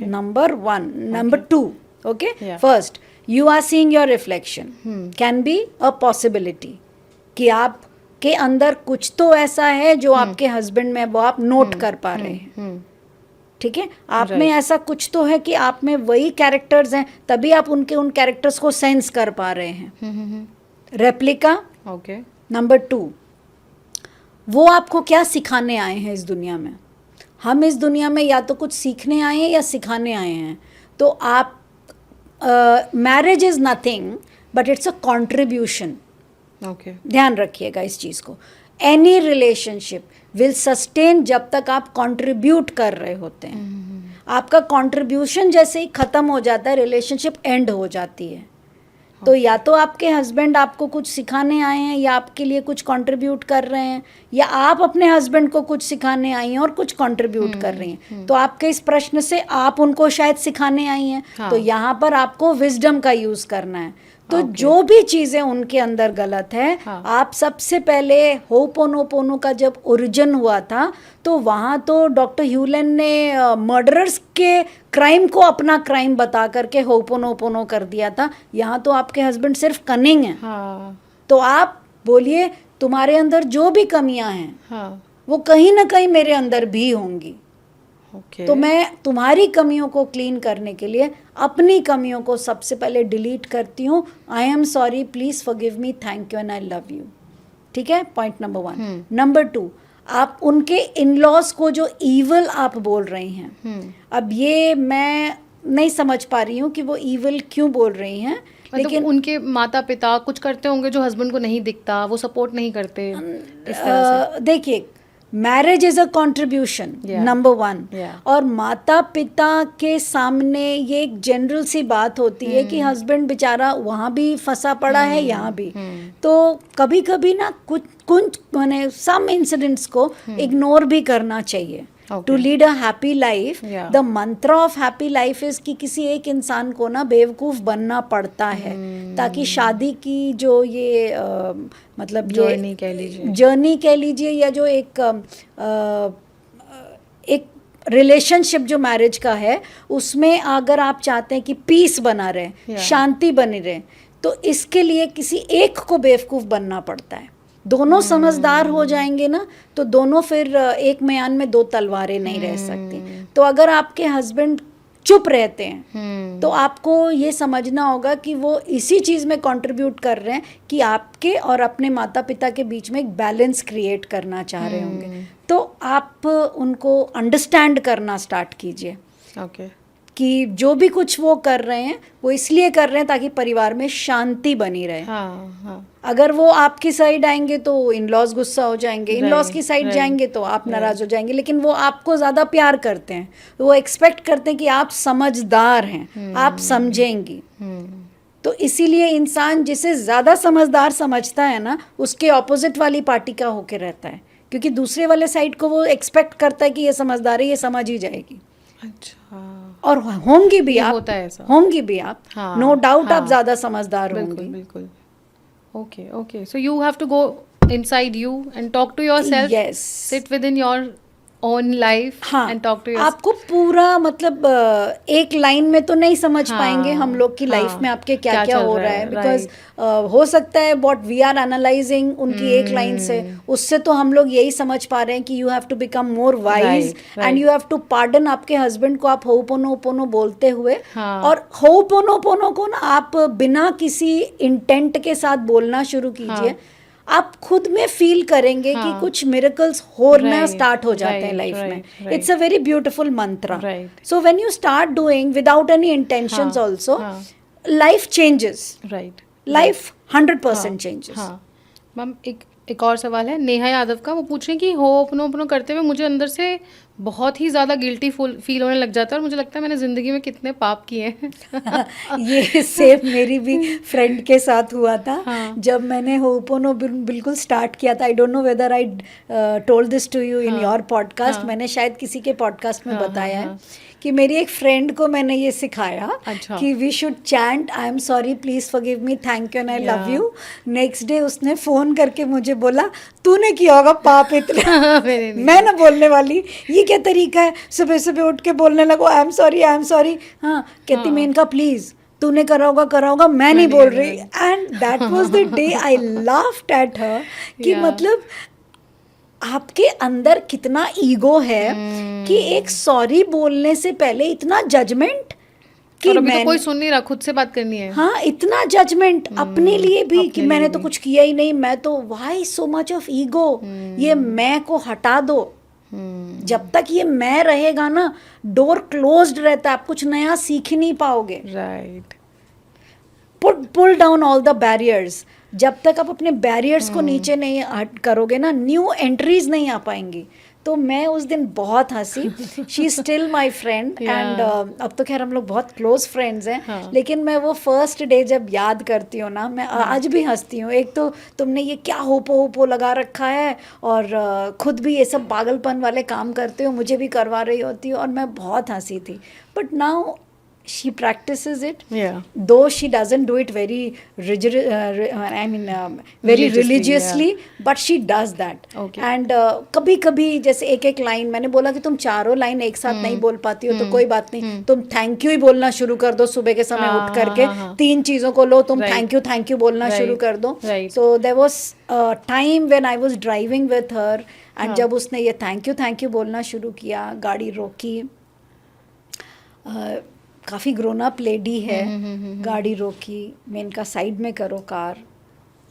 Number 1. Number 2, okay? Yeah. First, you are seeing your reflection. Can be a possibility कि आप के अंदर कुछ तो ऐसा है जो आपके हस्बैंड में वो आप नोट कर पा रहे हैं. ठीक है. आप में ऐसा कुछ तो है कि आप में वही कैरेक्टर्स हैं तभी आप उनके उन कैरेक्टर्स को सेंस कर पा रहे हैं. रेप्लिका. ओके. नंबर 2, वो आपको क्या सिखाने आए हैं इस दुनिया में. हम इस दुनिया में या तो कुछ सीखने आए हैं या सिखाने आए हैं. तो आप marriage is nothing but it's a contribution. Okay. ध्यान रखिएगा इस चीज़ को. एनी रिलेशनशिप विल सस्टेन जब तक आप कंट्रीब्यूट कर रहे होते हैं। आपका कंट्रीब्यूशन जैसे ही ख़त्म हो जाता है, रिलेशनशिप एंड हो जाती है। तो या तो आपके हस्बैंड आपको कुछ सिखाने आए हैं या आपके लिए कुछ कंट्रीब्यूट कर रहे हैं, या आप अपने हस्बैंड को कुछ सिखाने आई हैं और कुछ कंट्रीब्यूट कर रही हैं। तो आपके इस प्रश्न से आप उनको शायद सिखाने आई हैं। तो यहाँ पर आपको विजडम का यूज़ करना है। तो जो भी चीज़ें उनके अंदर गलत है, आप सबसे पहले होपोनोपोनो का जब ओरिजिन हुआ था तो वहाँ तो डॉक्टर ह्यूलन ने मर्डरर्स के क्राइम को अपना क्राइम बता करके होपोनोपोनो कर दिया था। यहाँ तो आपके हस्बैंड सिर्फ कनिंग है। तो आप बोलिए तुम्हारे अंदर जो भी कमियां हैं वो कहीं ना कहीं मेरे अंदर भी होंगी। तो मैं तुम्हारी कमियों को क्लीन करने के लिए अपनी कमियों को सबसे पहले डिलीट करती हूँ। आई am sorry, please forgive me, thank you and I love you. ठीक है, पॉइंट नंबर 1। नंबर 2, आप उनके इन लॉज को जो ईवल आप बोल रही हैं, अब ये मैं नहीं समझ पा रही हूँ कि वो ईवल क्यों बोल रही हैं। लेकिन उनके माता पिता कुछ करते होंगे जो हस्बैंड को नहीं दिखता, वो सपोर्ट नहीं करते इस तरह से। देखिए, marriage is a contribution, number 1। और माता पिता के सामने ये एक जनरल सी बात होती है कि हस्बैंड बेचारा वहाँ भी फंसा पड़ा है, यहाँ भी। तो कभी कभी ना कुछ माने सम इंसिडेंट्स को इग्नोर भी करना चाहिए to lead a happy life. The mantra of happy life is कि किसी एक इंसान को ना बेवकूफ़ बनना पड़ता है ताकि शादी की जो ये मतलब जर्नी कह लीजिए या जो एक रिलेशनशिप जो मैरिज का है उसमें अगर आप चाहते हैं कि पीस बना रहे, शांति बनी रहे, तो इसके लिए किसी एक को बेवकूफ़ बनना पड़ता है। दोनों समझदार हो जाएंगे ना तो दोनों फिर एक म्यान में दो तलवारें नहीं रह सकती। तो अगर आपके हस्बैंड चुप रहते हैं तो आपको ये समझना होगा कि वो इसी चीज़ में कंट्रीब्यूट कर रहे हैं कि आपके और अपने माता पिता के बीच में एक बैलेंस क्रिएट करना चाह रहे होंगे। तो आप उनको अंडरस्टैंड करना स्टार्ट कीजिए कि जो भी कुछ वो कर रहे हैं वो इसलिए कर रहे हैं ताकि परिवार में शांति बनी रहे। अगर वो आपकी साइड आएंगे तो इन लॉज गुस्सा हो जाएंगे, इन लॉज की साइड जाएंगे तो आप नाराज हो जाएंगे। लेकिन वो आपको ज़्यादा प्यार करते हैं, वो एक्सपेक्ट करते हैं कि आप समझदार हैं, आप समझेंगी। तो इसीलिए इंसान जिसे ज़्यादा समझदार समझता है ना, उसके ऑपोजिट वाली पार्टी का होके रहता है, क्योंकि दूसरे वाले साइड को वो एक्सपेक्ट करता है कि ये समझदार है, ये समझ ही जाएगी। अच्छा, और होंगी भी आप, होता है ऐसा, होंगी भी आप, नो डाउट आप ज्यादा समझदार होंगी। बिल्कुल। Okay, so you have to go inside you and talk to yourself, sit within your own life and talk to yourself. आपको पूरा मतलब एक लाइन में तो नहीं समझ पाएंगे हम लोग की लाइफ में आपके क्या क्या हो रहा है, बिकॉज हो सकता है व्हाट वी आर एनालाइजिंग उनकी एक लाइन से, उससे तो हम लोग यही समझ पा रहे हैं कि you have to become more wise and you have to pardon आपके हस्बैंड को। आप होपोनोपोनो बोलते हुए, और होपोनोपोनो को ना आप बिना किसी इंटेंट के साथ बोलना शुरू कीजिए। आप खुद में फील करेंगे कि कुछ मिरेकल्स होना स्टार्ट हो जाते हैं लाइफ में। इट्स अ वेरी ब्यूटिफुल मंत्र। So when you start doing without any intentions also, life changes, life 100% changes. Ma'am एक और सवाल है नेहा यादव का, वो पूछ रहे हैं कि होपोनोपोनो करते हुए मुझे अंदर से बहुत ही ज़्यादा गिल्टी फील होने लग जाता है और मुझे लगता है मैंने ज़िंदगी में कितने पाप किए हैं। ये सेम मेरी भी फ्रेंड के साथ हुआ था। जब मैंने होपोनो बिल्कुल स्टार्ट किया था, I don't know whether I told this to you in your podcast, मैंने शायद किसी के पॉडकास्ट में बताया है कि मेरी एक फ्रेंड को मैंने ये सिखाया कि we should chant I am sorry, please forgive me, thank you and I love you. Next day उसने फ़ोन करके मुझे बोला तूने किया होगा पाप इतना। मैं ना बोलने वाली, ये क्या तरीका है, सुबह सुबह उठ के बोलने लगो आई am sorry, I am sorry. हाँ कहती मेनका प्लीज़ तूने करा होगा, मैं नहीं बोल रही। And that was the day I laughed at her कि मतलब आपके अंदर कितना ईगो है कि एक सॉरी बोलने से पहले इतना जजमेंट कि अभी तो कोई सुन नहीं रहा, खुद से बात करनी है। हाँ, इतना जजमेंट अपने लिए भी कि मैंने तो कुछ किया ही नहीं, मैं तो, why so much of ego. ये मैं को हटा दो। जब तक ये मैं रहेगा ना, डोर क्लोज्ड रहता है, आप कुछ नया सीख ही नहीं पाओगे। Right. Pull down all the barriers. जब तक आप अपने बैरियर्स को नीचे नहीं हट करोगे ना, न्यू एंट्रीज नहीं आ पाएंगी। तो मैं उस दिन बहुत हंसी। She is still my friend and अब तो खैर हम लोग बहुत क्लोज फ्रेंड्स हैं। हाँ. लेकिन मैं वो फर्स्ट डे जब याद करती हूँ ना, मैं आज भी हंसती हूँ। एक तो तुमने ये क्या होपो लगा रखा है, और खुद भी ये सब पागलपन वाले काम करते हो, मुझे भी करवा रही होती हो, और मैं बहुत हंसी थी। But now she practices it, though she doesn't do it very rigid, very religiously, but she does that. And कभी कभी जैसे एक एक लाइन, मैंने बोला कि तुम चारों लाइन एक साथ नहीं बोल पाती हो तो कोई बात नहीं, तुम थैंक यू ही बोलना शुरू कर दो। सुबह के समय उठ करके 3 चीज़ों को लो, तुम थैंक यू बोलना शुरू कर दो। So there was a time when I was driving with her, and जब उसने ये थैंक यू बोलना शुरू किया, गाड़ी रोकी, काफ़ी ग्रोन अप लेडी है, गाड़ी रोकी, मैं इनका साइड में करो कार,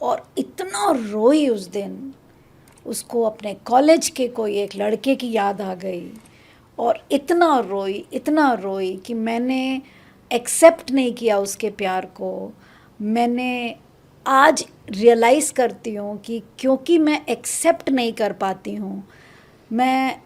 और इतना रोई उस दिन। उसको अपने कॉलेज के कोई एक लड़के की याद आ गई, और इतना रोई कि मैंने एक्सेप्ट नहीं किया उसके प्यार को। मैंने आज रियलाइज़ करती हूँ कि क्योंकि मैं एक्सेप्ट नहीं कर पाती हूँ, मैं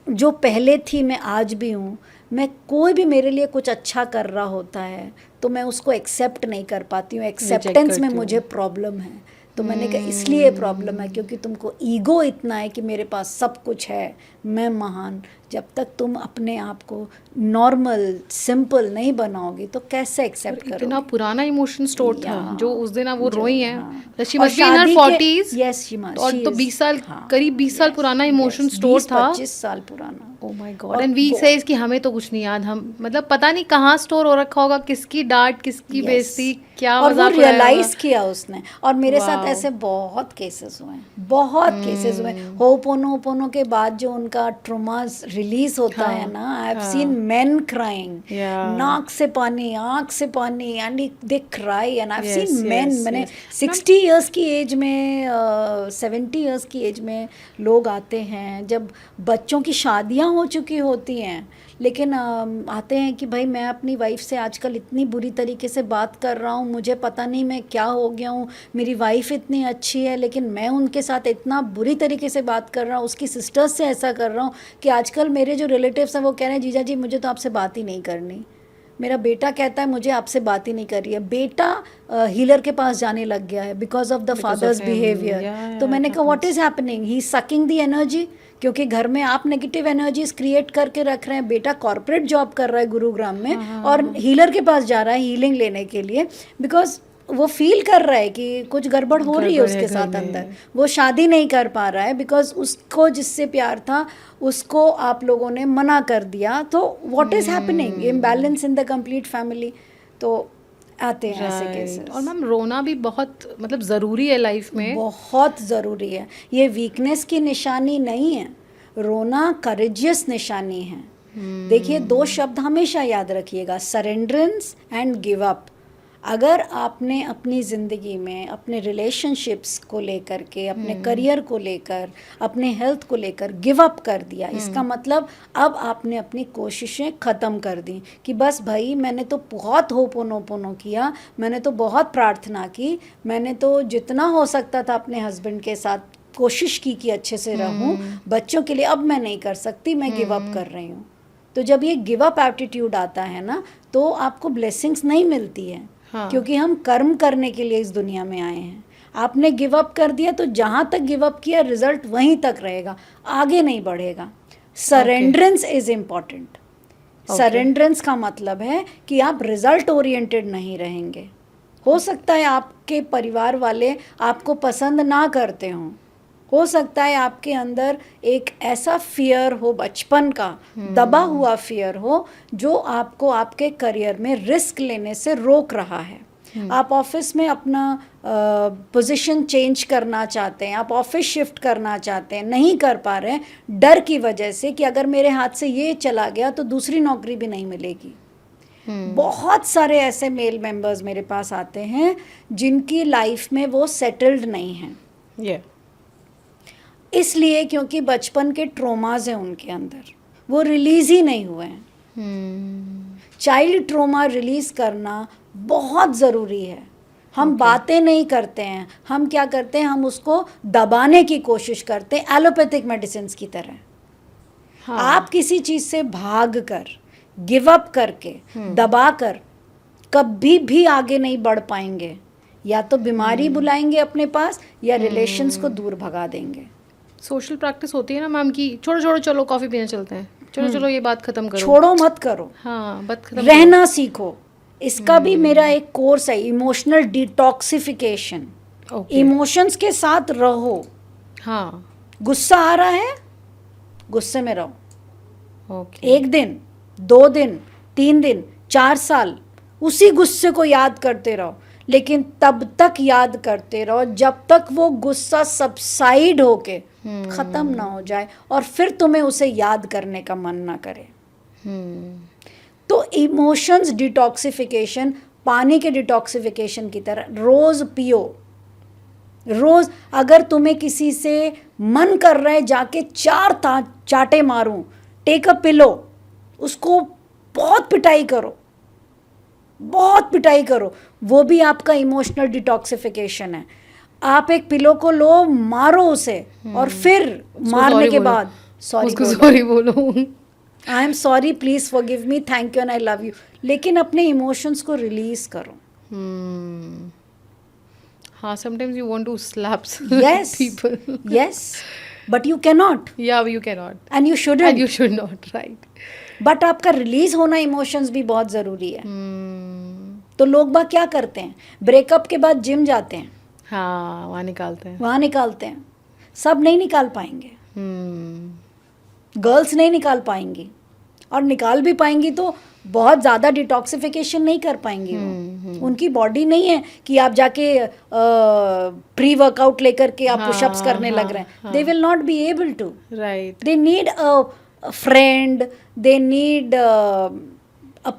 जो पहले थी मैं आज भी हूँ। मैं कोई भी मेरे लिए कुछ अच्छा कर रहा होता है तो मैं उसको एक्सेप्ट नहीं कर पाती हूँ। एक्सेप्टेंस में मुझे प्रॉब्लम है। तो मैंने कहा इसलिए प्रॉब्लम है क्योंकि तुमको ईगो इतना है कि मेरे पास सब कुछ है, मैं महान। जब तक तुम अपने आप को नॉर्मल सिंपल नहीं बनाओगी तो कैसे एक्सेप्ट करोगे? इतना पुराना इमोशन स्टोर था जो उस दिन वो रोई हैं। शी और must be in her 40s। Yes she must. और तो 20 साल, करीब 20 साल पुराना इमोशन स्टोर था। 25 साल पुराना। Oh my God. And we says कि हमें तो कुछ नहीं याद, हम मतलब पता नहीं कहाँ स्टोर हो रखा होगा, किसकी डांट, किसकी बेइज्जती, क्या और वो मजाक उड़ाया रियलाइज किया उसने। और मेरे साथ ऐसे बहुत केसेस हुए हैं, बहुत केसेस हुए। होपोनो के बाद जो उनका ट्रोमास रिलीज होता है ना, I have seen main crying, नाक से पानी, आंख से पानी, and they cry. And I have seen main, मैंने 60 इयर्स की एज में, 70 इयर्स की एज में लोग आते हैं, जब बच्चों की शादियां हो चुकी होती हैं, लेकिन आते हैं कि भाई मैं अपनी वाइफ से आजकल इतनी बुरी तरीके से बात कर रहा हूँ, मुझे पता नहीं मैं क्या हो गया हूँ, मेरी वाइफ इतनी अच्छी है लेकिन मैं उनके साथ इतना बुरी तरीके से बात कर रहा हूँ, उसकी सिस्टर्स से ऐसा कर रहा हूँ कि आजकल मेरे जो रिलेटिव्स हैं वो कह रहे हैं जीजा जी मुझे तो आपसे बात ही नहीं करनी। मेरा बेटा कहता है मुझे आपसे बात ही नहीं कर रही है। बेटा हीलर के पास जाने लग गया है because of the father's behaviour. तो मैंने कहा what is happening? He sucking the energy, क्योंकि घर में आप नेगेटिव एनर्जीज क्रिएट करके रख रहे हैं। बेटा कॉर्पोरेट जॉब कर रहा है गुरुग्राम में और हीलर के पास जा रहा है हीलिंग लेने के लिए, बिकॉज वो फील कर रहा है कि कुछ गड़बड़ हो रही है उसके साथ अंदर। वो शादी नहीं कर पा रहा है बिकॉज उसको जिससे प्यार था उसको आप लोगों ने मना कर दिया। तो what is happening? Imbalance in the complete family. तो आते हैं ऐसे केसेस। और मैम रोना भी बहुत मतलब ज़रूरी है लाइफ में, बहुत ज़रूरी है। ये वीकनेस की निशानी नहीं है, रोना करेजियस निशानी है। देखिए 2 शब्द हमेशा याद रखिएगा, सरेंडरेंस एंड गिव अप। अगर आपने अपनी ज़िंदगी में अपने रिलेशनशिप्स को लेकर के, अपने करियर को लेकर, अपने हेल्थ को लेकर गिव अप कर दिया, इसका मतलब अब आपने अपनी कोशिशें ख़त्म कर दी कि बस भाई मैंने तो बहुत होपोनोपोनो किया, मैंने तो बहुत प्रार्थना की, मैंने तो जितना हो सकता था अपने हस्बैंड के साथ कोशिश की कि अच्छे से रहूं, बच्चों के लिए अब मैं नहीं कर सकती, मैं गिव अप कर रही हूँ। तो जब ये गिव अप एटीट्यूड आता है ना तो आपको ब्लेसिंग्स नहीं मिलती है। क्योंकि हम कर्म करने के लिए इस दुनिया में आए हैं। आपने गिव अप कर दिया तो जहाँ तक गिव अप किया रिजल्ट वहीं तक रहेगा, आगे नहीं बढ़ेगा। सरेंडरेंस इज इम्पॉर्टेंट। सरेंडरेंस का मतलब है कि आप रिजल्ट ओरिएंटेड नहीं रहेंगे। हो सकता है आपके परिवार वाले आपको पसंद ना करते हों, हो सकता है आपके अंदर एक ऐसा फियर हो, बचपन का दबा हुआ फियर हो जो आपको आपके करियर में रिस्क लेने से रोक रहा है। आप ऑफिस में अपना पोजीशन चेंज करना चाहते हैं, आप ऑफिस शिफ्ट करना चाहते हैं, नहीं कर पा रहे हैं डर की वजह से कि अगर मेरे हाथ से ये चला गया तो दूसरी नौकरी भी नहीं मिलेगी। बहुत सारे ऐसे मेल मेंबर्स मेरे पास आते हैं जिनकी लाइफ में वो सेटल्ड नहीं हैं। इसलिए क्योंकि बचपन के ट्रोमाज हैं उनके अंदर, वो रिलीज़ ही नहीं हुए हैं। चाइल्ड ट्रोमा रिलीज़ करना बहुत ज़रूरी है। हम बातें नहीं करते हैं, हम क्या करते हैं, हम उसको दबाने की कोशिश करते हैं एलोपैथिक मेडिसिन की तरह। हाँ आप किसी चीज से भाग कर, गिव अप करके, दबा कर कभी भी आगे नहीं बढ़ पाएंगे। या तो बीमारी बुलाएंगे अपने पास, या रिलेशंस को दूर भगा देंगे। सोशल प्रैक्टिस होती है ना मैम की छोड़ो छोड़ो चलो कॉफ़ी पीने चलते हैं, चलो चलो ये बात ख़त्म करो, छोड़ो मत करो, हाँ बात ख़त्म रहना सीखो। इसका भी मेरा एक कोर्स है, इमोशनल डिटॉक्सिफिकेशन। ओके इमोशंस के साथ रहो। हाँ गुस्सा आ रहा है, गुस्से में रहो। ओके 1 दिन, 2 दिन, 3 दिन, 4 साल उसी गुस्से को याद करते रहो, लेकिन तब तक याद करते रहो जब तक वो गुस्सा सबसाइड होके खत्म ना हो जाए, और फिर तुम्हें उसे याद करने का मन ना करे। तो इमोशंस डिटॉक्सिफिकेशन पानी के डिटॉक्सिफिकेशन की तरह रोज पियो। रोज अगर तुम्हें किसी से मन कर रहा है जाके 4 चाटे मारूं, टेक अ पिलो, उसको बहुत पिटाई करो, बहुत पिटाई करो, वो भी आपका इमोशनल डिटॉक्सिफिकेशन है। आप एक पिलो को लो, मारो उसे, और फिर मारने के बाद सॉरी बोलो I am sorry, please forgive me, thank you and I love you. लेकिन अपने इमोशंस को रिलीज करो। हाँ sometimes you want to slap Yes. people Yes, but you cannot yeah you cannot and you and shouldn't. you should not right but आपका release होना emotions भी बहुत ज़रूरी है। तो लोग बाग क्या करते हैं, ब्रेकअप के बाद जिम जाते हैं, हाँ वहाँ निकालते हैं वहाँ निकालते हैं। सब नहीं निकाल पाएंगे, गर्ल्स नहीं निकाल पाएंगी, और निकाल भी पाएंगी तो बहुत ज़्यादा डिटॉक्सिफिकेशन नहीं कर पाएंगी वो। उनकी बॉडी नहीं है कि आप जाके प्री वर्कआउट लेकर के आप पुशअप्स करने लग रहे हैं। They will not be able to. right they need a friend, they need a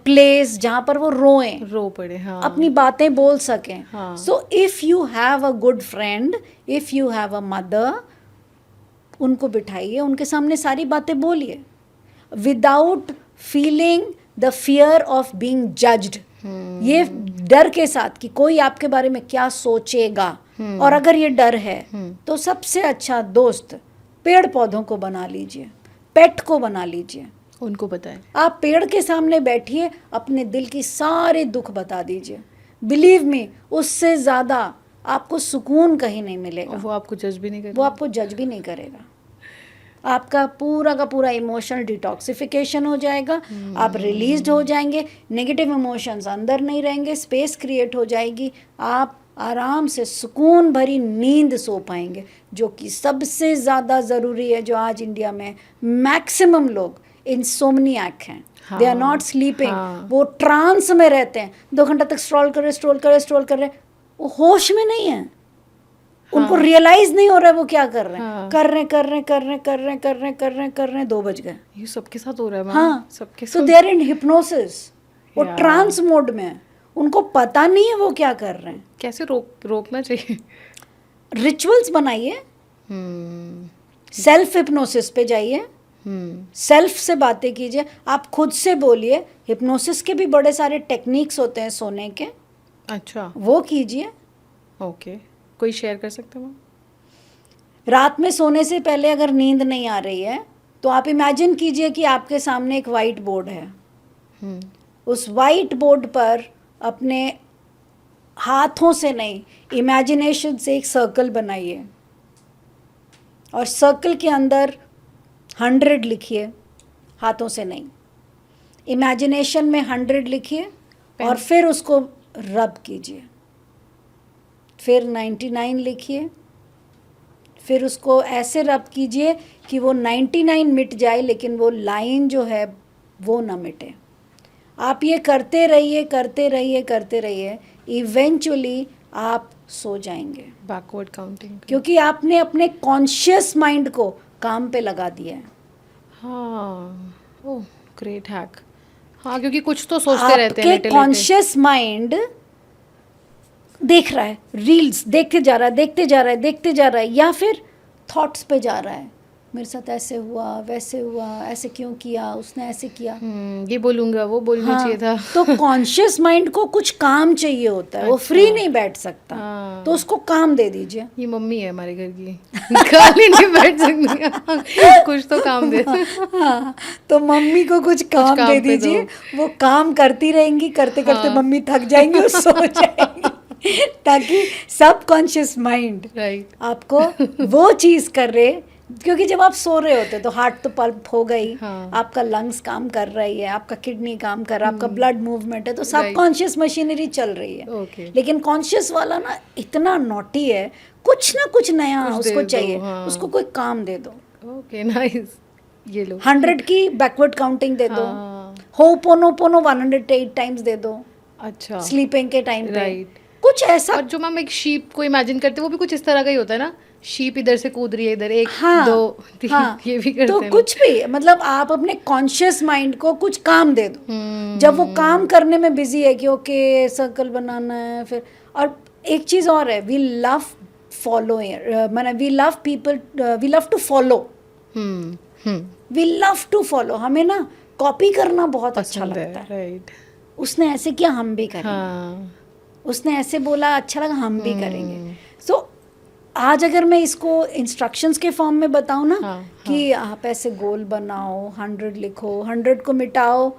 place जहाँ पर वो रोएं, रो पड़े हाँ अपनी बातें बोल सकें। हाँ। So if you have a good friend, if you have a mother, उनको बिठाइए, उनके सामने सारी बातें बोलिए without feeling the fear of being judged. ये डर के साथ कि कोई आपके बारे में क्या सोचेगा। और अगर ये डर है तो सबसे अच्छा दोस्त पेड़ पौधों को बना लीजिए, पेट को बना लीजिए। उनको बताएं। आप पेड़ के सामने बैठिए, अपने दिल की सारे दुख बता दीजिए। बिलीव मी, उससे ज़्यादा आपको सुकून कहीं नहीं मिलेगा। वो आपको जज भी नहीं वो करेगा। आपको जज भी नहीं करेगा। आपका पूरा का पूरा इमोशनल डिटॉक्सिफिकेशन हो जाएगा। आप रिलीज्ड हो जाएंगे, नेगेटिव इमोशंस अंदर नहीं रहेंगे, स्पेस क्रिएट हो जाएगी। आप आराम से सुकून भरी नींद सो पाएंगे, जो कि सबसे ज़्यादा ज़रूरी है। जो आज इंडिया में मैक्सिमम लोग इंसोम्नियाक हैं, दे आर नॉट स्लीपिंग। वो ट्रांस में रहते हैं, 2 घंटा तक स्क्रॉल कर रहे, वो होश में नहीं है। उनको रियलाइज नहीं हो रहा है वो क्या कर रहे हैं। कर रहे हैं 2 बज गए। ये सबके साथ हो रहा है मैम। हाँ, सबके तो साथ। दे आर इन हिप्नोसिस, वो ट्रांस मोड में है, उनको पता नहीं है वो क्या कर रहे हैं। कैसे रोकना चाहिए? रिचुअल्स बनाइए, सेल्फ हिप्नोसिस पे जाइए, सेल्फ से बातें कीजिए, आप खुद से बोलिए। हिप्नोसिस के भी बड़े सारे टेक्निक्स होते हैं सोने के, अच्छा वो कीजिए। ओके, कोई शेयर कर सकते हैं मैम? रात में सोने से पहले अगर नींद नहीं आ रही है तो आप इमेजिन कीजिए कि आपके सामने एक वाइट बोर्ड है। उस वाइट बोर्ड पर अपने हाथों से नहीं, इमेजिनेशन से एक सर्कल बनाइए, और सर्कल के अंदर 100 लिखिए, हाथों से नहीं, इमेजिनेशन में 100 लिखिए, और फिर उसको रब कीजिए। फिर 99 लिखिए, फिर उसको ऐसे रब कीजिए कि वो 99 मिट जाए, लेकिन वो लाइन जो है वो ना मिटे। आप ये करते रहिए, इवेंचुअली आप सो जाएंगे, बैकवर्ड काउंटिंग। क्योंकि आपने अपने कॉन्शियस माइंड को काम पे लगा दिया है। हाँ, ओह ग्रेट हैक। हाँ, क्योंकि कुछ तो सोचते रहते हैं आपके लेटे-लेटे। कॉन्शियस माइंड देख रहा है, रील्स देखते जा रहा है, या फिर थॉट्स पे जा रहा है, मेरे साथ ऐसे हुआ, वैसे हुआ, ऐसे क्यों किया, उसने ऐसे किया। ये बोलूँगा, वो बोलना चाहिए था। तो कॉन्शियस माइंड को कुछ काम चाहिए होता है, वो फ्री नहीं बैठ सकता। हाँ। तो उसको काम दे दीजिए। ये मम्मी है हमारे घर की, खाली नहीं बैठ सकती, कुछ तो काम दे। हाँ, तो मम्मी को कुछ काम काम दे पे दीजिए, दो। वो काम करती रहेंगी, करते करते हाँ। मम्मी थक जाएंगी और सो जाएंगी, ताकि सबकॉन्शियस माइंड राइट। आपको वो चीज कर रहे, क्योंकि जब आप सो रहे होते तो हार्ट तो पल्प हो गई, हाँ। आपका लंग्स काम कर रही है, आपका किडनी काम कर रहा है, आपका ब्लड मूवमेंट है, तो Right. सबकॉन्शियस मशीनरी चल रही है। ओके। लेकिन कॉन्शियस वाला ना इतना नॉटी है, कुछ ना कुछ नया कुछ उसको दे दो, चाहिए, हाँ। उसको कोई काम दे दो। Okay, nice. ये लो। 100 की बैकवर्ड काउंटिंग दे दो, हाँ। होपोनोपोनो 108 टाइम्स दे दो अच्छा। स्लीपिंग के टाइम पे। Right. कुछ ऐसा, और जो मैम एक शीप को इमेजिन करते हैं, वो भी कुछ इस तरह का ही होता है ना, शीप इधर से कूद रही है, इधर 1 हाँ 2 3, हाँ, ये भी करते तो हैं कुछ भी, मतलब आप अपने कॉन्शियस माइंड को कुछ काम दे दो। जब वो काम करने में बिजी है कि ओके सर्कल बनाना है, फिर और एक चीज और है, वी लव फॉलोइंग, माने we love people, we love to follow, we love to follow. हमें ना कॉपी करना बहुत अच्छा पसंद लगता है। है। राइट। उसने ऐसे किया हम भी करेंगे, हाँ। उसने ऐसे बोला अच्छा लगा हम भी करेंगे। सो आज अगर मैं इसको इंस्ट्रक्शंस के फॉर्म में बताऊं ना, हाँ, कि आप ऐसे गोल बनाओ, 100 लिखो, 100 को मिटाओ,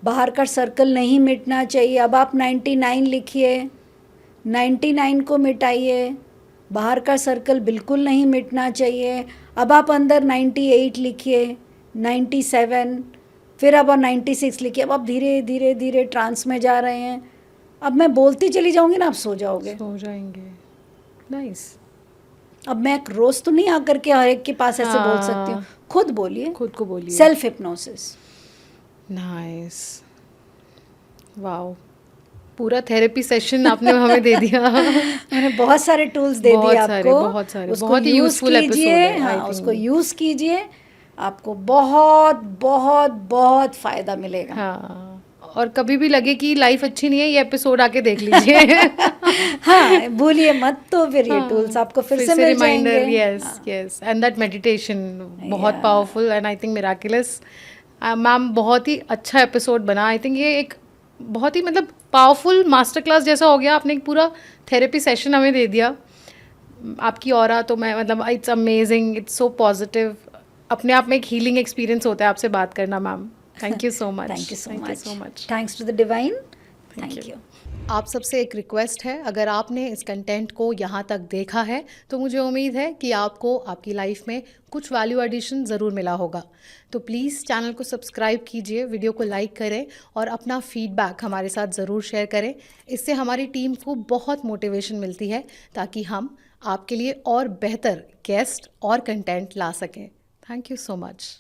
बाहर का सर्कल नहीं मिटना चाहिए, अब आप 99 लिखिए, 99 को मिटाइए, बाहर का सर्कल बिल्कुल नहीं मिटना चाहिए, अब आप अंदर 98 लिखिए, 97, फिर अब आप 96 लिखिए। अब आप धीरे धीरे धीरे ट्रांस में जा रहे हैं। अब मैं बोलती चली जाऊंगी ना, आप सो जाओगे। सो जाएंगे। नाइस। अब मैं रोज तो नहीं आकर के हर एक के पास ऐसे बोल सकती हूँ, खुद बोलिए, खुद को बोलिए। Self hypnosis. नाइस। वाओ, पूरा थेरेपी सेशन आपने हमें दे दिया। मैंने बहुत सारे टूल्स दे बहुत दिए सारे, आपको, बहुत सारे, उसको बहुत ही यूज useful episode कीजिए। है, I हाँ, think। उसको यूज कीजिए, आपको बहुत बहुत बहुत फायदा मिलेगा। हाँ, और कभी भी लगे कि लाइफ अच्छी नहीं है, ये एपिसोड आके देख लीजिए। हाँ, भूलिए मत, तो फिर ये टूल्स आपको फिर से मिल रिमाइंडर। जाएंगे। Yes yes, and that meditation बहुत Yeah. Powerful and I think miraculous. Ma'am बहुत ही अच्छा एपिसोड बना। आई थिंक ये एक बहुत ही मतलब पावरफुल मास्टर क्लास जैसा हो गया। आपने एक पूरा थेरेपी सेशन हमें दे दिया। आपकी ऑरा तो मैं मतलब it's amazing, it's so positive. अपने आप में एक हीलिंग एक्सपीरियंस होता है आपसे बात करना ma'am. Thank you so much. Thank you so much. Much. Thanks to the divine. Thank you. आप सबसे एक रिक्वेस्ट है, अगर आपने इस कंटेंट को यहाँ तक देखा है तो मुझे उम्मीद है कि आपको आपकी लाइफ में कुछ वैल्यू एडिशन ज़रूर मिला होगा। तो प्लीज़ चैनल को सब्सक्राइब कीजिए, वीडियो को लाइक करें और अपना फीडबैक हमारे साथ ज़रूर शेयर करें। इससे हमारी टीम को बहुत मोटिवेशन मिलती है ताकि हम आपके लिए और बेहतर गेस्ट और कंटेंट ला सकें। Thank you so much.